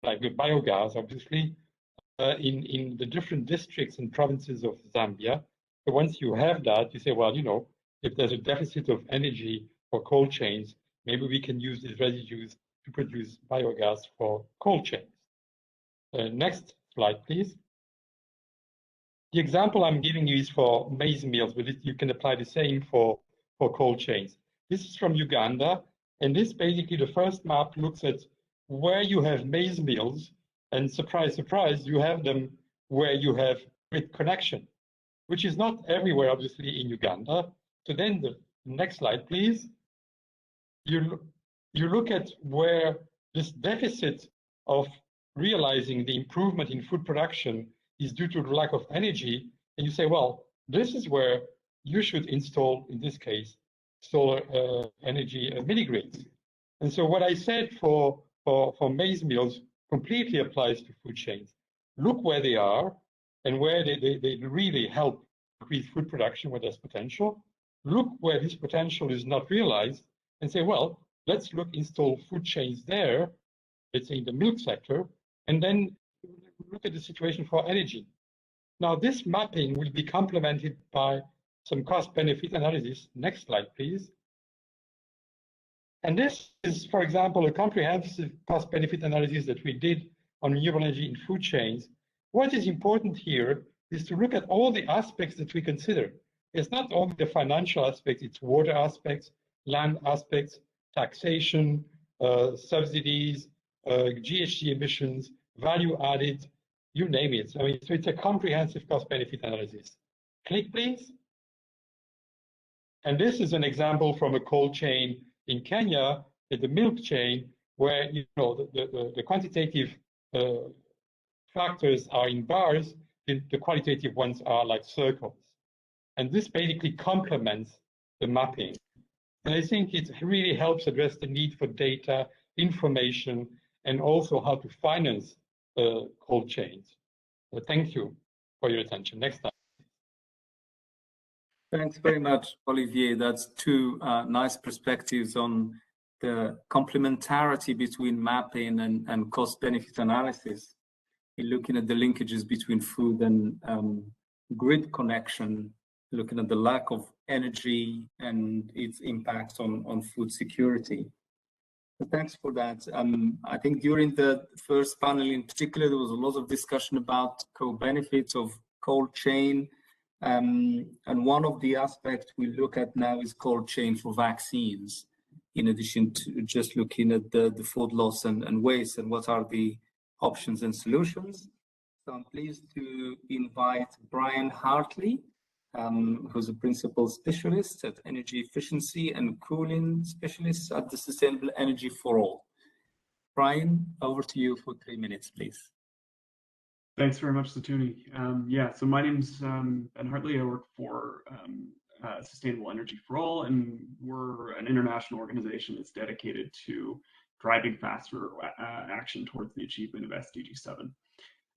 like with biogas, obviously, in the different districts and provinces of Zambia. So once you have that, you say, well, if there's a deficit of energy for cold chains, maybe we can use these residues to produce biogas for cold chains. Next slide, please. The example I'm giving you is for maize meals, but you can apply the same for cold chains. This is from Uganda, and this basically, the first map looks at where you have maize meals, and surprise, surprise, you have them where you have grid connection, which is not everywhere, obviously, in Uganda. So then the next slide, please. You look at where this deficit of realizing the improvement in food production is due to the lack of energy, and you say, well, this is where you should install, in this case, solar energy mini-grids. And so what I said for maize meals completely applies to food chains. Look where they are and where they really help increase food production where there's potential. Look where this potential is not realized and say, well, let's install food chains there, let's say in the milk sector, and then look at the situation for energy. Now, this mapping will be complemented by some cost-benefit analysis. Next slide, please. And this is, for example, a comprehensive cost-benefit analysis that we did on renewable energy in food chains. What is important here is to look at all the aspects that we consider. It's not only the financial aspects, it's water aspects, land aspects, taxation, subsidies, GHG emissions, value added, you name it. So it's a comprehensive cost-benefit analysis. Click, please. And this is an example from a cold chain in Kenya, at the milk chain, where the quantitative factors are in bars, the qualitative ones are like circles. And this basically complements the mapping. And I think it really helps address the need for data, information, and also how to finance cold chains. So thank you for your attention. Next slide. Thanks very much, Olivier. That's two nice perspectives on the complementarity between mapping and cost-benefit analysis. In looking at the linkages between food and grid connection, looking at the lack of energy and its impacts on food security. So thanks for that. I think during the first panel in particular, there was a lot of discussion about co-benefits of cold chain. And one of the aspects we look at now is cold chain for vaccines, in addition to just looking at the food loss and waste and what are the options and solutions. So I'm pleased to invite Brian Hartley, who's a principal specialist at energy efficiency and cooling specialist at the Sustainable Energy for All. Brian, over to you for 3 minutes, please. Thanks very much, Zitouni. Yeah, so my name's Ben Hartley. I work for Sustainable Energy for All, and we're an international organization that's dedicated to driving faster action towards the achievement of SDG 7.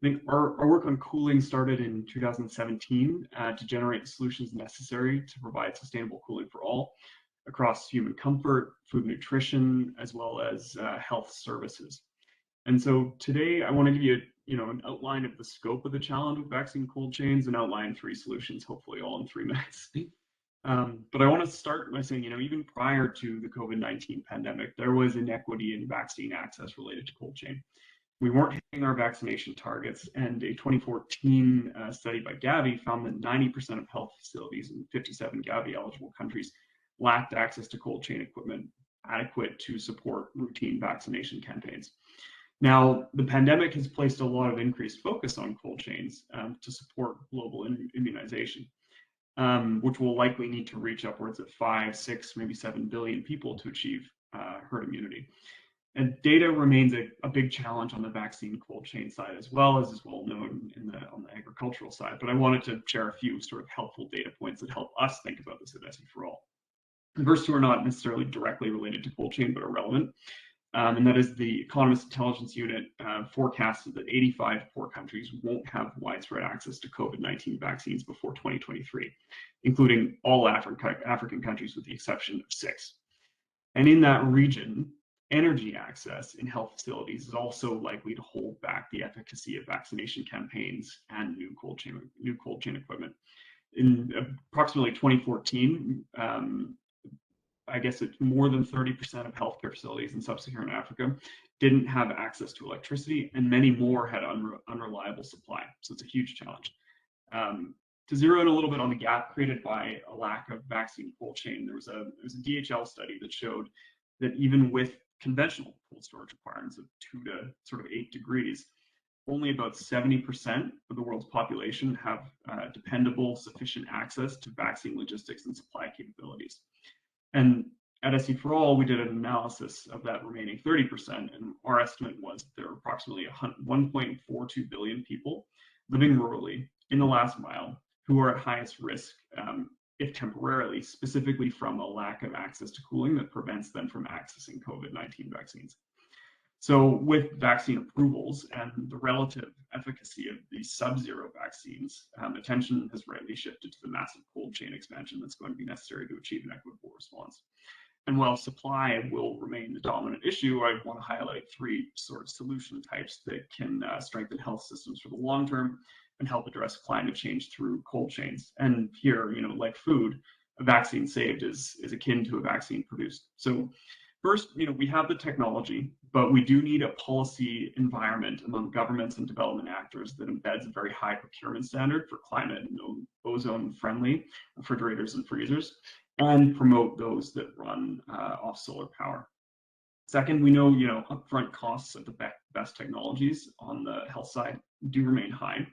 I think our work on cooling started in 2017 to generate the solutions necessary to provide sustainable cooling for all. across human comfort, food nutrition, as well as health services. And so today I want to give you, an outline of the scope of the challenge with vaccine cold chains and outline 3 solutions, hopefully all in 3 minutes. But I want to start by saying, even prior to the COVID-19 pandemic, there was inequity in vaccine access related to cold chain. We weren't hitting our vaccination targets, and a 2014 study by Gavi found that 90% of health facilities in 57 Gavi-eligible countries lacked access to cold chain equipment adequate to support routine vaccination campaigns. Now, the pandemic has placed a lot of increased focus on cold chains to support global immunization, which will likely need to reach upwards of 5, 6, maybe 7 billion people to achieve herd immunity. And data remains a big challenge on the vaccine cold chain side, as well as is well known on the agricultural side. But I wanted to share a few sort of helpful data points that help us think about this at SE for All. The first 2 are not necessarily directly related to cold chain, but are relevant. And that is the Economist Intelligence Unit forecasted that 85 poor countries won't have widespread access to COVID-19 vaccines before 2023, including all African countries with the exception of 6. And in that region, energy access in health facilities is also likely to hold back the efficacy of vaccination campaigns and new cold chain equipment. In approximately 2014, I guess it's more than 30% of healthcare facilities in sub-Saharan Africa didn't have access to electricity, and many more had unreliable supply. So it's a huge challenge. To zero in a little bit on the gap created by a lack of vaccine cold chain, there was a DHL study that showed that even with conventional cold storage requirements of 2 to sort of 8 degrees, only about 70% of the world's population have dependable, sufficient access to vaccine logistics and supply capabilities. And at SE for All, we did an analysis of that remaining 30%, and our estimate was that there are approximately 1.42 billion people living rurally in the last mile who are at highest risk, if temporarily, specifically from a lack of access to cooling that prevents them from accessing COVID-19 vaccines. So with vaccine approvals and the relative efficacy of these sub-zero vaccines, attention has rightly shifted to the massive cold chain expansion that's going to be necessary to achieve an equitable response. And while supply will remain the dominant issue, I want to highlight 3 sort of solution types that can strengthen health systems for the long term and help address climate change through cold chains. And here, like food, a vaccine saved is akin to a vaccine produced. So first, we have the technology, but we do need a policy environment among governments and development actors that embeds a very high procurement standard for climate and ozone-friendly refrigerators and freezers, and promote those that run off solar power. Second, we know, upfront costs of the best technologies on the health side do remain high.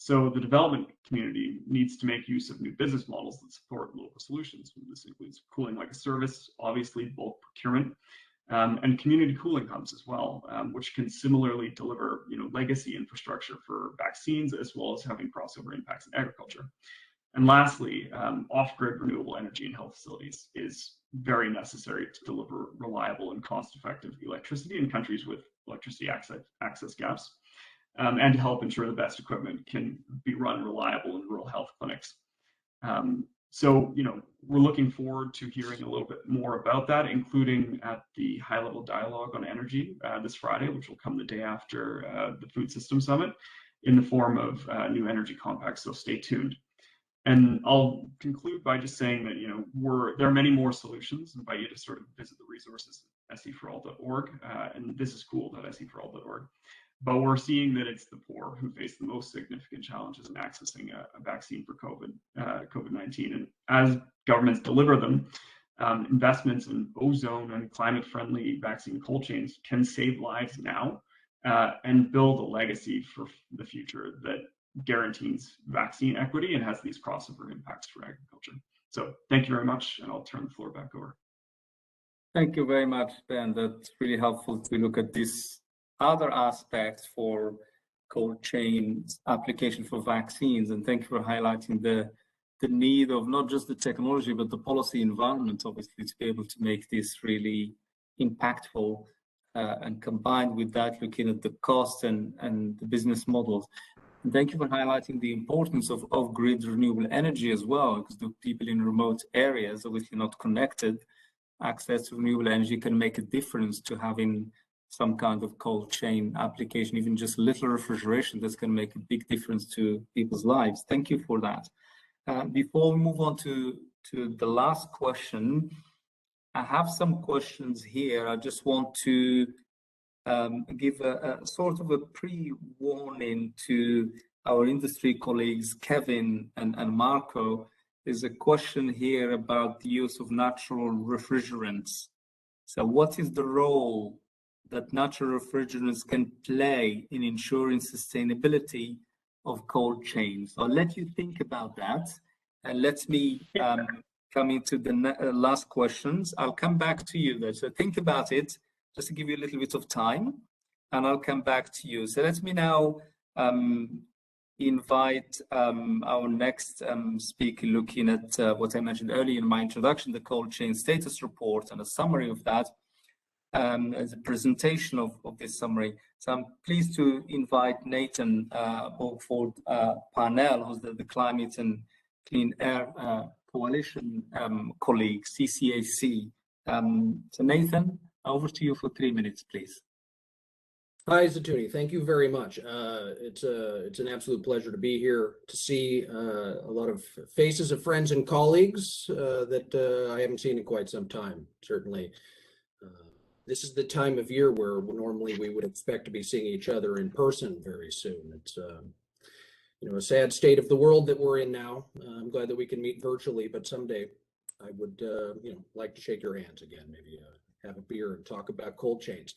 So the development community needs to make use of new business models that support local solutions. This includes cooling like a service, obviously bulk procurement, and community cooling hubs as well, which can similarly deliver legacy infrastructure for vaccines, as well as having crossover impacts in agriculture. And lastly, off-grid renewable energy in health facilities is very necessary to deliver reliable and cost-effective electricity in countries with electricity access gaps, and to help ensure the best equipment can be run reliable in rural health clinics. So, we're looking forward to hearing a little bit more about that, including at the high-level dialogue on energy this Friday, which will come the day after the Food Systems Summit, in the form of new energy compacts, so stay tuned. And I'll conclude by just saying that, there are many more solutions. I invite you to sort of visit the resources at seforall.org, and thisiscool.seforall.org. But we're seeing that it's the poor who face the most significant challenges in accessing a vaccine for COVID-19. And as governments deliver them, investments in ozone and climate-friendly vaccine cold chains can save lives now and build a legacy for the future that guarantees vaccine equity and has these crossover impacts for agriculture. So thank you very much, and I'll turn the floor back over. Thank you very much, Ben. That's really helpful to look at this other aspects for cold chain application for vaccines, and thank you for highlighting the need of not just the technology but the policy environment, obviously, to be able to make this really impactful, and combined with that, looking at the cost and the business models. And thank you for highlighting the importance of off-grid renewable energy as well, because the people in remote areas, obviously not connected, access to renewable energy can make a difference to having some kind of cold chain application, even just little refrigeration that's going to make a big difference to people's lives. Thank you for that. Before we move on to the last question, I have some questions here. I just want to give a sort of a pre-warning to our industry colleagues, Kevin and Marco. There's a question here about the use of natural refrigerants. So what is the role that natural refrigerants can play in ensuring sustainability of cold chains? I'll let you think about that, and let me come into the last questions. I'll come back to you though, so think about it, just to give you a little bit of time, and I'll come back to you. So let me now invite our next speaker, looking at what I mentioned earlier in my introduction, the cold chain status report and a summary of that, as a presentation of this summary. So I'm pleased to invite Nathan Borgford Parnell, who's the Climate and Clean Air Coalition colleague, CCAC. So Nathan, over to you for 3 minutes, please. Hi, Zatuni. Thank you very much. It's an absolute pleasure to be here, to see a lot of faces of friends and colleagues that I haven't seen in quite some time, certainly. This is the time of year where normally we would expect to be seeing each other in person very soon. It's a sad state of the world that we're in now. I'm glad that we can meet virtually, but someday I would like to shake your hands again, maybe have a beer and talk about cold chains.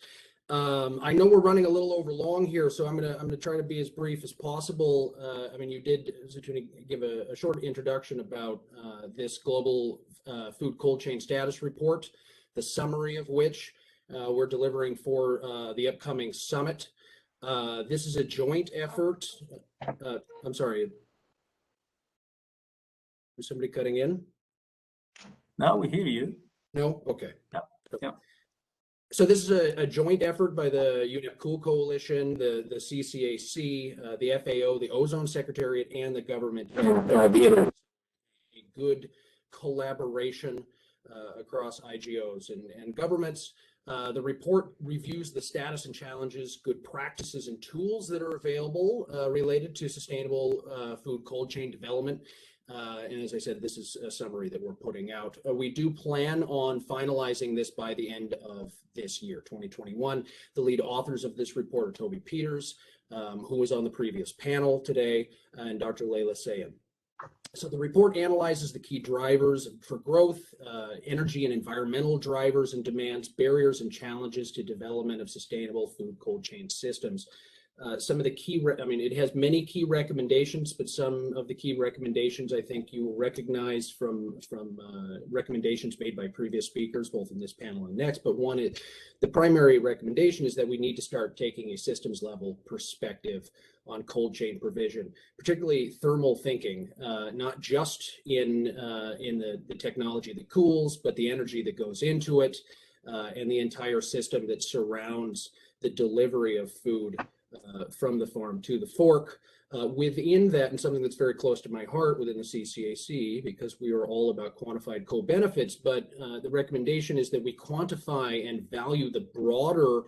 I know we're running a little over long here, so I'm gonna try to be as brief as possible. I mean, you did, Zatuni, give a short introduction about this global food cold chain status report, the summary of which we're delivering for the upcoming summit. This is a joint effort. I'm sorry. Is somebody cutting in? No, we hear you. No? Okay. Yep. Yep. So this is a joint effort by the UNEP Cool Coalition, the CCAC, the FAO, the Ozone Secretariat, and the government. A good collaboration across IGOs and governments. The report reviews the status and challenges, good practices, and tools that are available related to sustainable food cold chain development. And as I said, this is a summary that we're putting out. We do plan on finalizing this by the end of this year, 2021. The lead authors of this report are Toby Peters, who was on the previous panel today, and Dr. Leila Sayan. So the report analyzes the key drivers for growth, energy and environmental drivers and demands, barriers and challenges to development of sustainable food cold chain systems. Some of the key, it has many key recommendations, but some of the key recommendations I think you will recognize from recommendations made by previous speakers, both in this panel and next. But one is, the primary recommendation is that we need to start taking a systems level perspective on cold chain provision, particularly thermal thinking, not just in the technology that cools, but the energy that goes into it, and the entire system that surrounds the delivery of food from the farm to the fork. Within that, and something that's very close to my heart within the CCAC, because we are all about quantified co-benefits, but the recommendation is that we quantify and value the broader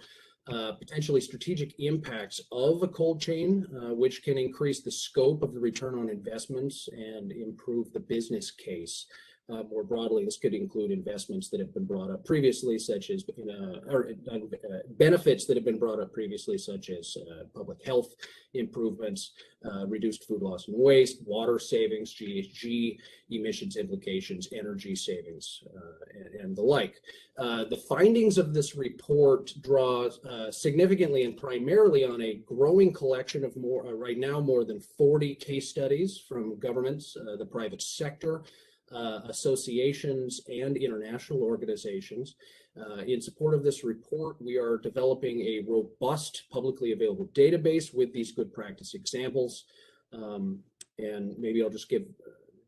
potentially strategic impacts of a cold chain, which can increase the scope of the return on investments and improve the business case. More broadly, this could include investments that have been brought up previously, such as benefits that have been brought up previously, such as public health improvements, reduced food loss and waste, water savings, GHG emissions implications, energy savings, and the like. The findings of this report draw significantly and primarily on a growing collection of right now more than 40 case studies from governments, the private sector, associations, and international organizations. In support of this report, we are developing a robust publicly available database with these good practice examples. And maybe I'll just give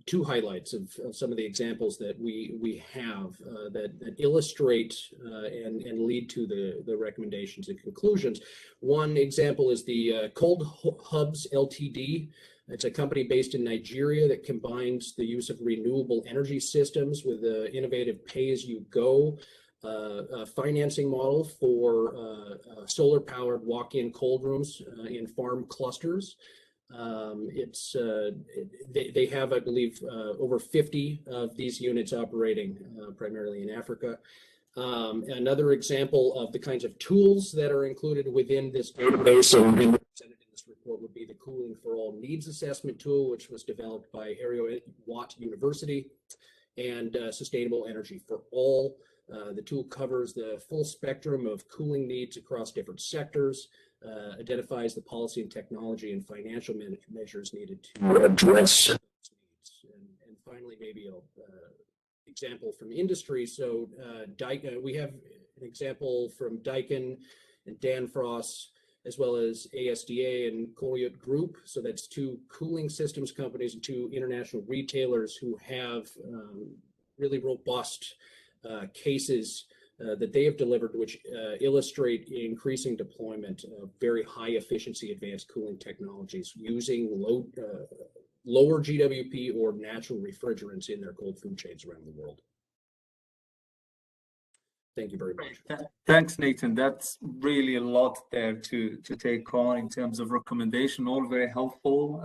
two highlights of some of the examples that we have that illustrate and lead to the recommendations and conclusions. One example is the Cold Hubs Ltd. It's a company based in Nigeria that combines the use of renewable energy systems with the innovative pay-as-you-go financing model for solar-powered walk-in cold rooms in farm clusters. They have, I believe, over 50 of these units operating primarily in Africa. Another example of the kinds of tools that are included within this database and represented in this report would be the Cooling for All Needs Assessment tool, which was developed by Heriot-Watt University, and Sustainable Energy for All. The tool covers the full spectrum of cooling needs across different sectors, identifies the policy and technology and financial measures needed to address those needs. And finally, maybe an example from industry. So we have an example from Daikin and Danfoss, as well as ASDA and Coryot Group. So that's two cooling systems companies and two international retailers who have really robust cases that they have delivered, which illustrate increasing deployment of very high efficiency advanced cooling technologies using lower GWP or natural refrigerants in their cold food chains around the world. Thank you very much. Thanks, Nathan. That's really a lot there to take on in terms of recommendation, all very helpful.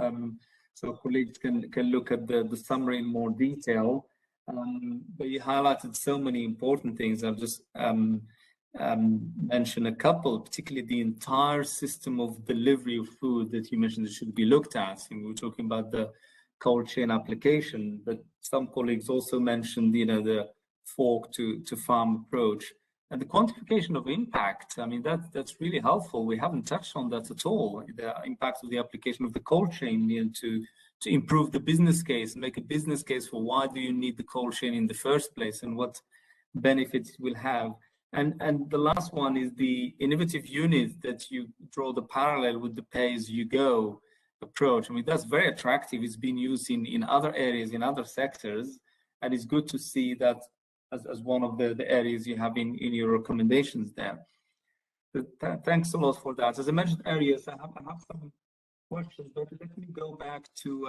So colleagues can look at the summary in more detail. But you highlighted so many important things. I'll just mention a couple, particularly the entire system of delivery of food that you mentioned that should be looked at. And we were talking about the cold chain application, but some colleagues also mentioned, the fork to farm approach and the quantification of impact. I mean, that's really helpful. We haven't touched on that at all. The impact of the application of the cold chain to improve the business case, make a business case for why do you need the cold chain in the first place and what benefits it will have. And the last one is the innovative unit that you draw the parallel with the pay-as-you-go approach. I mean, that's very attractive. It's been used in other areas, in other sectors, and it's good to see that as one of the areas you have in your recommendations there. But thanks a lot for that. As I mentioned earlier, I have some questions, but let me go back to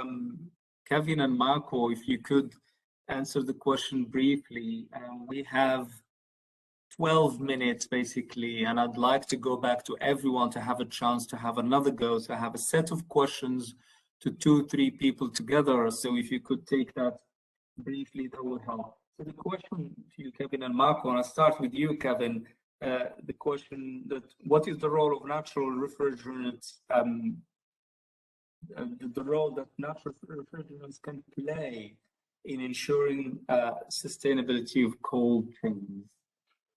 Kevin and Marco, if you could answer the question briefly. We have 12 minutes basically, and I'd like to go back to everyone to have a chance to have another go. So I have a set of questions to 2-3 people together. So if you could take that briefly, that would help. So the question to you, Kevin and Marco, and I'll start with you, Kevin. The question that what is the role of natural refrigerants, the role that natural refrigerants can play in ensuring sustainability of cold chains?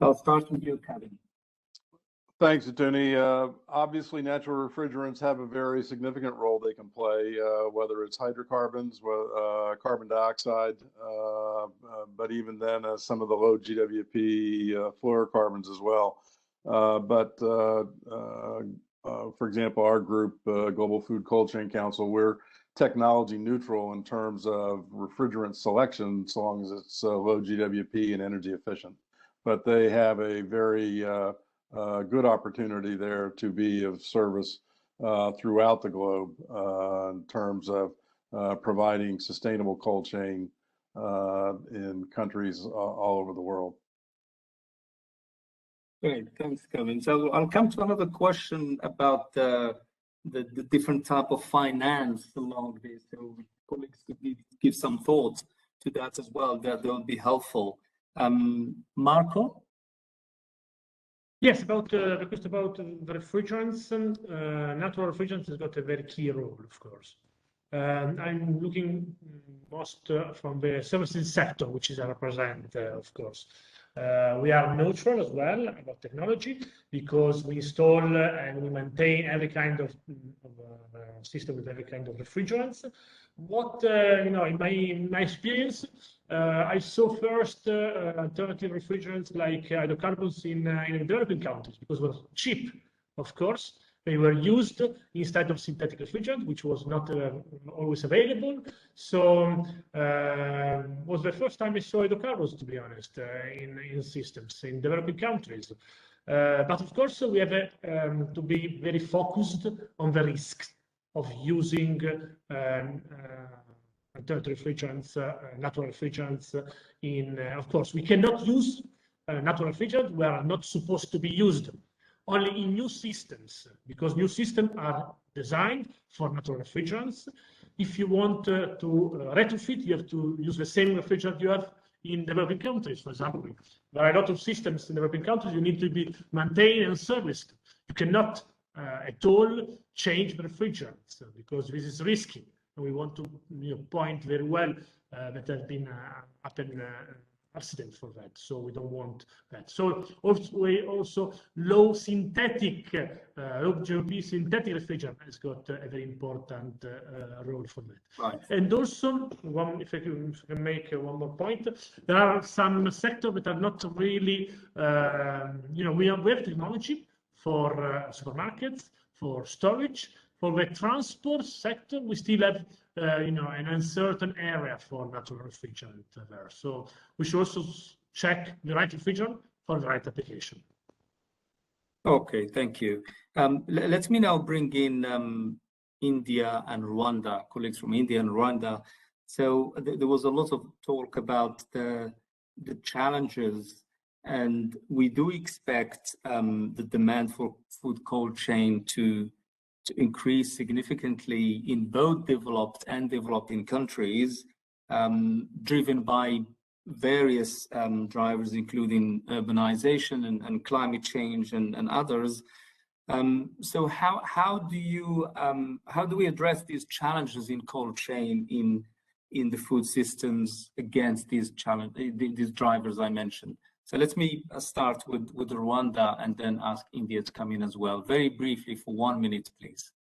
I'll start with you, Kevin. Thanks, Tony. Obviously, natural refrigerants have a very significant role they can play, whether it's hydrocarbons, carbon dioxide, but even then some of the low GWP fluorocarbons as well. For example, our group, Global Food Cold Chain Council, we're technology neutral in terms of refrigerant selection, so long as it's low GWP and energy efficient. But they have a very good opportunity there to be of service throughout the globe in terms of providing sustainable cold chain in countries all over the world. Great, thanks, Kevin. So I'll come to another question about the different type of finance along this. So colleagues could give some thoughts to that as well. That will be helpful. Marco? Yes, about the question about the refrigerants. Natural refrigerants has got a very key role, of course. I'm looking most from the services sector, which is I represent, of course. We are neutral as well about technology because we install and we maintain every kind of system with every kind of refrigerants. What in my experience, I saw first alternative refrigerants like hydrocarbons in developing countries because it was cheap, of course, They were used instead of synthetic refrigerant, which was not always available. So was the first time I saw hydrocarbons, to be honest, in systems in developing countries. But of course, we have to be very focused on the risks of using alternative refrigerants, natural refrigerants. Of course, we cannot use natural refrigerants where are not supposed to be used. Only in new systems, because new systems are designed for natural refrigerants. If you want to retrofit, you have to use the same refrigerant you have in developing countries, for example. There are a lot of systems in developing countries you need to be maintained and serviced. You cannot at all change the refrigerants because this is risky. And we want to point very well that there have been happened accident for that, so we don't want that. So also low synthetic, low GOP synthetic refrigerant has got a very important role for that. Right. And also, if I can make one more point, there are some sectors that are not really, we have technology for supermarkets, for storage. For the transport sector, we still have, an uncertain area for natural refrigerant there. So we should also check the right refrigerant for the right application. Okay, thank you. Let me now bring in India and Rwanda, colleagues from India and Rwanda. So there was a lot of talk about the challenges, and we do expect the demand for food cold chain to increase significantly in both developed and developing countries, driven by various drivers, including urbanization and climate change and others. So how do we address these challenges in cold chain in the food systems against these drivers I mentioned? So let me start with Rwanda and then ask India to come in as well. Very briefly for 1 minute, please.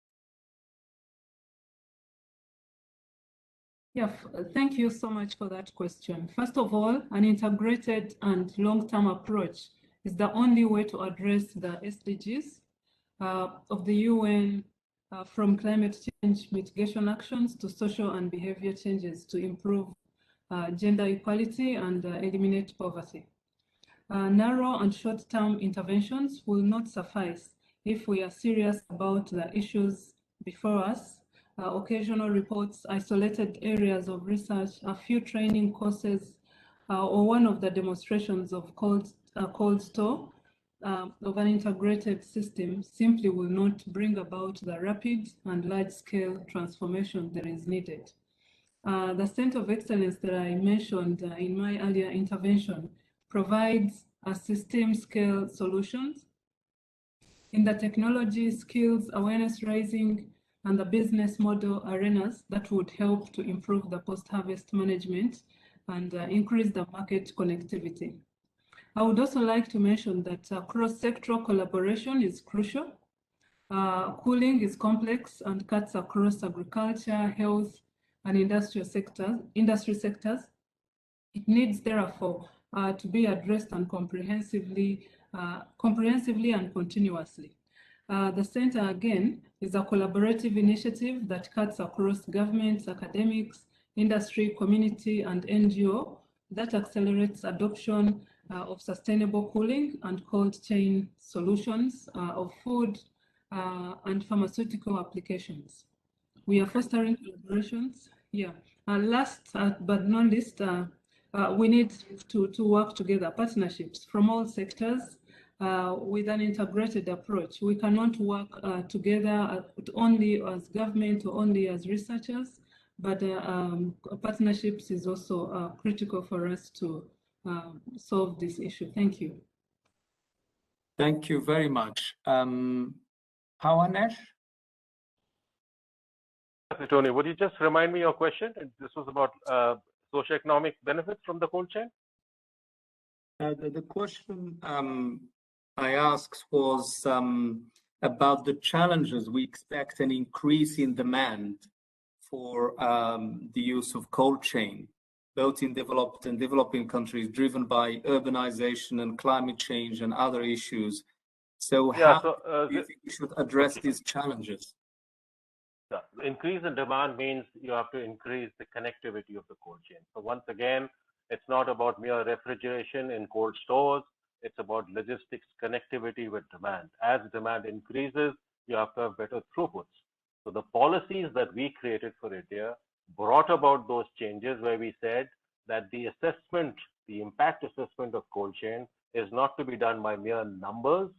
Yeah, thank you so much for that question. First of all, an integrated and long-term approach is the only way to address the SDGs of the UN, from climate change mitigation actions to social and behavior changes to improve gender equality and eliminate poverty. Narrow and short-term interventions will not suffice if we are serious about the issues before us. Occasional reports, isolated areas of research, a few training courses, or one of the demonstrations of cold store of an integrated system simply will not bring about the rapid and large-scale transformation that is needed. The Center of Excellence that I mentioned in my earlier intervention provides a system-scale solutions in the technology, skills, awareness raising, and the business model arenas that would help to improve the post-harvest management and increase the market connectivity. I would also like to mention that cross-sectoral collaboration is crucial. Cooling is complex and cuts across agriculture, health, and industry sectors. It needs, therefore, to be addressed and comprehensively and continuously. The center, again, is a collaborative initiative that cuts across governments, academics, industry, community, and NGO that accelerates adoption of sustainable cooling and cold chain solutions of food and pharmaceutical applications. We are fostering collaborations. Yeah. Last but not least, we need to work together, partnerships from all sectors with an integrated approach. We cannot work together only as government or only as researchers, but partnerships is also critical for us to solve this issue. Thank you. Thank you very much. Hawanesh? Tony, would you just remind me your question? This was about socioeconomic benefits from the cold chain? The question I asked was about the challenges. We expect an increase in demand for the use of cold chain, both in developed and developing countries, driven by urbanization and climate change and other issues. So Yeah, how so do you think we should address these challenges? the increase in demand means you have to increase the connectivity of the cold chain. So once again, it's not about mere refrigeration in cold stores. It's about logistics connectivity with demand. As demand increases, you have to have better throughputs. So the policies that we created for India brought about those changes where we said that the assessment, the impact assessment of cold chain is not to be done by mere numbers,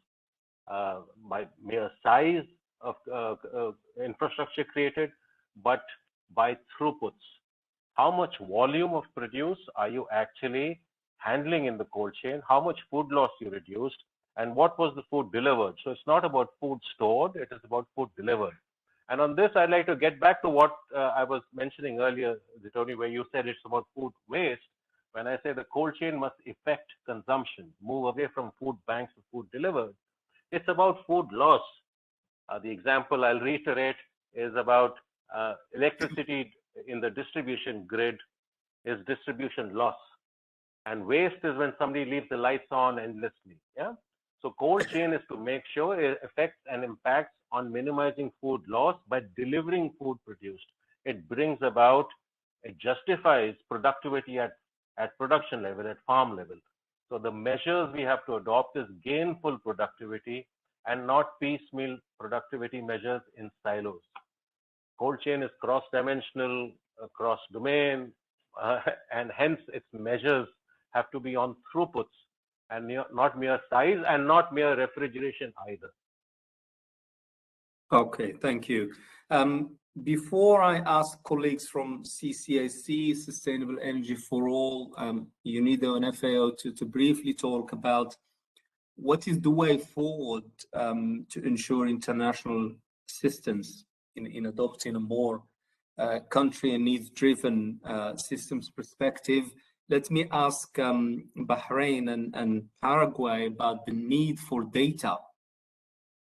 by mere size of infrastructure created, but by throughputs. How much volume of produce are you actually handling in the cold chain? How much food loss you reduced? And what was the food delivered? So it's not about food stored, it is about food delivered. And on this, I'd like to get back to what I was mentioning earlier, Tony, where you said it's about food waste. When I say the cold chain must affect consumption, move away from food banks to food delivered, it's about food loss. The example I'll reiterate is about electricity in the distribution grid is distribution loss. And waste is when somebody leaves the lights on endlessly. Yeah. So cold chain is to make sure it affects and impacts on minimizing food loss by delivering food produced. It brings about, it justifies productivity at production level, at farm level. So the measures we have to adopt is gainful productivity and not piecemeal productivity measures in silos. Cold chain is cross-dimensional, cross-domain, and hence its measures have to be on throughputs and not mere size and not mere refrigeration either. Okay, thank you. Before I ask colleagues from CCAC, Sustainable Energy for All, UNIDO and FAO to briefly talk about what is the way forward to ensure international assistance in adopting a more country and needs-driven systems perspective. Let me ask Bahrain and Paraguay about the need for data.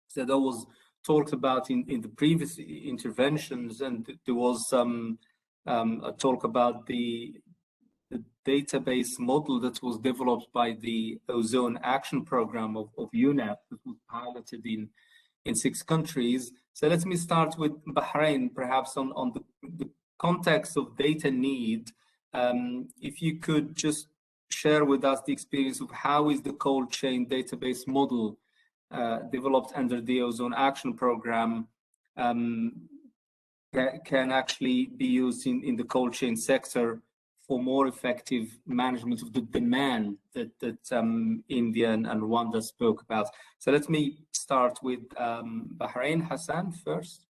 So that was talked about in the previous interventions, and there was some talk about the database model that was developed by the Ozone Action Program of UNEP that was piloted in 6 countries. So let me start with Bahrain, perhaps on the context of data need. If you could just share with us the experience of how is the cold chain database model developed under the Ozone Action Program can actually be used in the cold chain sector for more effective management of the demand that India and Rwanda spoke about. So let me start with Bahrain. Hassan first.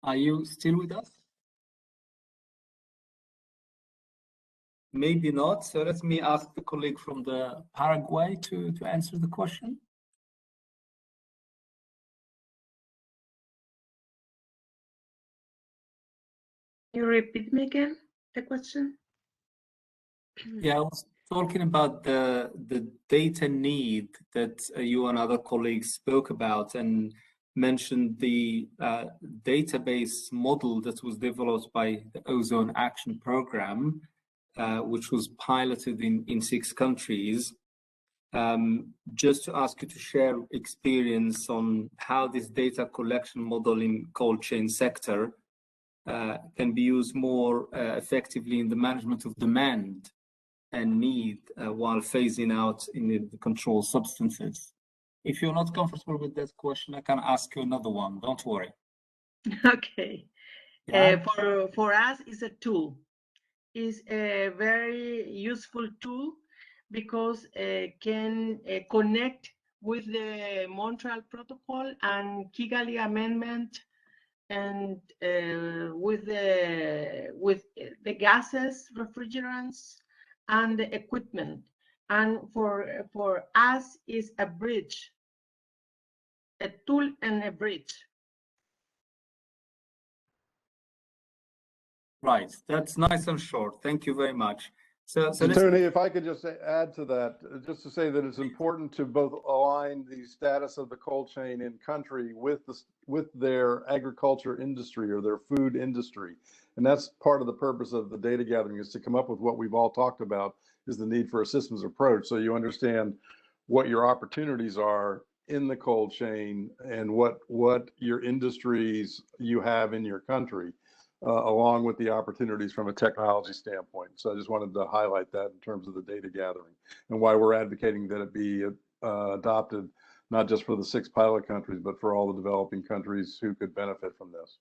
Are you still with us? Maybe not. So let me ask the colleague from the Paraguay to answer the question. You repeat me again the question? Yeah, I was talking about the data need that you and other colleagues spoke about and mentioned the database model that was developed by the Ozone Action Program, which was piloted in 6 countries. Just to ask you to share experience on how this data collection model in cold chain sector can be used more effectively in the management of demand and need while phasing out in the controlled substances. If you're not comfortable with that question, I can ask you another one. Don't worry. Okay. Yeah. For us, it's a tool. It's a very useful tool because it can connect with the Montreal Protocol and Kigali Amendment, and with the gases, refrigerants, and the equipment. And for us, is a bridge, a tool and a bridge. Right, that's nice and short. Thank you very much. And Tony, if I could just add to that, just to say that it's important to both align the status of the cold chain in country with their agriculture industry or their food industry. And that's part of the purpose of the data gathering, is to come up with what we've all talked about, is the need for a systems approach. So you understand what your opportunities are in the cold chain and what your industries you have in your country. Along with the opportunities from a technology standpoint. So I just wanted to highlight that in terms of the data gathering and why we're advocating that it be adopted, not just for the 6 pilot countries, but for all the developing countries who could benefit from this.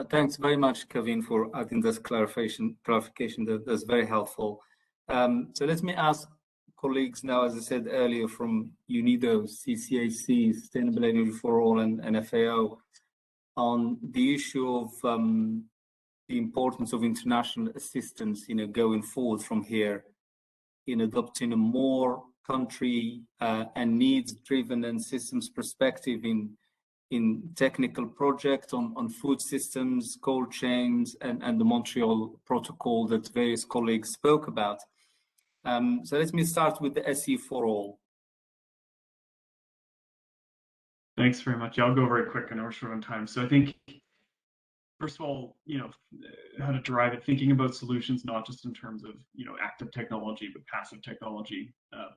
Thanks very much, Kevin, for adding this clarification. That's very helpful. So let me ask colleagues now, as I said earlier, from UNIDO, CCAC, Sustainable Energy for All, and FAO, on the issue of the importance of international assistance, going forward from here, in adopting a more country and needs-driven and systems perspective in technical projects on food systems, cold chains, and the Montreal Protocol that various colleagues spoke about. So let me start with the SE for All. Thanks very much. I'll go very quick. I know we're short on time. So I think, first of all, how to drive it, thinking about solutions, not just in terms of, active technology, but passive technology,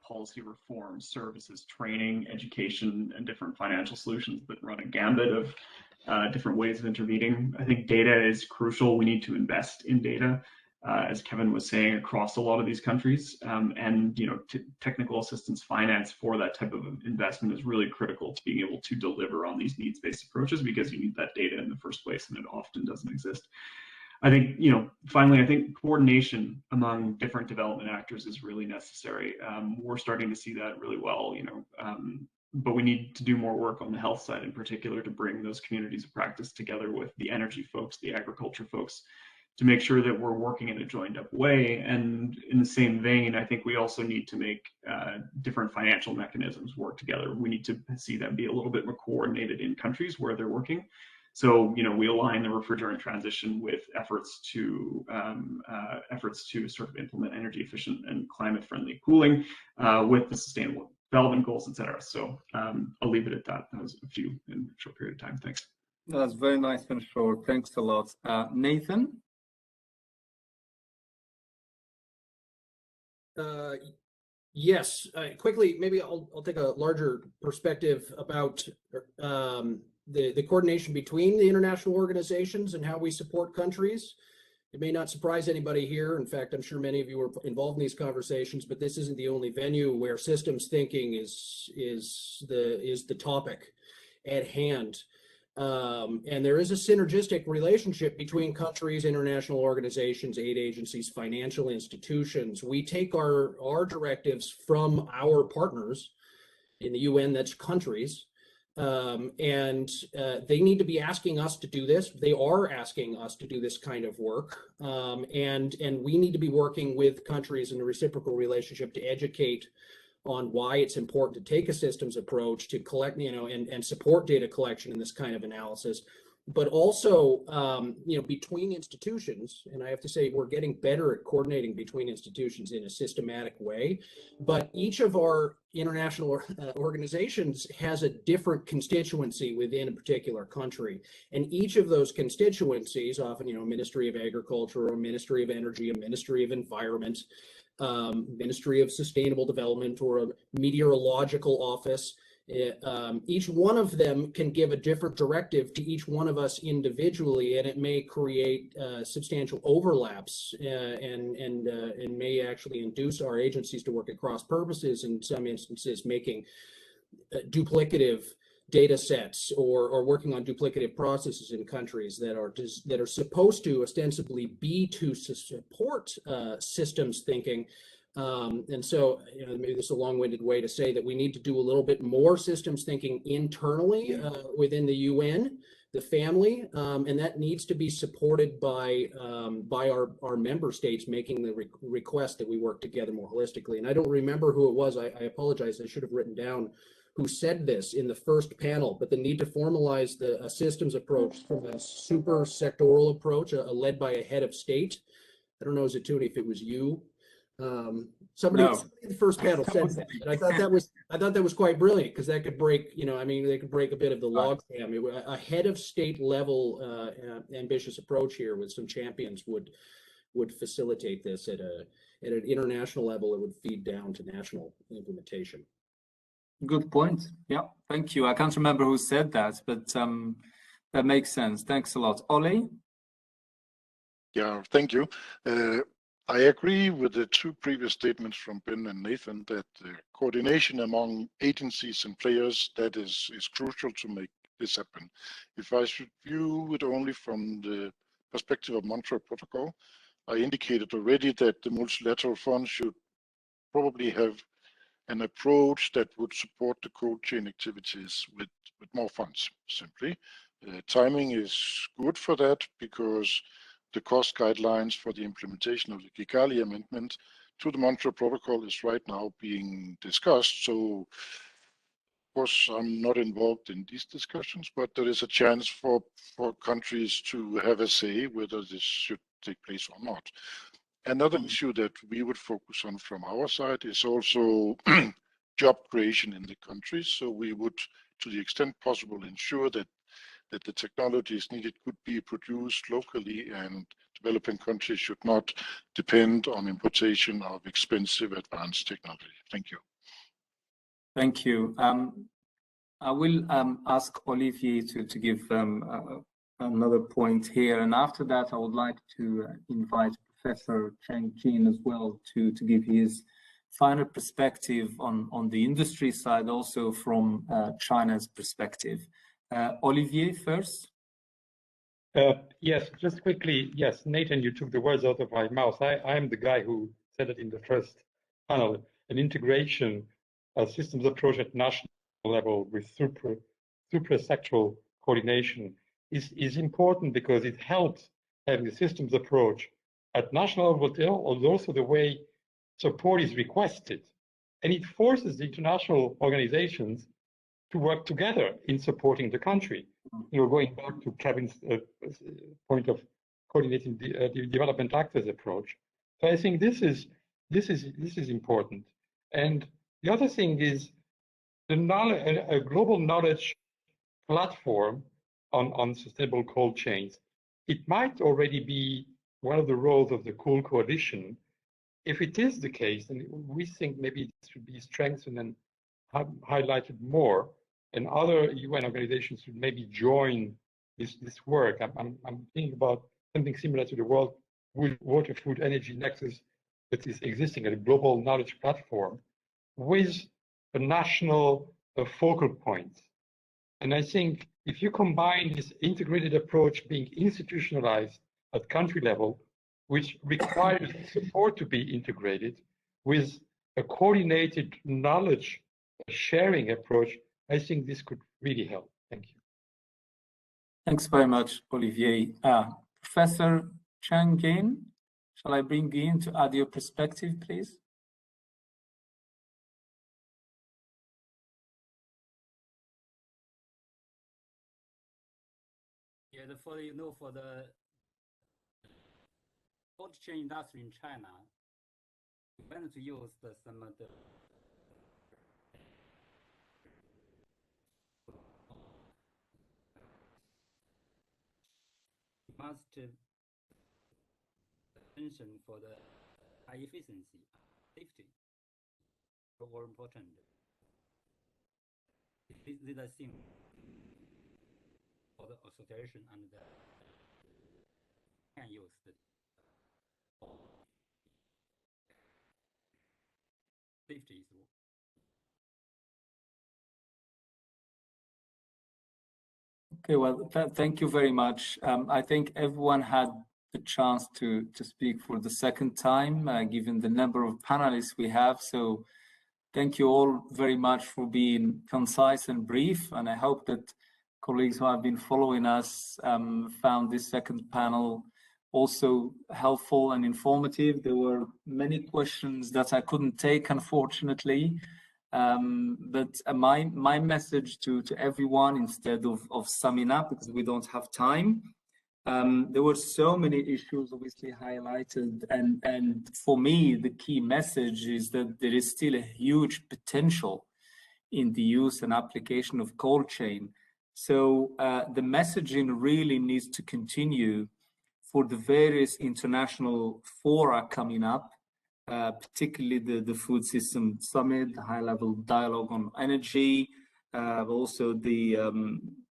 policy reform, services, training, education, and different financial solutions that run a gambit of different ways of intervening. I think data is crucial. We need to invest in data, as Kevin was saying, across a lot of these countries. And technical assistance finance for that type of investment is really critical to being able to deliver on these needs-based approaches, because you need that data in the first place, and it often doesn't exist. I think, finally, I think coordination among different development actors is really necessary. We're starting to see that really well, but we need to do more work on the health side in particular to bring those communities of practice together with the energy folks, the agriculture folks, to make sure that we're working in a joined up way. And in the same vein, I think we also need to make different financial mechanisms work together. We need to see them be a little bit more coordinated in countries where they're working. So, we align the refrigerant transition with efforts to sort of implement energy efficient and climate friendly cooling with the sustainable development goals, et cetera. So I'll leave it at that. That was a few in a short period of time. Thanks. That's very nice and short. Thanks a lot. Nathan? Yes, quickly, maybe I'll take a larger perspective about the coordination between the international organizations and how we support countries. It may not surprise anybody here. In fact, I'm sure many of you are involved in these conversations, but this isn't the only venue where systems thinking is the topic at hand. And there is a synergistic relationship between countries, international organizations, aid agencies, financial institutions. We take our directives from our partners in the UN, that's countries, and they need to be asking us to do this. They are asking us to do this kind of work, and we need to be working with countries in a reciprocal relationship to educate on why it's important to take a systems approach to collect, and support data collection in this kind of analysis, but also, between institutions. And I have to say, we're getting better at coordinating between institutions in a systematic way, but each of our international organizations has a different constituency within a particular country. And each of those constituencies, often, Ministry of Agriculture, or Ministry of Energy, a Ministry of Environment, Ministry of Sustainable Development, or a meteorological office. Each one of them can give a different directive to each one of us individually, and it may create substantial overlaps and may actually induce our agencies to work at cross purposes, in some instances making duplicative data sets or working on duplicative processes in countries that are supposed to ostensibly be to support systems thinking. And so, maybe this is a long-winded way to say that we need to do a little bit more systems thinking internally within the UN, the family, and that needs to be supported by our member states making the request that we work together more holistically. And I don't remember who it was. I apologize. I should have written down who said this in the first panel, but the need to formalize a systems approach from a super sectoral approach led by a head of state I don't know, Zatouni, if it was you. Somebody in the first panel said that, and I thought that was quite brilliant, because that could break, they could break a bit of the logjam. A head of state level ambitious approach here with some champions would facilitate this at an international level. It would feed down to national implementation. Good point. Yeah, thank you. I can't remember who said that, but that makes sense. Thanks a lot. Ole? Yeah, thank you. I agree with the two previous statements from Ben and Nathan that coordination among agencies and players, that is crucial to make this happen. If I should view it only from the perspective of Montreal Protocol, I indicated already that the multilateral fund should probably have an approach that would support the cold chain activities with more funds, simply. Timing is good for that, because the cost guidelines for the implementation of the Kigali Amendment to the Montreal Protocol is right now being discussed. So, of course, I'm not involved in these discussions, but there is a chance for countries to have a say whether this should take place or not. Another issue that we would focus on from our side is also job creation in the countries. So we would, to the extent possible, ensure that the technologies needed could be produced locally, and developing countries should not depend on importation of expensive advanced technology. Thank you. Thank you. I will ask Olivier to give another point here, and after that I would like to invite Professor Cheng Jin as well to give his final perspective on the industry side, also from China's perspective. Olivier first. Yes, just quickly. Yes, Nathan, you took the words out of my mouth. I am the guy who said it in the first panel. An integration systems approach at national level with supra-sectoral coordination is important, because it helps having a systems approach at national level, also the way support is requested. And it forces the international organizations to work together in supporting the country. Going back to Kevin's point of coordinating the development actors approach. So I think this is important. And the other thing is the knowledge, a global knowledge platform on sustainable cold chains. It might already be one of the roles of the Cool Coalition. If it is the case, then we think maybe it should be strengthened and highlighted more, and other UN organizations should maybe join this work. I'm thinking about something similar to the World Water, Food, Energy Nexus that is existing at a global knowledge platform with a national focal point. And I think if you combine this integrated approach being institutionalized at country level, which requires support to be integrated, with a coordinated knowledge sharing approach, I think this could really help. Thank you. Thanks very much, Olivier. Professor Cheng Jin, shall I bring you in to add your perspective, please? Yeah, for the cold chain industry in China, we plan to use some of the must attention for the high efficiency, safety, are more important. These are things for the association and the can use the safety is. Okay, well, thank you very much. I think everyone had the chance to speak for the second time, given the number of panelists we have. So thank you all very much for being concise and brief. And I hope that colleagues who have been following us found this second panel also helpful and informative. There were many questions that I couldn't take, unfortunately. But my message to everyone, instead of summing up, because we don't have time, There were so many issues obviously highlighted, and for me, the key message is that there is still a huge potential in the use and application of cold chain. So the messaging really needs to continue for the various international fora coming up, particularly the Food System Summit, the high-level dialogue on energy, also the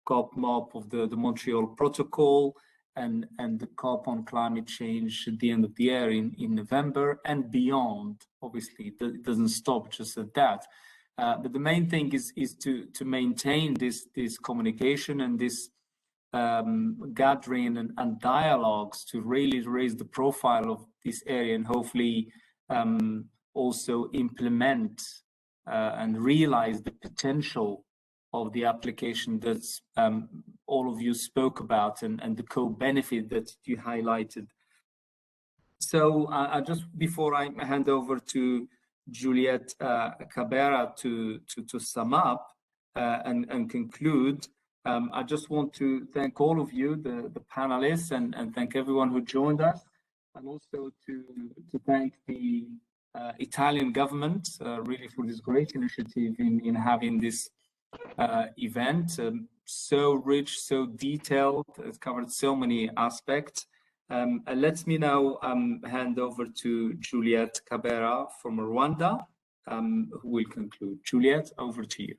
COP MOP of the Montreal Protocol, and the COP on climate change at the end of the year in November and beyond. Obviously, it doesn't stop just at that. But the main thing is to maintain this communication and this gathering and dialogues to really raise the profile of this area and hopefully also implement and realize the potential of the application that all of you spoke about and the co-benefit that you highlighted. So I just, before I hand over to Juliette Cabrera to sum up and conclude, I just want to thank all of you, the panelists, and thank everyone who joined us, and also to thank the Italian government really for this great initiative in having this event, so rich, so detailed. It's covered so many aspects. Let me now hand over to Juliette Cabrera from Rwanda, who will conclude. Juliette, over to you.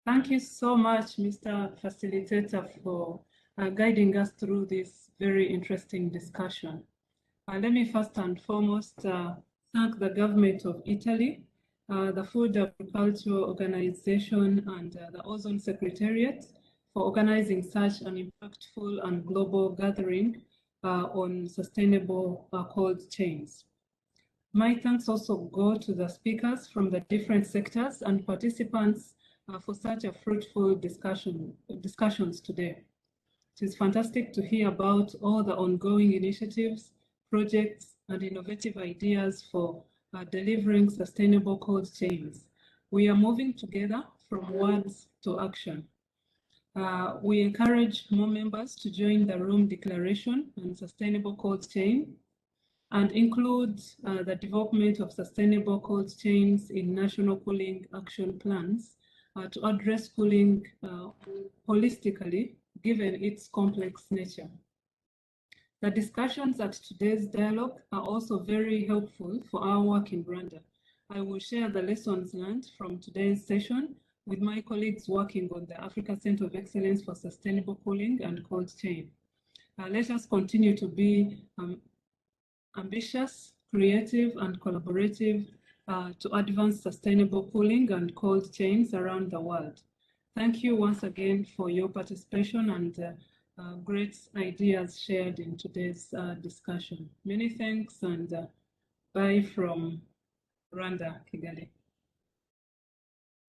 Thank you so much, Mr. Facilitator, for guiding us through this very interesting discussion. Let me first and foremost thank the government of Italy, the Food Agriculture Organization, and the Ozone Secretariat for organizing such an impactful and global gathering on sustainable cold chains. My thanks also go to the speakers from the different sectors and participants for such a fruitful discussions today. It is fantastic to hear about all the ongoing initiatives, projects, and innovative ideas for delivering sustainable cold chains. We are moving together from words to action. We encourage more members to join the Rome Declaration on Sustainable Cold Chain and include the development of sustainable cold chains in national cooling action plans to address cooling holistically, given its complex nature. The discussions at today's dialogue are also very helpful for our work in Rwanda. I will share the lessons learned from today's session with my colleagues working on the Africa Center of Excellence for Sustainable Cooling and Cold Chain. Let us continue to be ambitious, creative, and collaborative to advance sustainable cooling and cold chains around the world. Thank you once again for your participation and great ideas shared in today's discussion. Many thanks and bye from Rwanda, Kigali.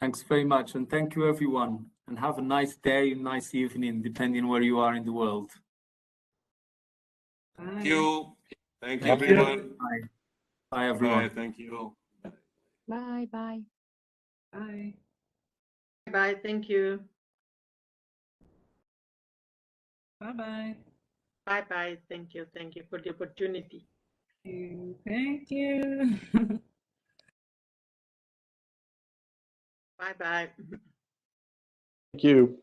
Thanks very much, and thank you everyone, and have a nice day, nice evening, depending where you are in the world. Bye. Thank you. Thank you, everyone. Bye. Bye, everyone. Bye. Thank you. Bye, bye. Bye. Bye, thank you. Bye-bye. Bye-bye, thank you for the opportunity. Thank you. Bye-bye. Thank you.